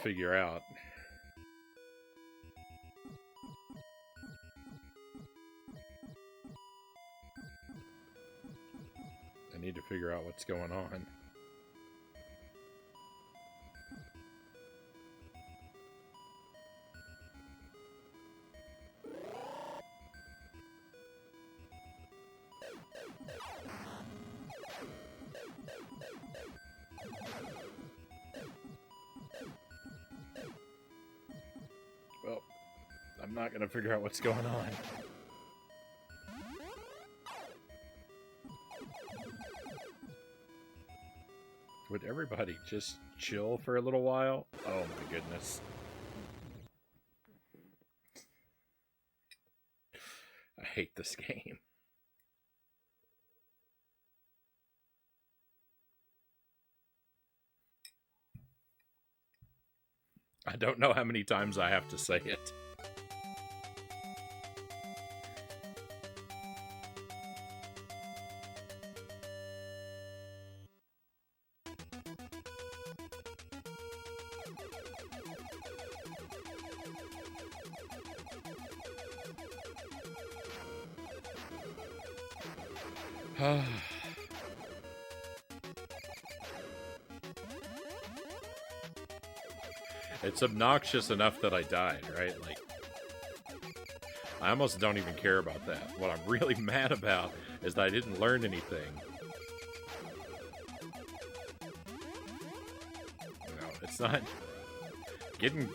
figure out... I need to figure out what's going on. Well, I'm not going to figure out what's going on. Would everybody just chill for a little while? Oh my goodness. I hate this game. I don't know how many times I have to say it. It's obnoxious enough that I died, right? Like, I almost don't even care about that. What I'm really mad about is that I didn't learn anything. No, it's not getting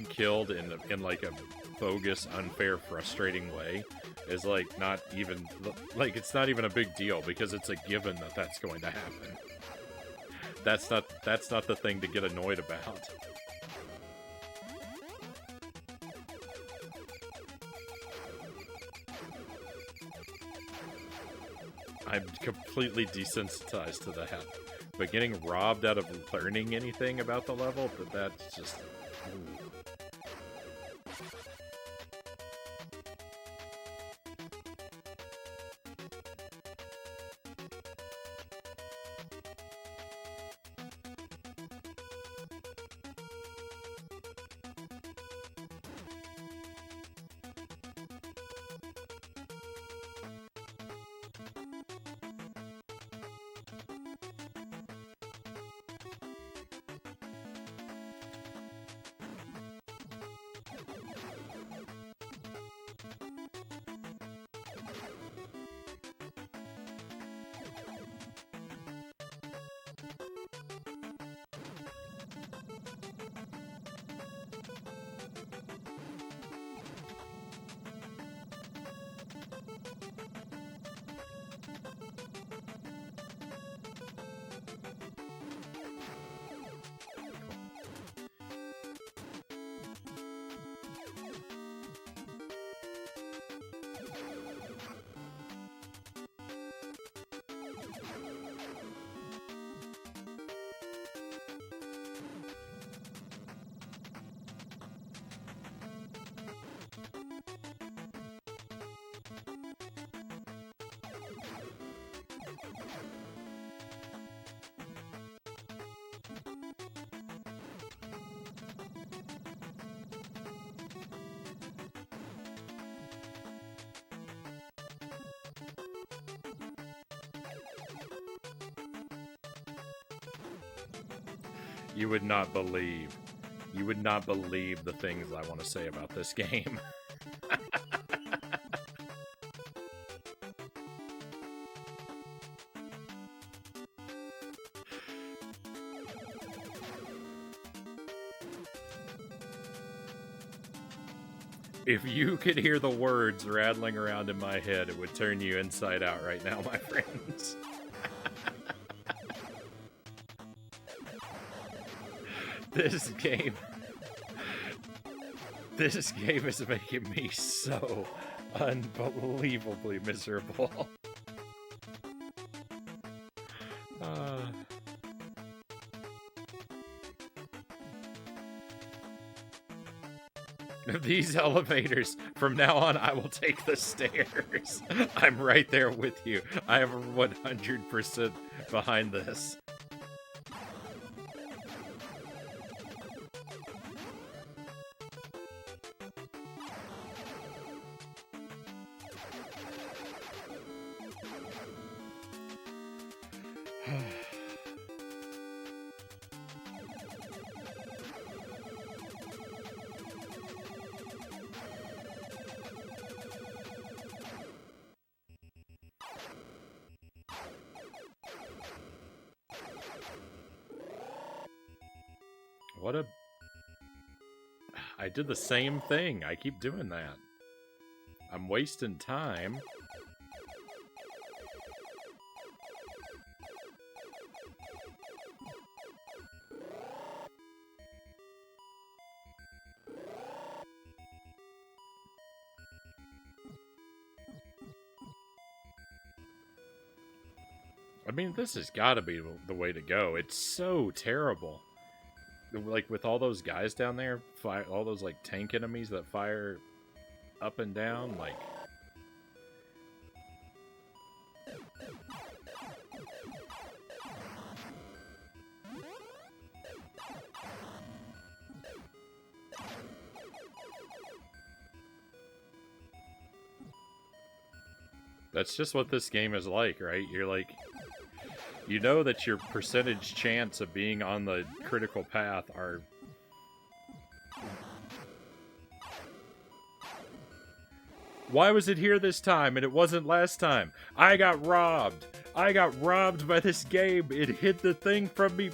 killed in like a bogus, unfair, frustrating way is like not even like it's not even a big deal because it's a given that that's going to happen. That's not the thing to get annoyed about. I'm completely desensitized to that. But getting robbed out of learning anything about the level, that's just... Ooh. You would not believe. You would not believe the things I want to say about this game. If you could hear the words rattling around in my head, it would turn you inside out right now, my friends. This game is making me so unbelievably miserable. These elevators, from now on, I will take the stairs. I'm right there with you. I am 100% behind this. What a... I did the same thing. I keep doing that. I'm wasting time. I mean, this has got to be the way to go. It's so terrible. Like, with all those guys down there, all those, like, tank enemies that fire up and down, like... That's just what this game is like, right? You're like... You know that your percentage chance of being on the critical path are... Why was it here this time and it wasn't last time? I got robbed. I got robbed by this game. It hid the thing from me.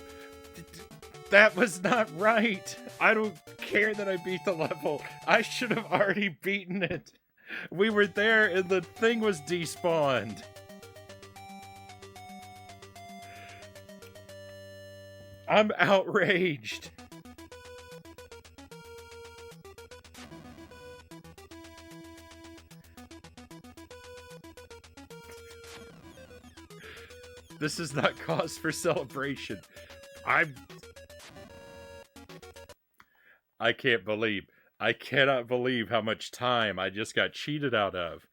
That was not right. I don't care that I beat the level. I should have already beaten it. We were there and the thing was despawned. I'm outraged. This is not cause for celebration. I cannot believe how much time I just got cheated out of.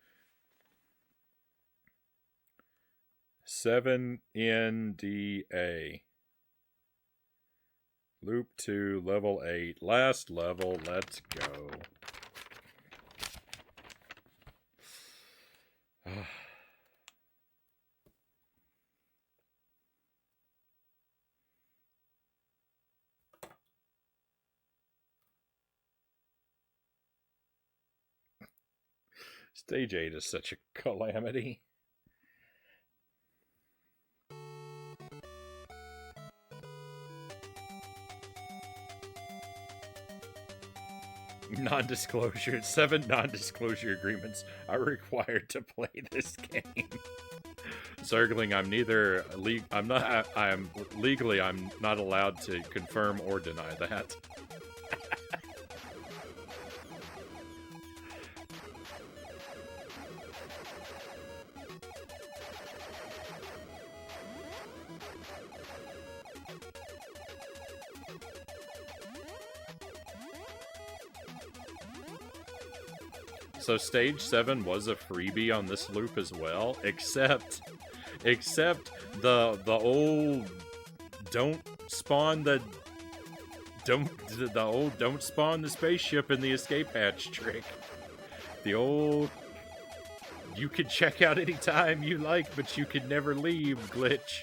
7 NDA. Loop 2, level 8, last level, let's go. Stage 8 is such a calamity. Non-disclosure. 7 non-disclosure agreements are required to play this game. Zergling, I'm legally not allowed to confirm or deny that. So stage 7 was a freebie on this loop as well, except the old don't spawn the spaceship in the escape hatch trick. The old you could check out anytime you like, but you could never leave glitch.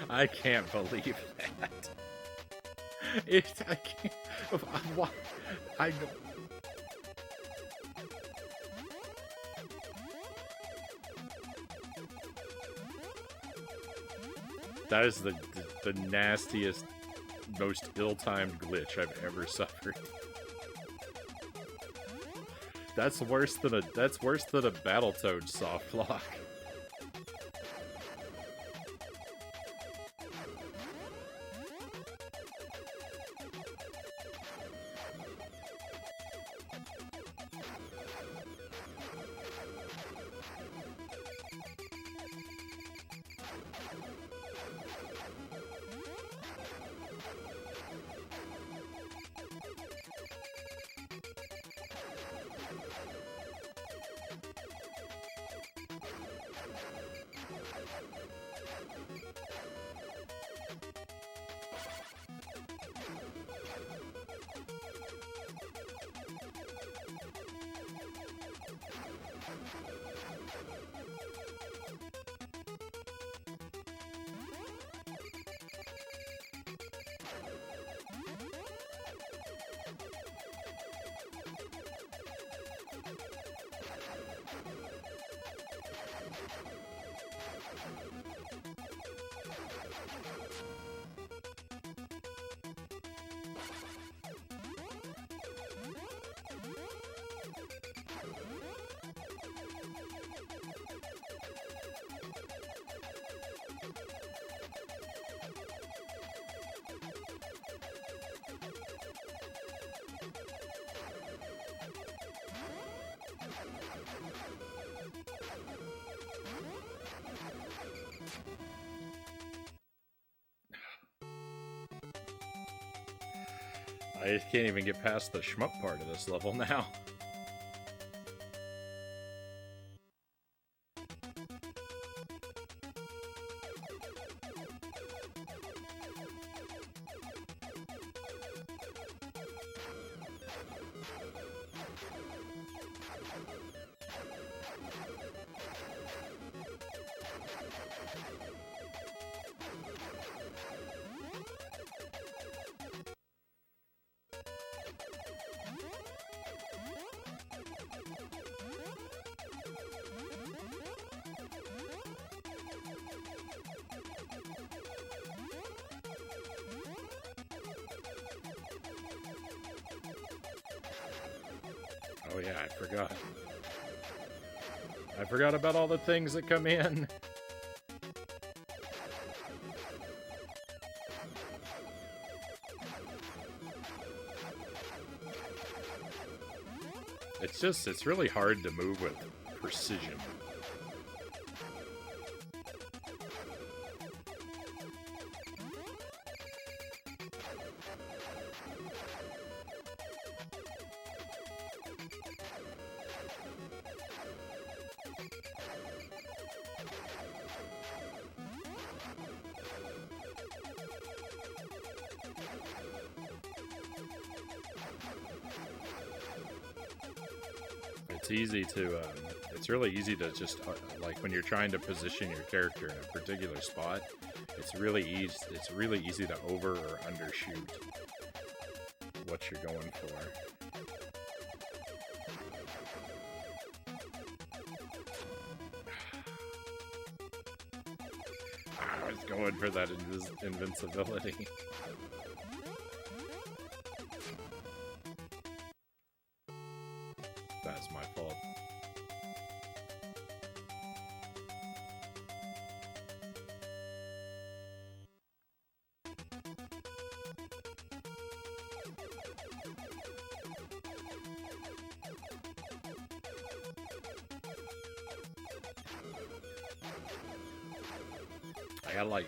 I can't believe that. I can't. Why? I. That is the nastiest, most ill-timed glitch I've ever suffered. That's worse than a Battletoad soft lock. I can't even get past the shmup part of this level now. Oh yeah, I forgot. I forgot about all the things that come in. It's really hard to move with precision. It's really easy to just, like, when you're trying to position your character in a particular spot, it's really easy to over or undershoot what you're going for. I was going for that invincibility. That's my fault. I got like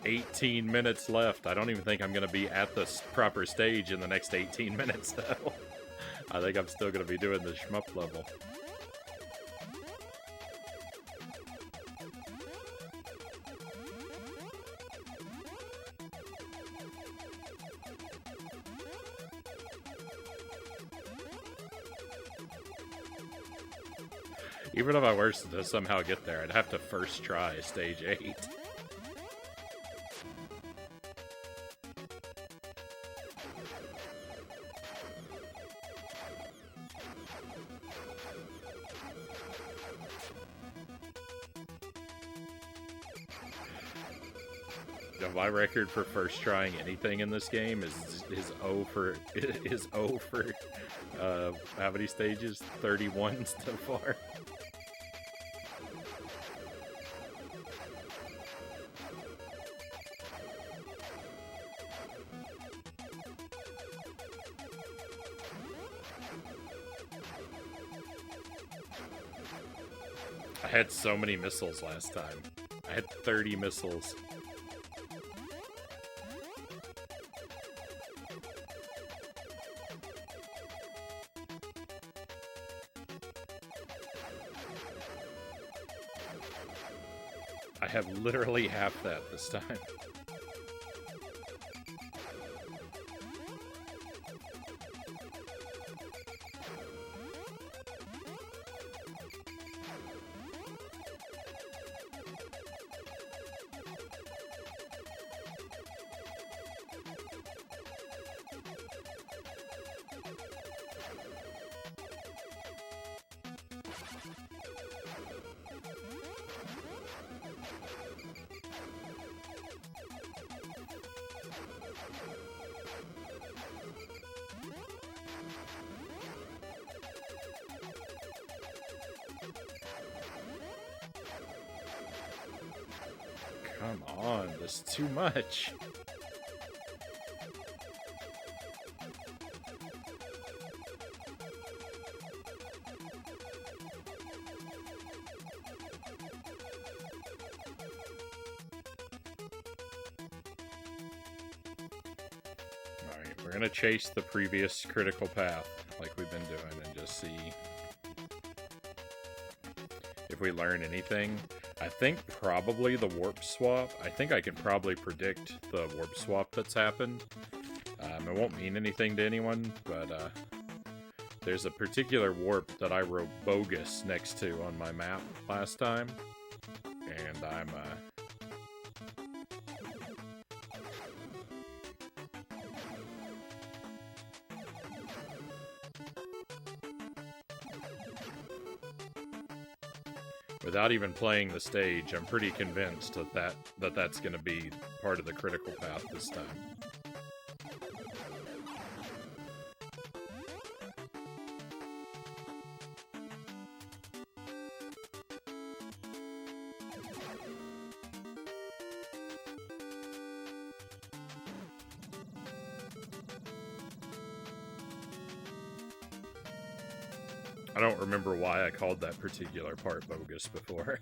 18 minutes left. I don't even think I'm going to be at the proper stage in the next 18 minutes, though. I think I'm still going to be doing the shmup level. Even if I were to somehow get there, I'd have to first try stage 8. My record for first trying anything in this game is O for how many stages? 31 so far. I had so many missiles last time. I had 30 missiles. I have literally half that this time. Come on, this is too much. Alright, we're gonna chase the previous critical path like we've been doing and just see if we learn anything. I think probably the warp swap. I think I can probably predict the warp swap that's happened. It won't mean anything to anyone, but there's a particular warp that I wrote bogus next to on my map last time, and I'm without even playing the stage, I'm pretty convinced that's going to be part of the critical path this time. I don't remember why I called that particular part bogus before.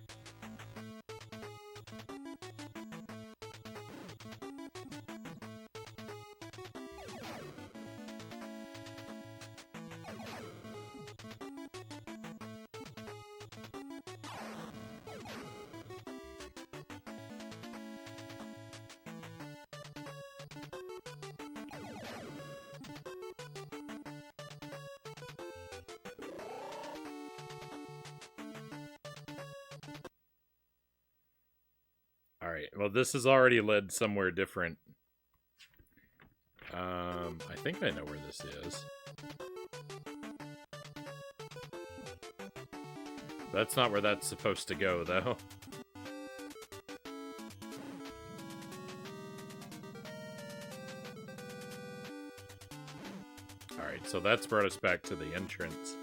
Alright, well this has already led somewhere different. I think I know where this is. That's not where that's supposed to go, though. Alright, so that's brought us back to the entrance.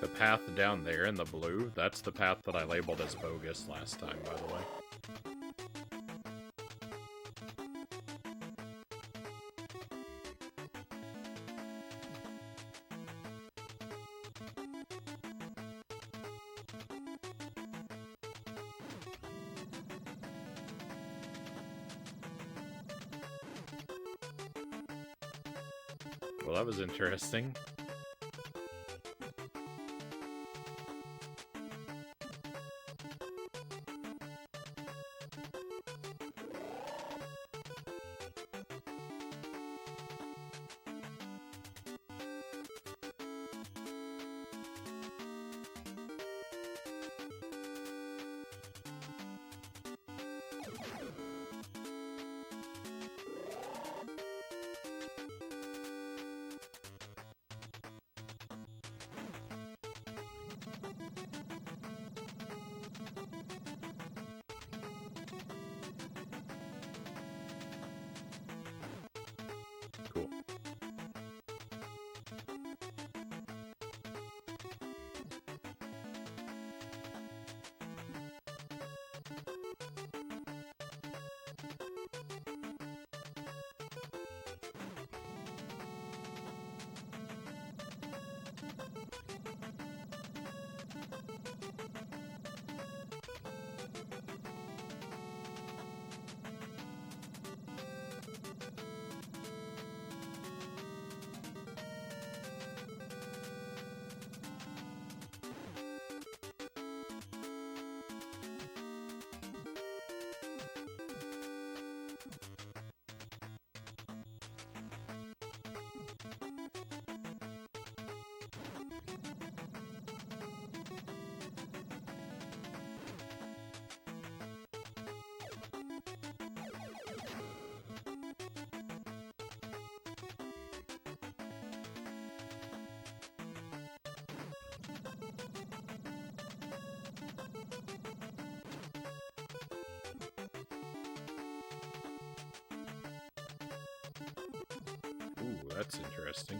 The path down there in the blue, that's the path that I labeled as bogus last time, by the way. Well, that was interesting. Cool. Ooh, that's interesting.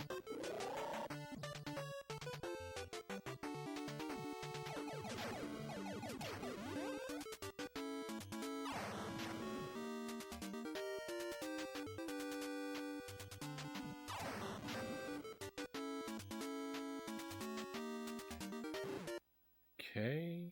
Okay.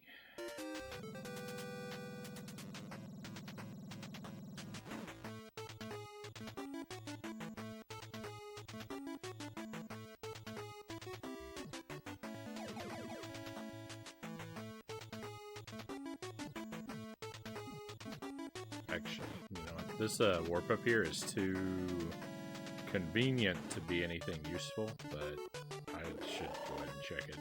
Actually, you know, this warp up here is too convenient to be anything useful, but I should go ahead and check it.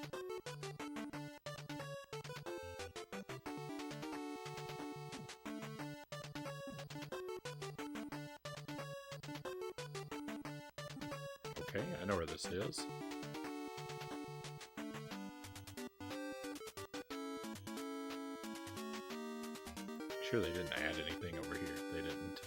Okay, I know where this is. Sure they didn't add anything over here. They didn't.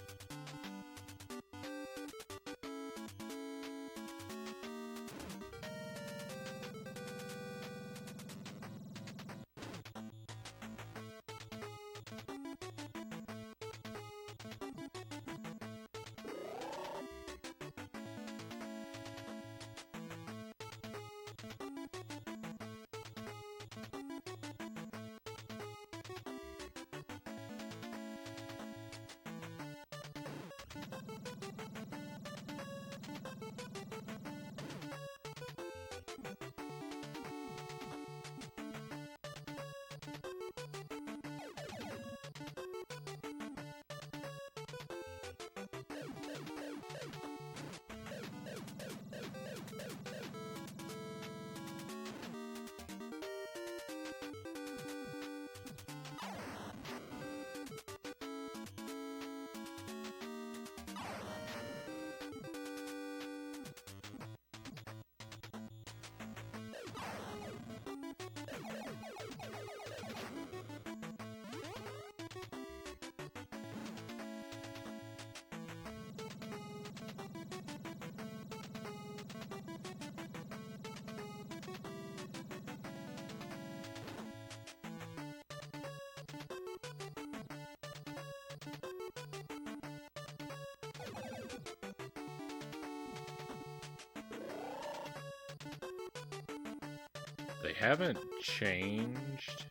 They haven't changed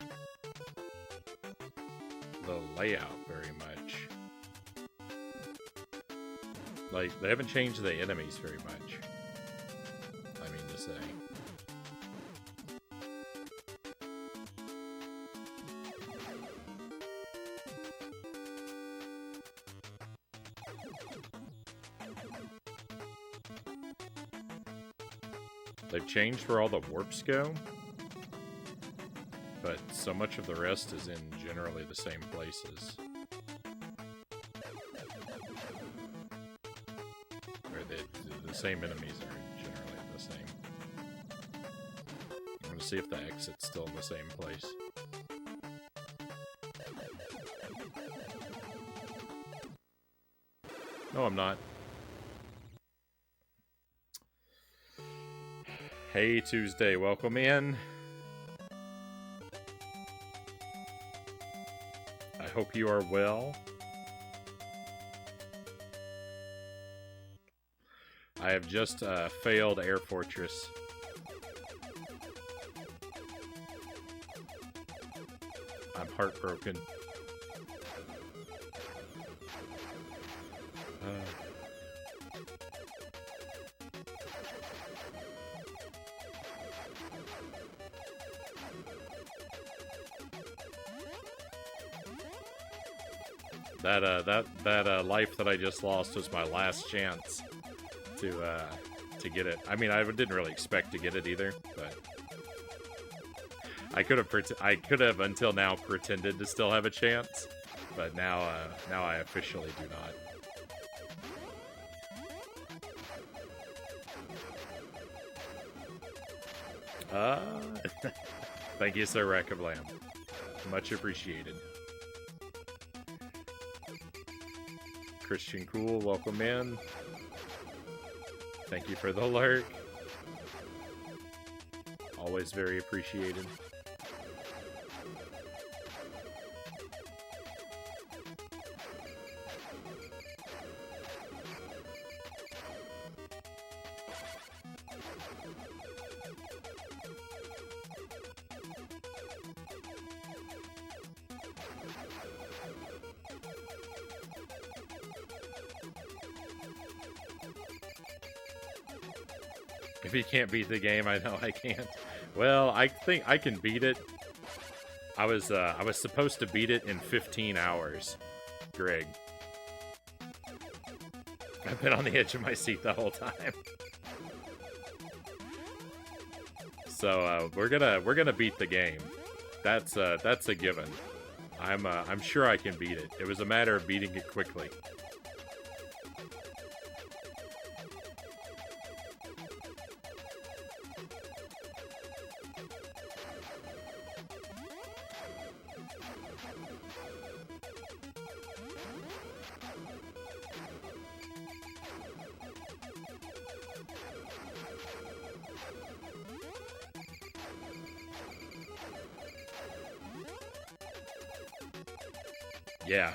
the layout very much. Like, they haven't changed the enemies very much. I mean to say. They've changed where all the warps go, but so much of the rest is in generally the same places. Or the same enemies are generally the same. I'm gonna see if the exit's still in the same place. No, I'm not. Hey, Tuesday, welcome in. I hope you are well. I have just failed Air Fortress. I'm heartbroken. That life that I just lost was my last chance to get it. I mean, I didn't really expect to get it either, but I could have until now pretended to still have a chance, but now I officially do not. Thank you, Sir Rackablam. Much appreciated. Christian Cool, welcome in. Thank you for the lurk. Always very appreciated. If you can't beat the game, I know I can't. Well, I think I can beat it. I was supposed to beat it in 15 hours, Greg. I've been on the edge of my seat the whole time. So we're gonna beat the game. That's a given. I'm sure I can beat it. It was a matter of beating it quickly. Yeah.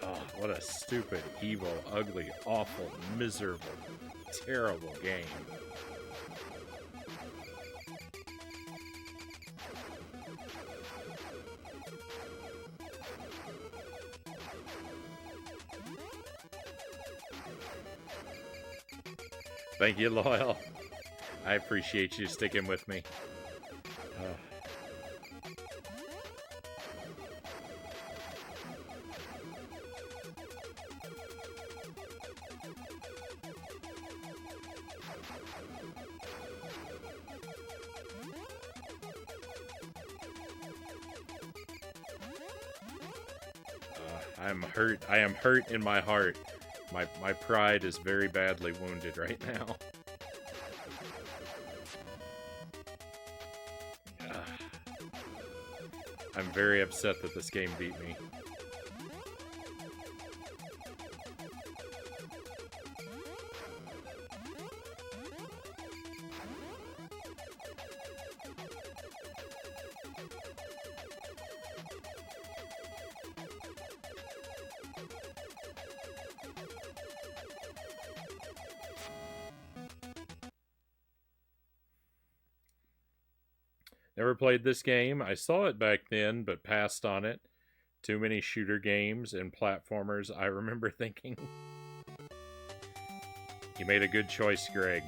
Oh, what a stupid, evil, ugly, awful, miserable, terrible game. Thank you, Loyal. I appreciate you sticking with me. I am hurt in my heart. My pride is very badly wounded right now. I'm very upset that this game beat me. Never played this game. I saw it back then, but passed on it. Too many shooter games and platformers, I remember thinking. You made a good choice, Greg.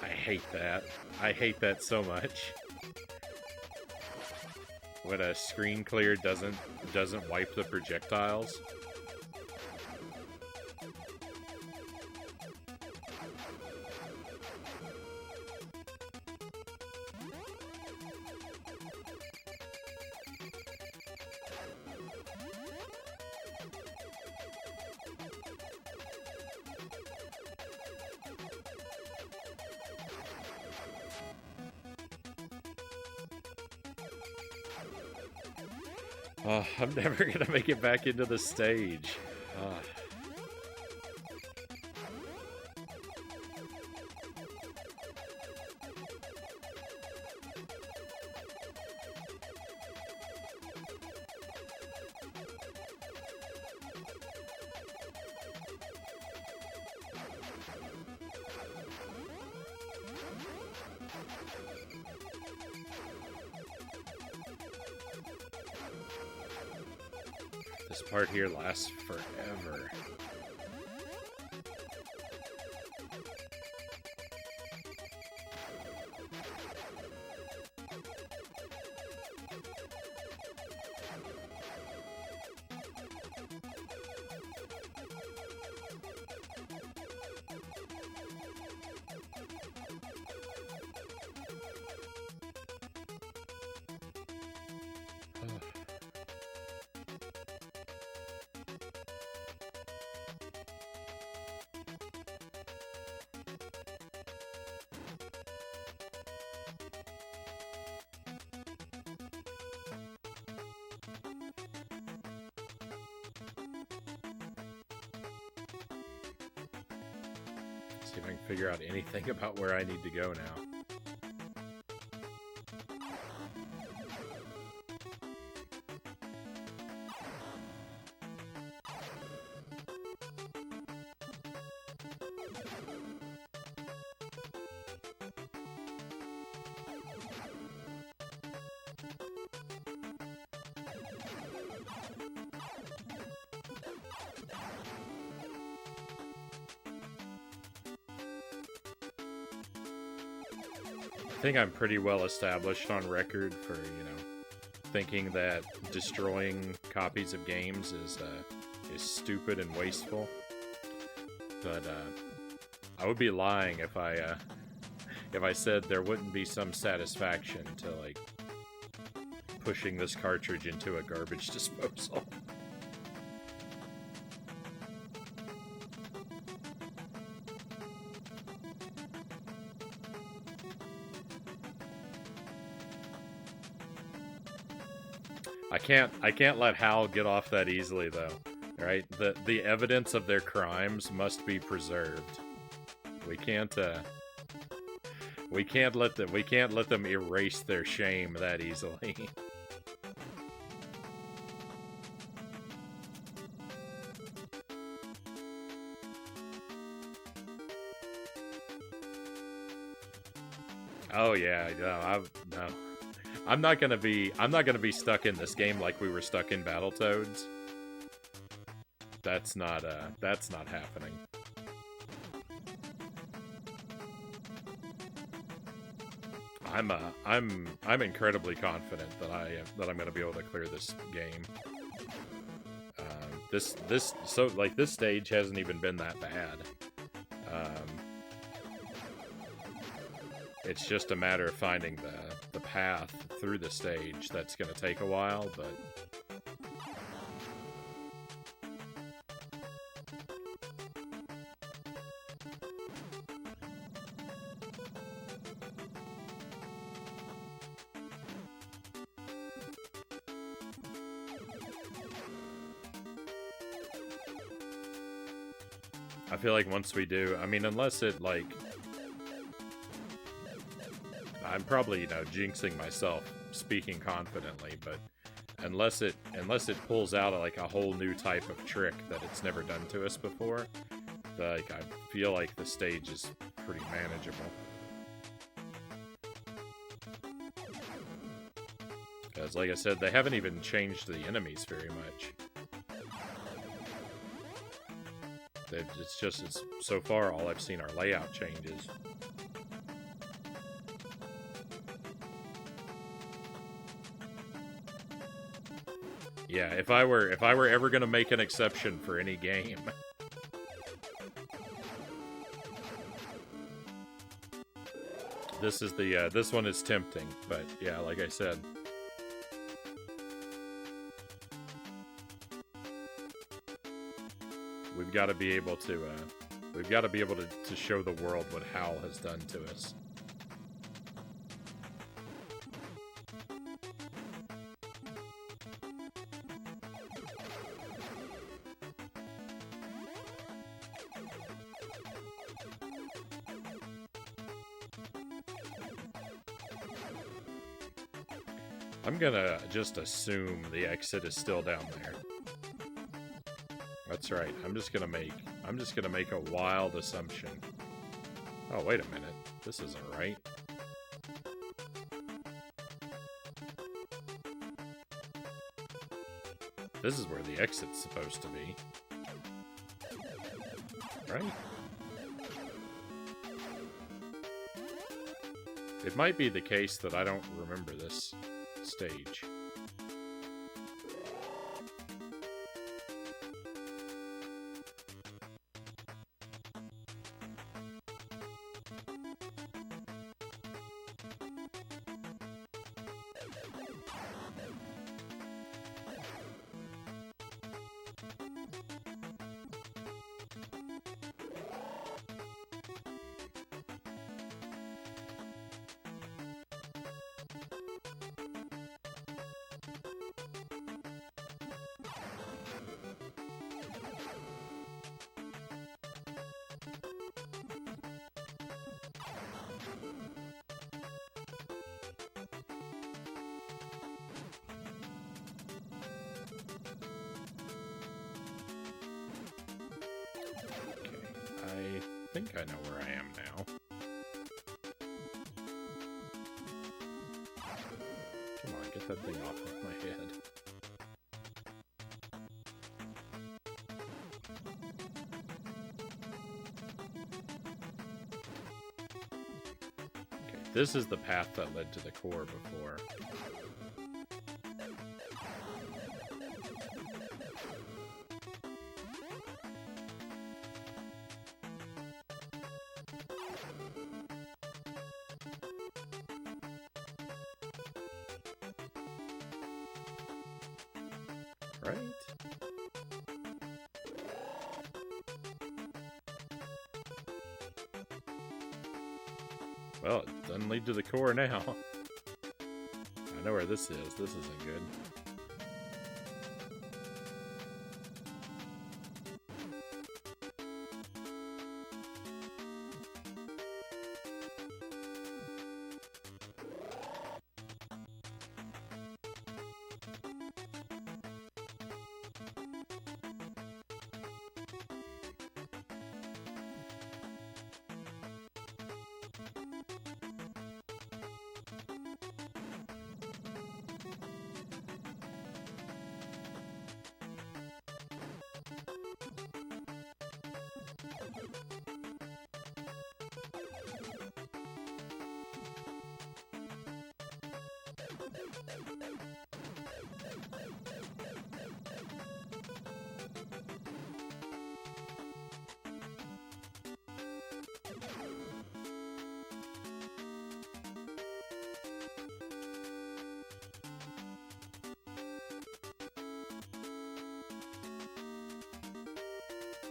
I hate that. I hate that so much. When a screen clear doesn't wipe the projectiles. I'm never gonna make it back into the stage. This part here lasts forever. See if I can figure out anything about where I need to go now. I think I'm pretty well established on record for, thinking that destroying copies of games is stupid and wasteful. But I would be lying if I said there wouldn't be some satisfaction to like pushing this cartridge into a garbage disposal. I can't let Hal get off that easily though. Right? The evidence of their crimes must be preserved. We can't let them erase their shame that easily. Oh yeah, no. I'm not gonna be stuck in this game like we were stuck in Battletoads. That's not happening. I'm incredibly confident that I'm gonna be able to clear this game. This stage hasn't even been that bad. It's just a matter of finding the path through the stage. That's gonna take a while, but I feel like once we do, I mean, unless it, like... I'm probably, jinxing myself speaking confidently, but unless it pulls out, like, a whole new type of trick that it's never done to us before, like, I feel like the stage is pretty manageable. Because, like I said, they haven't even changed the enemies very much. It's so far all I've seen are layout changes. Yeah, if I were ever gonna make an exception for any game, this is this one is tempting, but yeah, like I said. We've got to be able to show the world what Hal has done to us. I'm gonna just assume the exit is still down there. That's right. I'm just gonna make a wild assumption. Oh, wait a minute. This isn't right. This is where the exit's supposed to be. Right? It might be the case that I don't remember this stage. I think I know where I am now. Come on, get that thing off of my head. Okay, this is the path that led to the core before. Right? Well, it doesn't lead to the core now. I know where this is. This isn't good.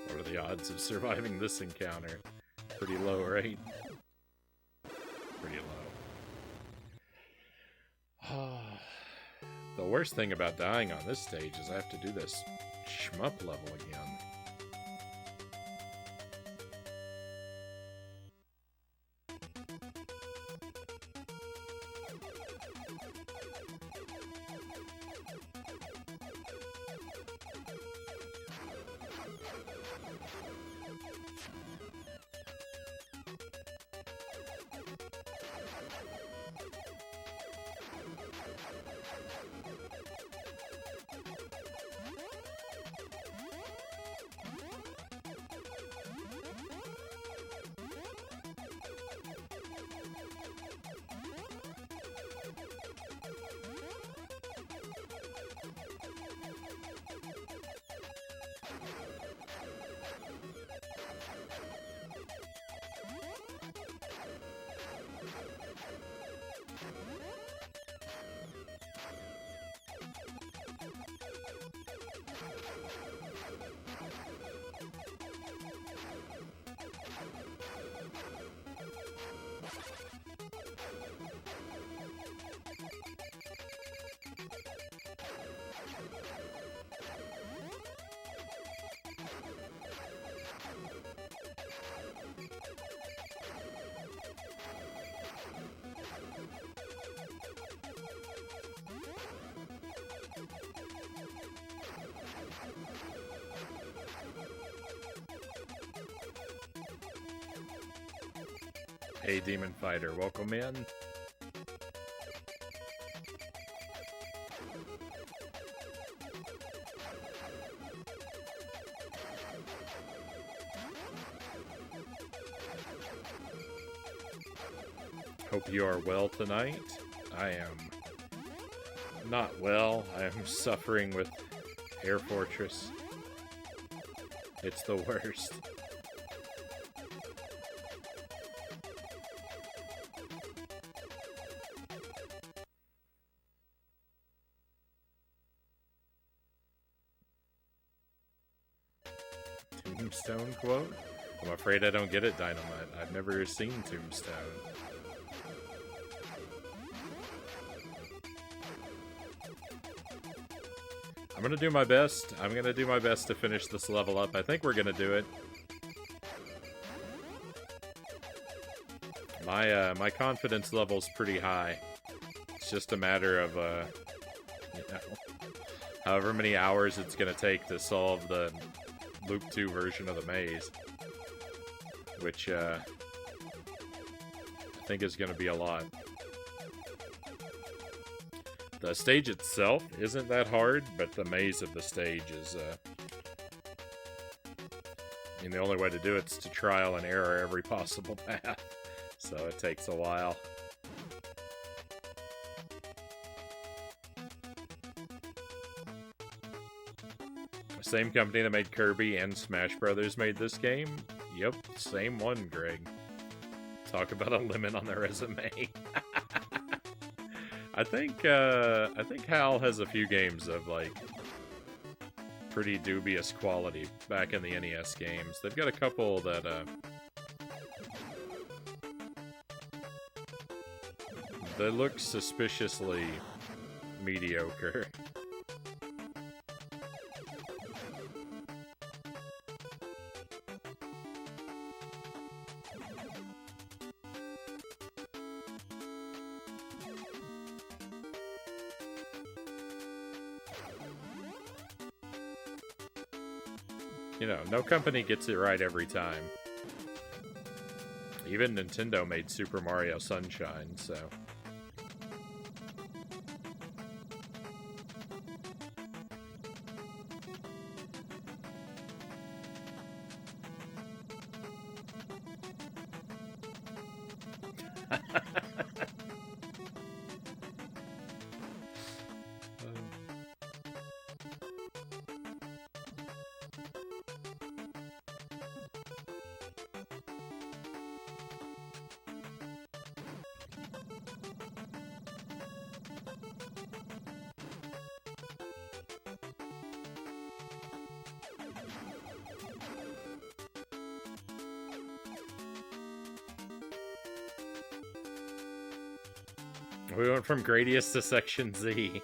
What are the odds of surviving this encounter? Pretty low, right? Pretty low. The worst thing about dying on this stage is I have to do this shmup level again. Hey, Demon Fighter, welcome in. Hope you are well tonight. I am not well. I am suffering with Air Fortress. It's the worst. Tombstone quote? I'm afraid I don't get it, Dynamite. I've never seen Tombstone. I'm gonna do my best. I'm gonna do my best to finish this level up. I think we're gonna do it. My confidence level's pretty high. It's just a matter of you know, however many hours it's gonna take to solve the Loop 2 version of the maze, which I think is gonna be a lot. The stage itself isn't that hard, but the maze of the stage is, I mean, the only way to do it is to trial and error every possible path, so it takes a while. The same company that made Kirby and Smash Brothers made this game? Yep, same one, Greg. Talk about a limit on the resume. I think HAL has a few games of, like, pretty dubious quality back in the NES games. They've got a couple that, they look suspiciously mediocre. You know, no company gets it right every time. Even Nintendo made Super Mario Sunshine, so... We went from Gradius to Section Z.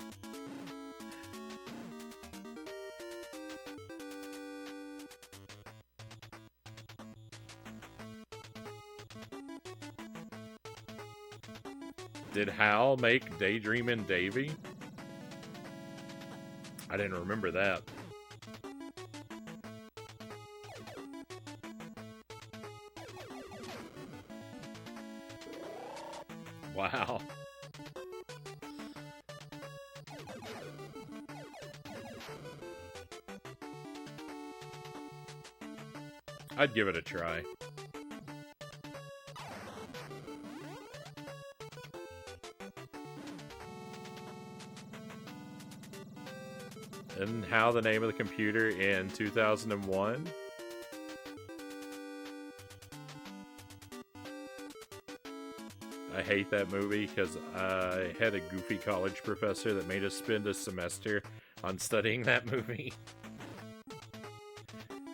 Did Hal make Daydreamin' Davy? I didn't remember that. Wow. I'd give it a try. And how the name of the computer in 2001? I hate that movie because I had a goofy college professor that made us spend a semester on studying that movie.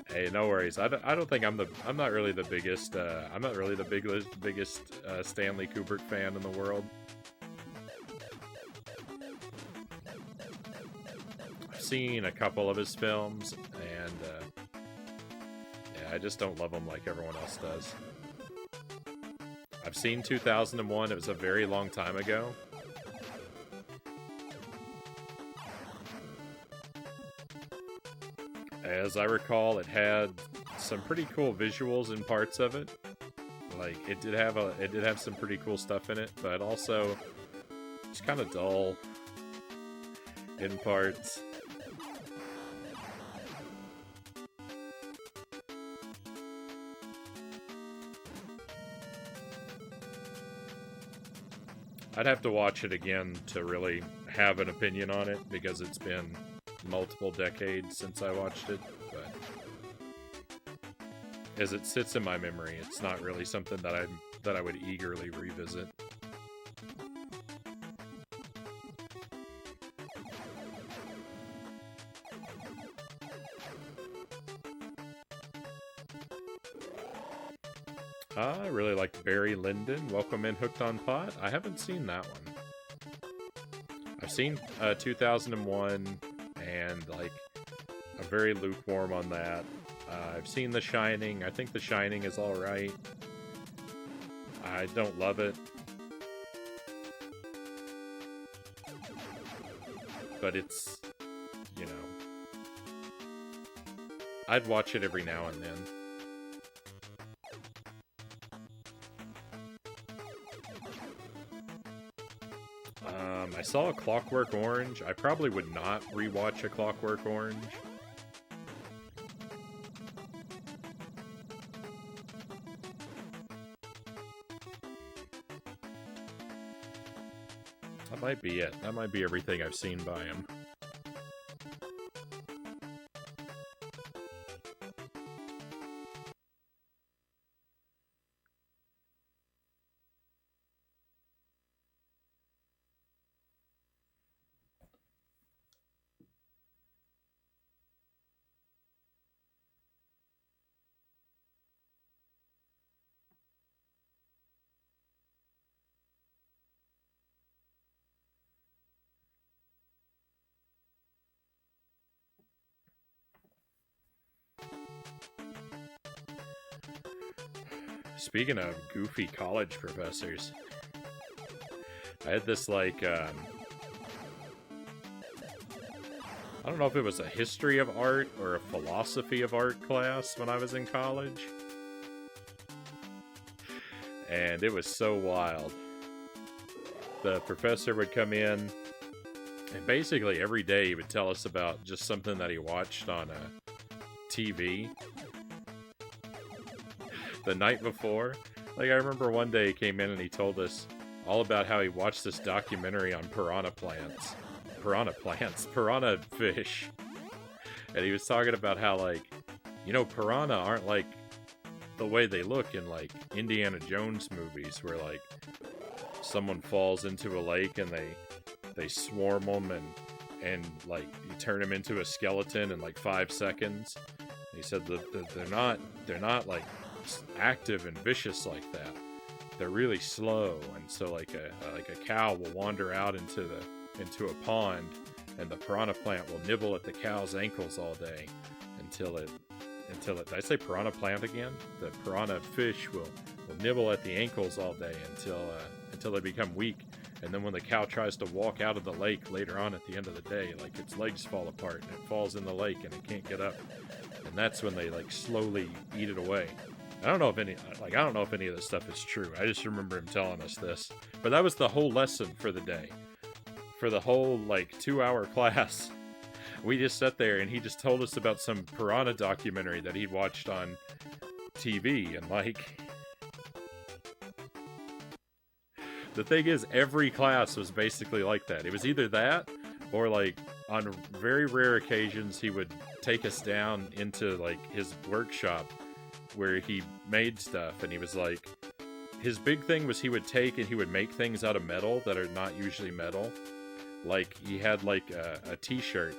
Hey, no worries. I don't think I'm not really the biggest biggest Stanley Kubrick fan in the world. I've seen a couple of his films, and yeah, I just don't love them like everyone else does. I've seen 2001. It was a very long time ago. As I recall, it had some pretty cool visuals in parts of it. Like, it did have some pretty cool stuff in it, but also it's kind of dull in parts. I'd have to watch it again to really have an opinion on it, because it's been multiple decades since I watched it, but as it sits in my memory, it's not really something that I would eagerly revisit. I really like Barry Lyndon. Welcome in, Hooked on Pot. I haven't seen that one. I've seen 2001, and like I'm very lukewarm on that. I've seen The Shining. I think The Shining is all right. I don't love it, but it's, you know, I'd watch it every now and then. I saw A Clockwork Orange. I probably would not rewatch A Clockwork Orange. That might be it. That might be everything I've seen by him. Speaking of goofy college professors, I had this, like, I don't know if it was a history of art or a philosophy of art class when I was in college. And it was so wild. The professor would come in, and basically every day he would tell us about just something that he watched on TV. The night before, like I remember one day he came in and he told us all about how he watched this documentary on piranha fish, and he was talking about how, like, you know, piranha aren't like the way they look in like Indiana Jones movies, where like someone falls into a lake and they swarm them and like you turn them into a skeleton in like 5 seconds. He said that they're not like active and vicious like that. They're really slow, and so like a cow will wander out into a pond, and the piranha plant will nibble at the cow's ankles all day until it did I say piranha plant again? The piranha fish will nibble at the ankles all day until they become weak, and then when the cow tries to walk out of the lake later on at the end of the day, like its legs fall apart and it falls in the lake and it can't get up, and that's when they like slowly eat it away. I don't know if any of this stuff is true. I just remember him telling us this. But that was the whole lesson for the day. For the whole, like, 2-hour class. We just sat there and he just told us about some piranha documentary that he'd watched on TV. And, like, the thing is, every class was basically like that. It was either that, or, like, on very rare occasions, he would take us down into, like, his workshop where he made stuff, and he was like, his big thing was he would take and he would make things out of metal that are not usually metal. Like, he had like a t-shirt.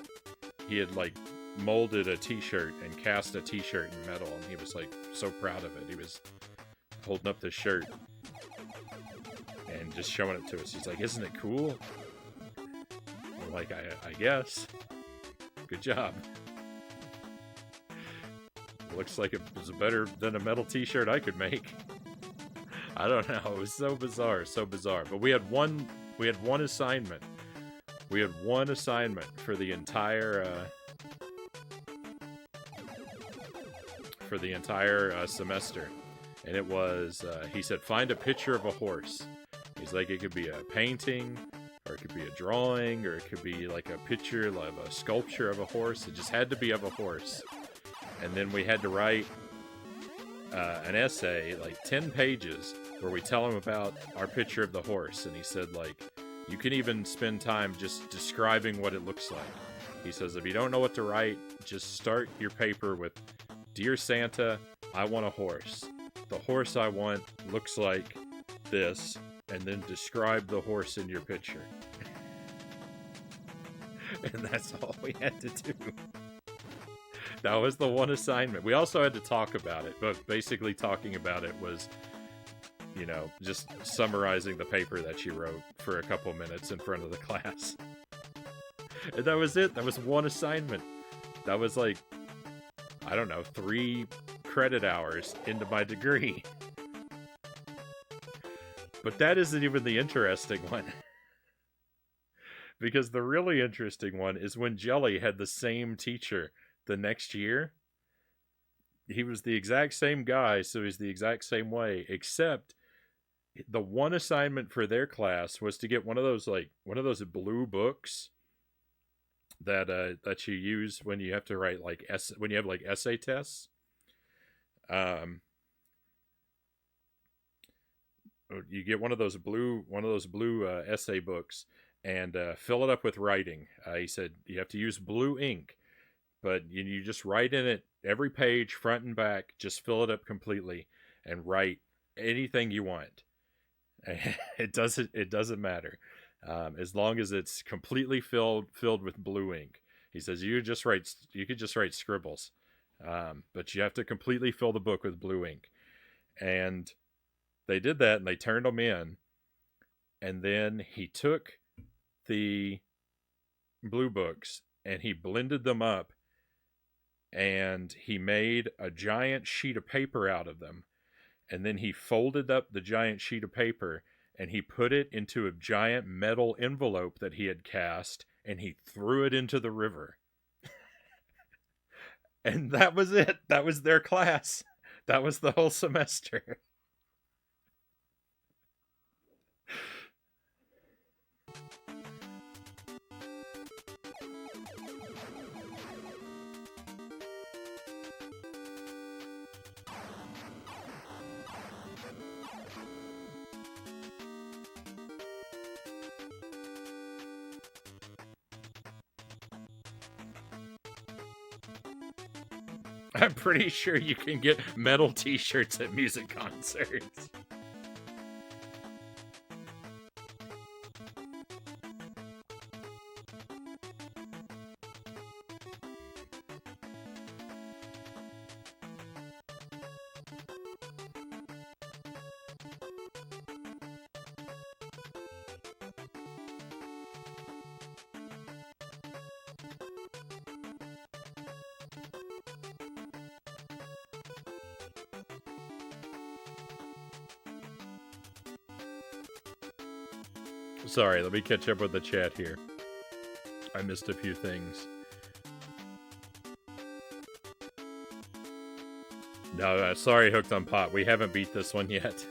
He had like molded a t-shirt and cast a t-shirt in metal, and he was like so proud of it. He was holding up this shirt and just showing it to us. He's like, isn't it cool? We're like, I guess. Good job. Looks like it was better than a metal t-shirt I could make. I don't know. It was so bizarre, so bizarre. But we had one assignment. We had one assignment for the entire semester, and it was he said, find a picture of a horse. He's like, it could be a painting, or it could be a drawing, or it could be like a picture of a sculpture of a horse. It just had to be of a horse. And then we had to write an essay, like 10 pages, where we tell him about our picture of the horse. And he said, like, you can even spend time just describing what it looks like. He says, if you don't know what to write, just start your paper with, Dear Santa, I want a horse. The horse I want looks like this, and then describe the horse in your picture. And that's all we had to do. That was the one assignment. We also had to talk about it, but basically talking about it was, you know, just summarizing the paper that she wrote for a couple minutes in front of the class. And that was it. That was one assignment. That was like, I don't know, 3 credit hours into my degree. But that isn't even the interesting one. Because the really interesting one is when Jelly had the same teacher the next year. He was the exact same guy, so he's the exact same way, except the one assignment for their class was to get one of those blue books that you use when you have to write like when you have like essay tests. You get one of those blue essay books and fill it up with writing. He said you have to use blue ink, but you just write in it every page, front and back. Just fill it up completely and write anything you want. It doesn't matter, as long as it's completely filled with blue ink. He says you could just write scribbles, but you have to completely fill the book with blue ink. And they did that, and they turned them in. And then he took the blue books and he blended them up, and he made a giant sheet of paper out of them. And then he folded up the giant sheet of paper and he put it into a giant metal envelope that he had cast, and he threw it into the river. And that was it. That was their class. That was the whole semester. I'm pretty sure you can get metal t-shirts at music concerts. Sorry, let me catch up with the chat here. I missed a few things. No, sorry, Hooked on Pot. We haven't beat this one yet.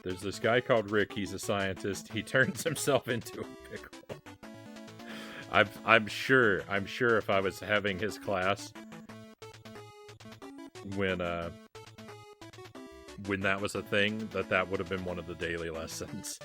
There's this guy called Rick. He's a scientist. He turns himself into a pickle. I'm sure if I was having his class when that was a thing, that would have been one of the daily lessons.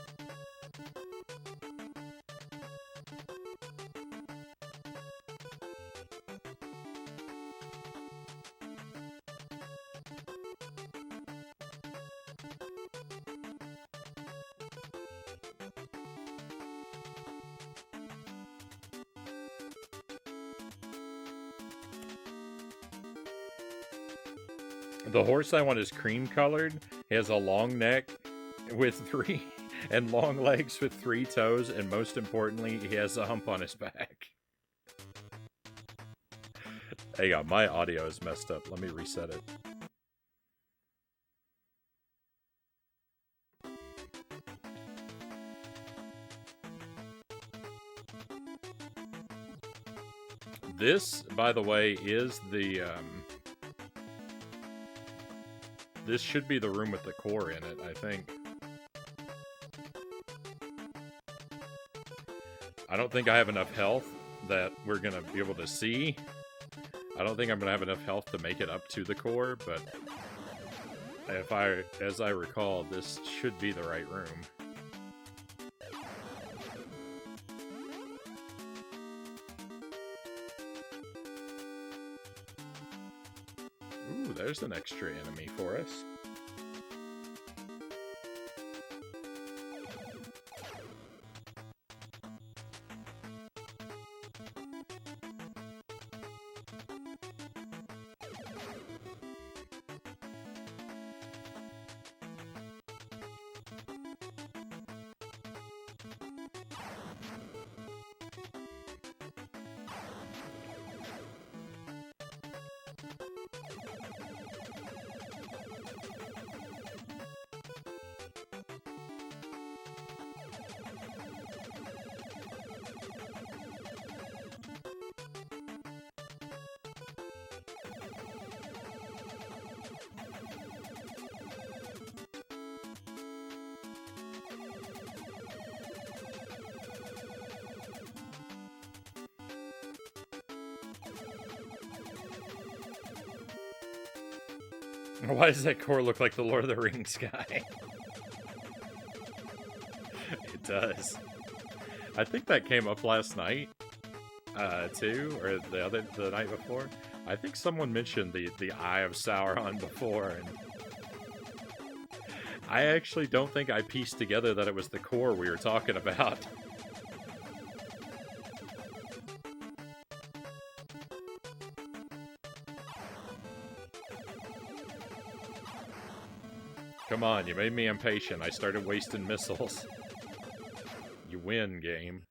The horse I want is cream colored. He has a long neck with 3 and long legs with 3 toes, and most importantly, he has a hump on his back. Hang on, my audio is messed up. Let me reset it. This, by the way, is the this should be the room with the core in it, I think. I don't think I have enough health, that we're gonna be able to see. I don't think I'm gonna have enough health to make it up to the core, but as I recall, this should be the right room. Ooh, there's an extra enemy for us. Why does that core look like the Lord of the Rings guy? It does. I think that came up last night, too, or the night before. I think someone mentioned the Eye of Sauron before, and I actually don't think I pieced together that it was the core we were talking about. Come on, you made me impatient. I started wasting missiles. You win, game.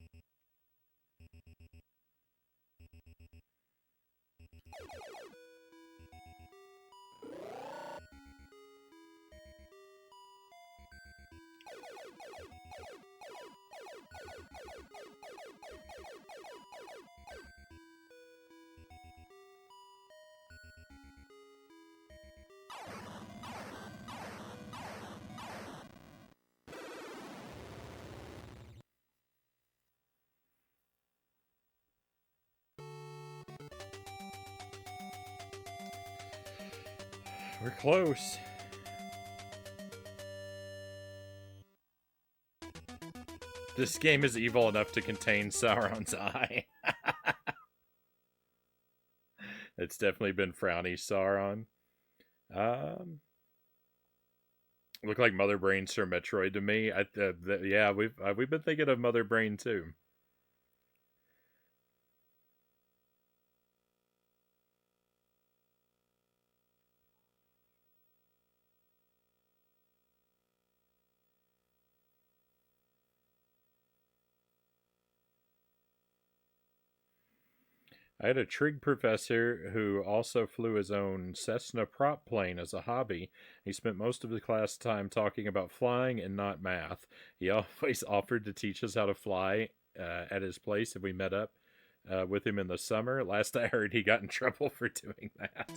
We're close. This game is evil enough to contain Sauron's eye. It's definitely been Frownie Sauron. Look like Mother Brain's Sir Metroid to me. Yeah, we've been thinking of Mother Brain too. I had a trig professor who also flew his own Cessna prop plane as a hobby. He spent most of the class time talking about flying and not math. He always offered to teach us how to fly at his place if we met up with him in the summer. Last I heard, he got in trouble for doing that.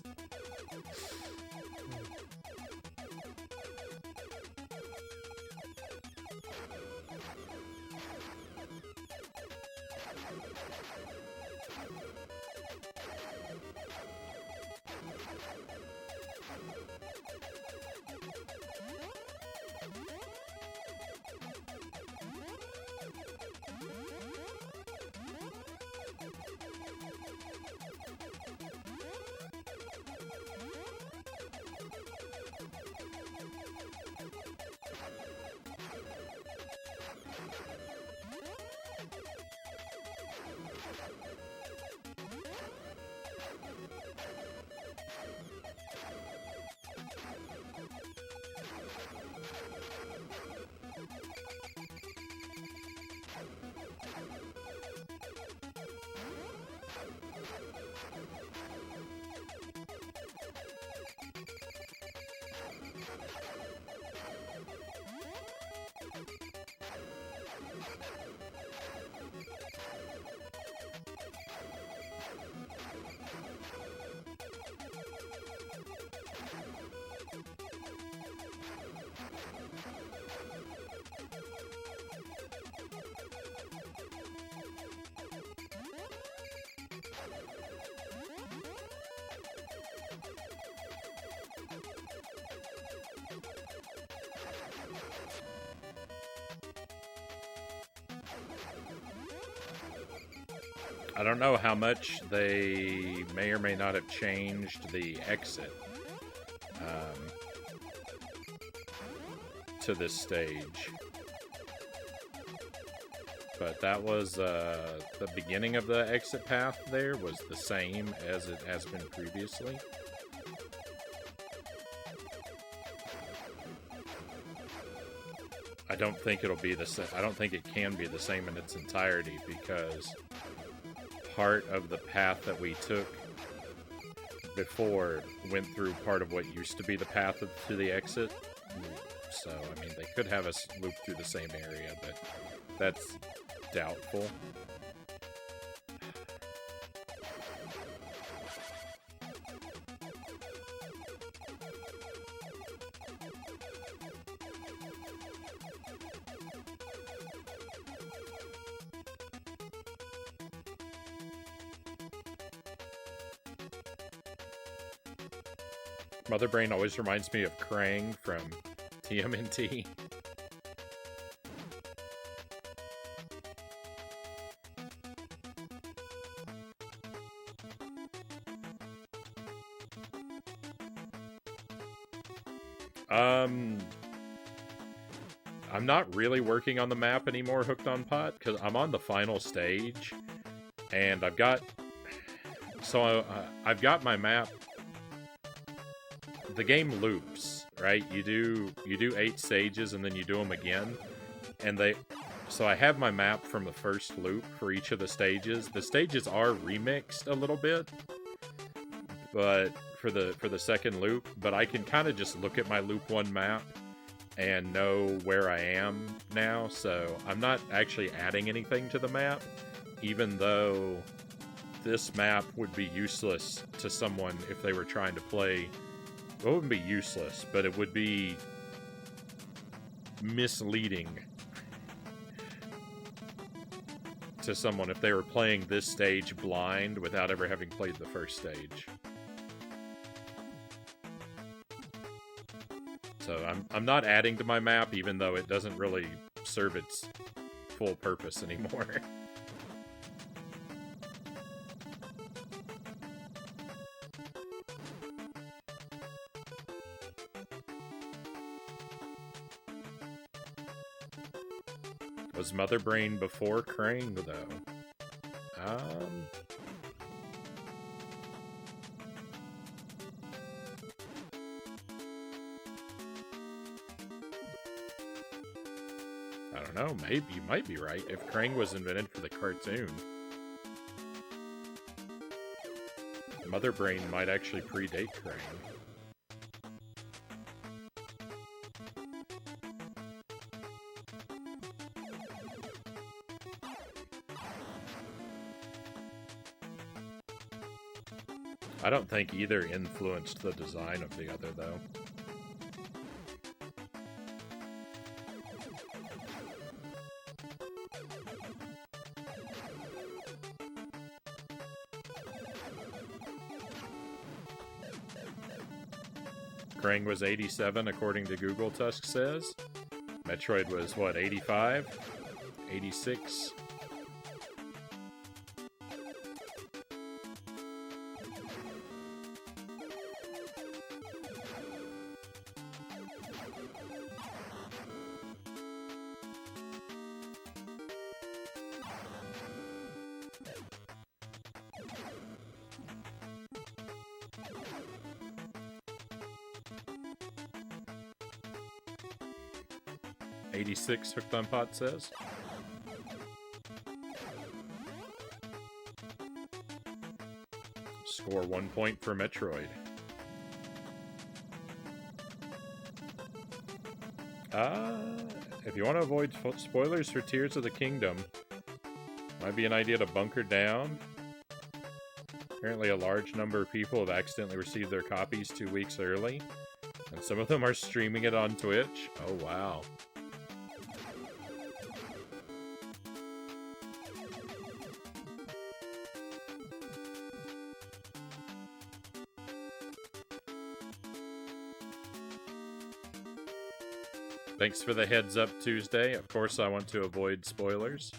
I don't know how much they may or may not have changed the exit to this stage. But that was, the beginning of the exit path there was the same as it has been previously. I don't think it'll be the same. I don't think it can be the same in its entirety because part of the path that we took before went through part of what used to be the path to the exit. So, I mean, they could have us loop through the same area, but that's doubtful. Mother Brain always reminds me of Krang from TMNT. I'm not really working on the map anymore, Hooked on Pot, because I'm on the final stage, and I've got my map. The game loops, right? You do 8 stages and then you do them again, and so I have my map from the first loop for each of the stages. The stages are remixed a little bit, but for the second loop, but I can kind of just look at my loop 1 map and know where I am now, so I'm not actually adding anything to the map, even though this map would be useless to someone if they were trying to play. Well, it wouldn't be useless, but it would be misleading to someone if they were playing this stage blind without ever having played the first stage. So I'm not adding to my map, even though it doesn't really serve its full purpose anymore. Was Mother Brain before Krang, though? I don't know. Maybe you might be right. If Krang was invented for the cartoon, Mother Brain might actually predate Krang. I don't think either influenced the design of the other, though. Krang was 87, according to Google, Tusk says. Metroid was, what, 85? 86? Hooked on Pot says. Score 1 point for Metroid. If you want to avoid spoilers for Tears of the Kingdom, might be an idea to bunker down. Apparently a large number of people have accidentally received their copies 2 weeks early, and some of them are streaming it on Twitch. Oh, wow. Thanks for the heads up, Tuesday. Of course, I want to avoid spoilers.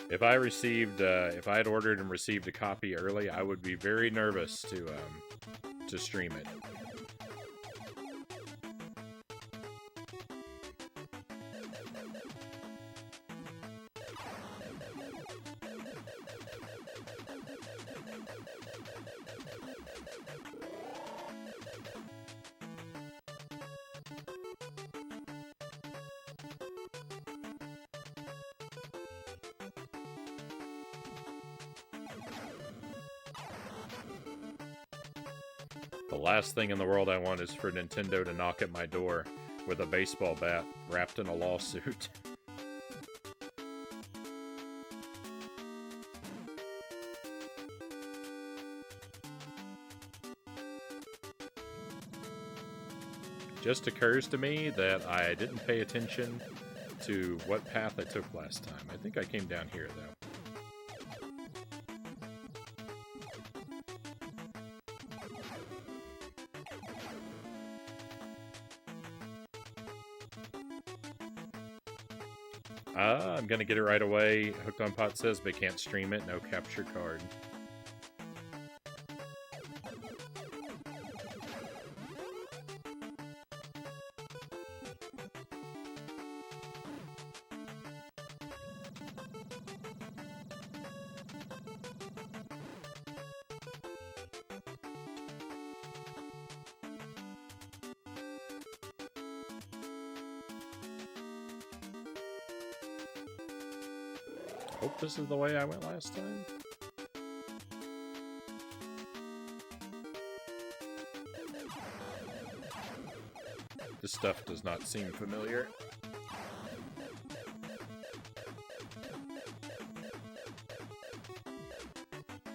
If I received, if I had ordered and received a copy early, I would be very nervous to stream it. The last thing in the world I want is for Nintendo to knock at my door with a baseball bat wrapped in a lawsuit. Just occurs to me that I didn't pay attention to what path I took last time. I think I came down here, though. I'm gonna get it right away. Hooked on Pot says, but can't stream it. No capture card. Hope this is the way I went last time. This stuff does not seem familiar.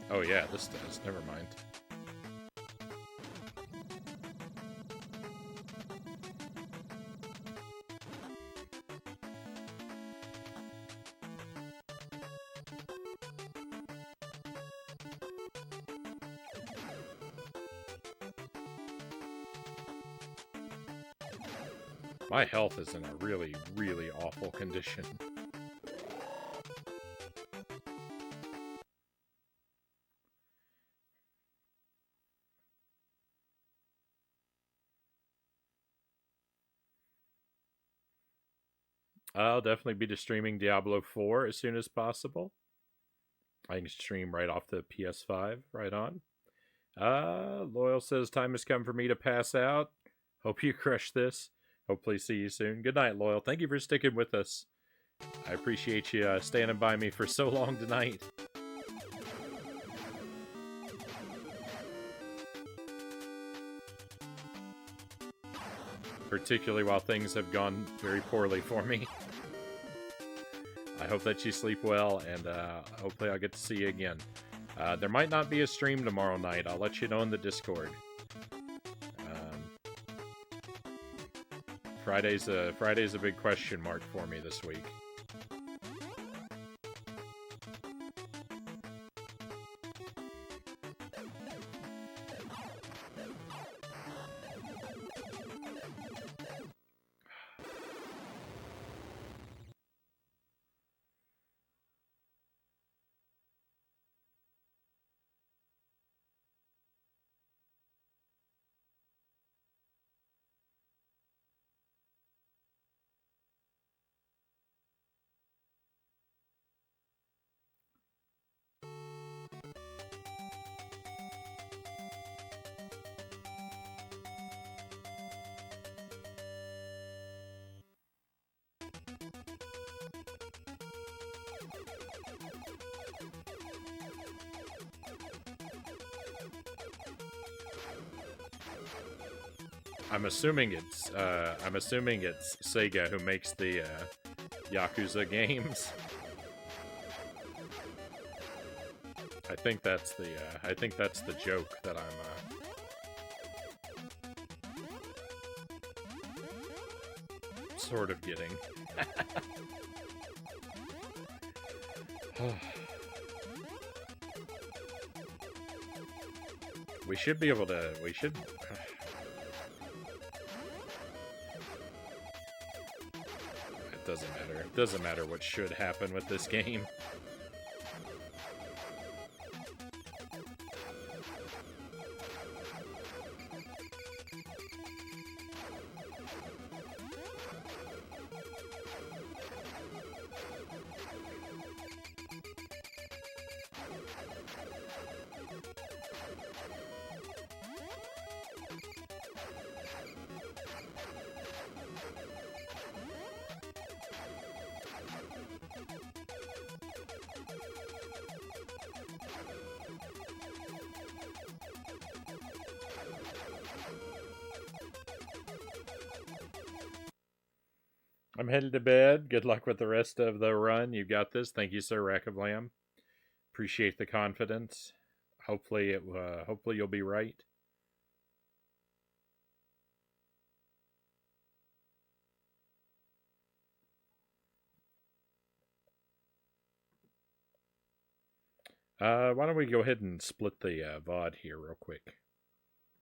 Oh yeah, this does. Never mind. My health is in a really, really awful condition. I'll definitely be streaming Diablo 4 as soon as possible. I can stream right off the PS5, right on. Loyal says, time has come for me to pass out. Hope you crush this. Hopefully see you soon. Good night, Loyal. Thank you for sticking with us. I appreciate you standing by me for so long tonight. Particularly while things have gone very poorly for me. I hope that you sleep well, and hopefully I'll get to see you again. There might not be a stream tomorrow night. I'll let you know in the Discord. Friday's a big question mark for me this week. I'm assuming it's Sega who makes the Yakuza games. I think that's the joke that I'm sort of getting. We should be able to. We should. It doesn't matter. It doesn't matter what should happen with this game. I'm headed to bed. Good luck with the rest of the run. You got this. Thank you, Sir Rack of Lamb. Appreciate the confidence. Hopefully you'll be right. Why don't we go ahead and split the VOD here real quick?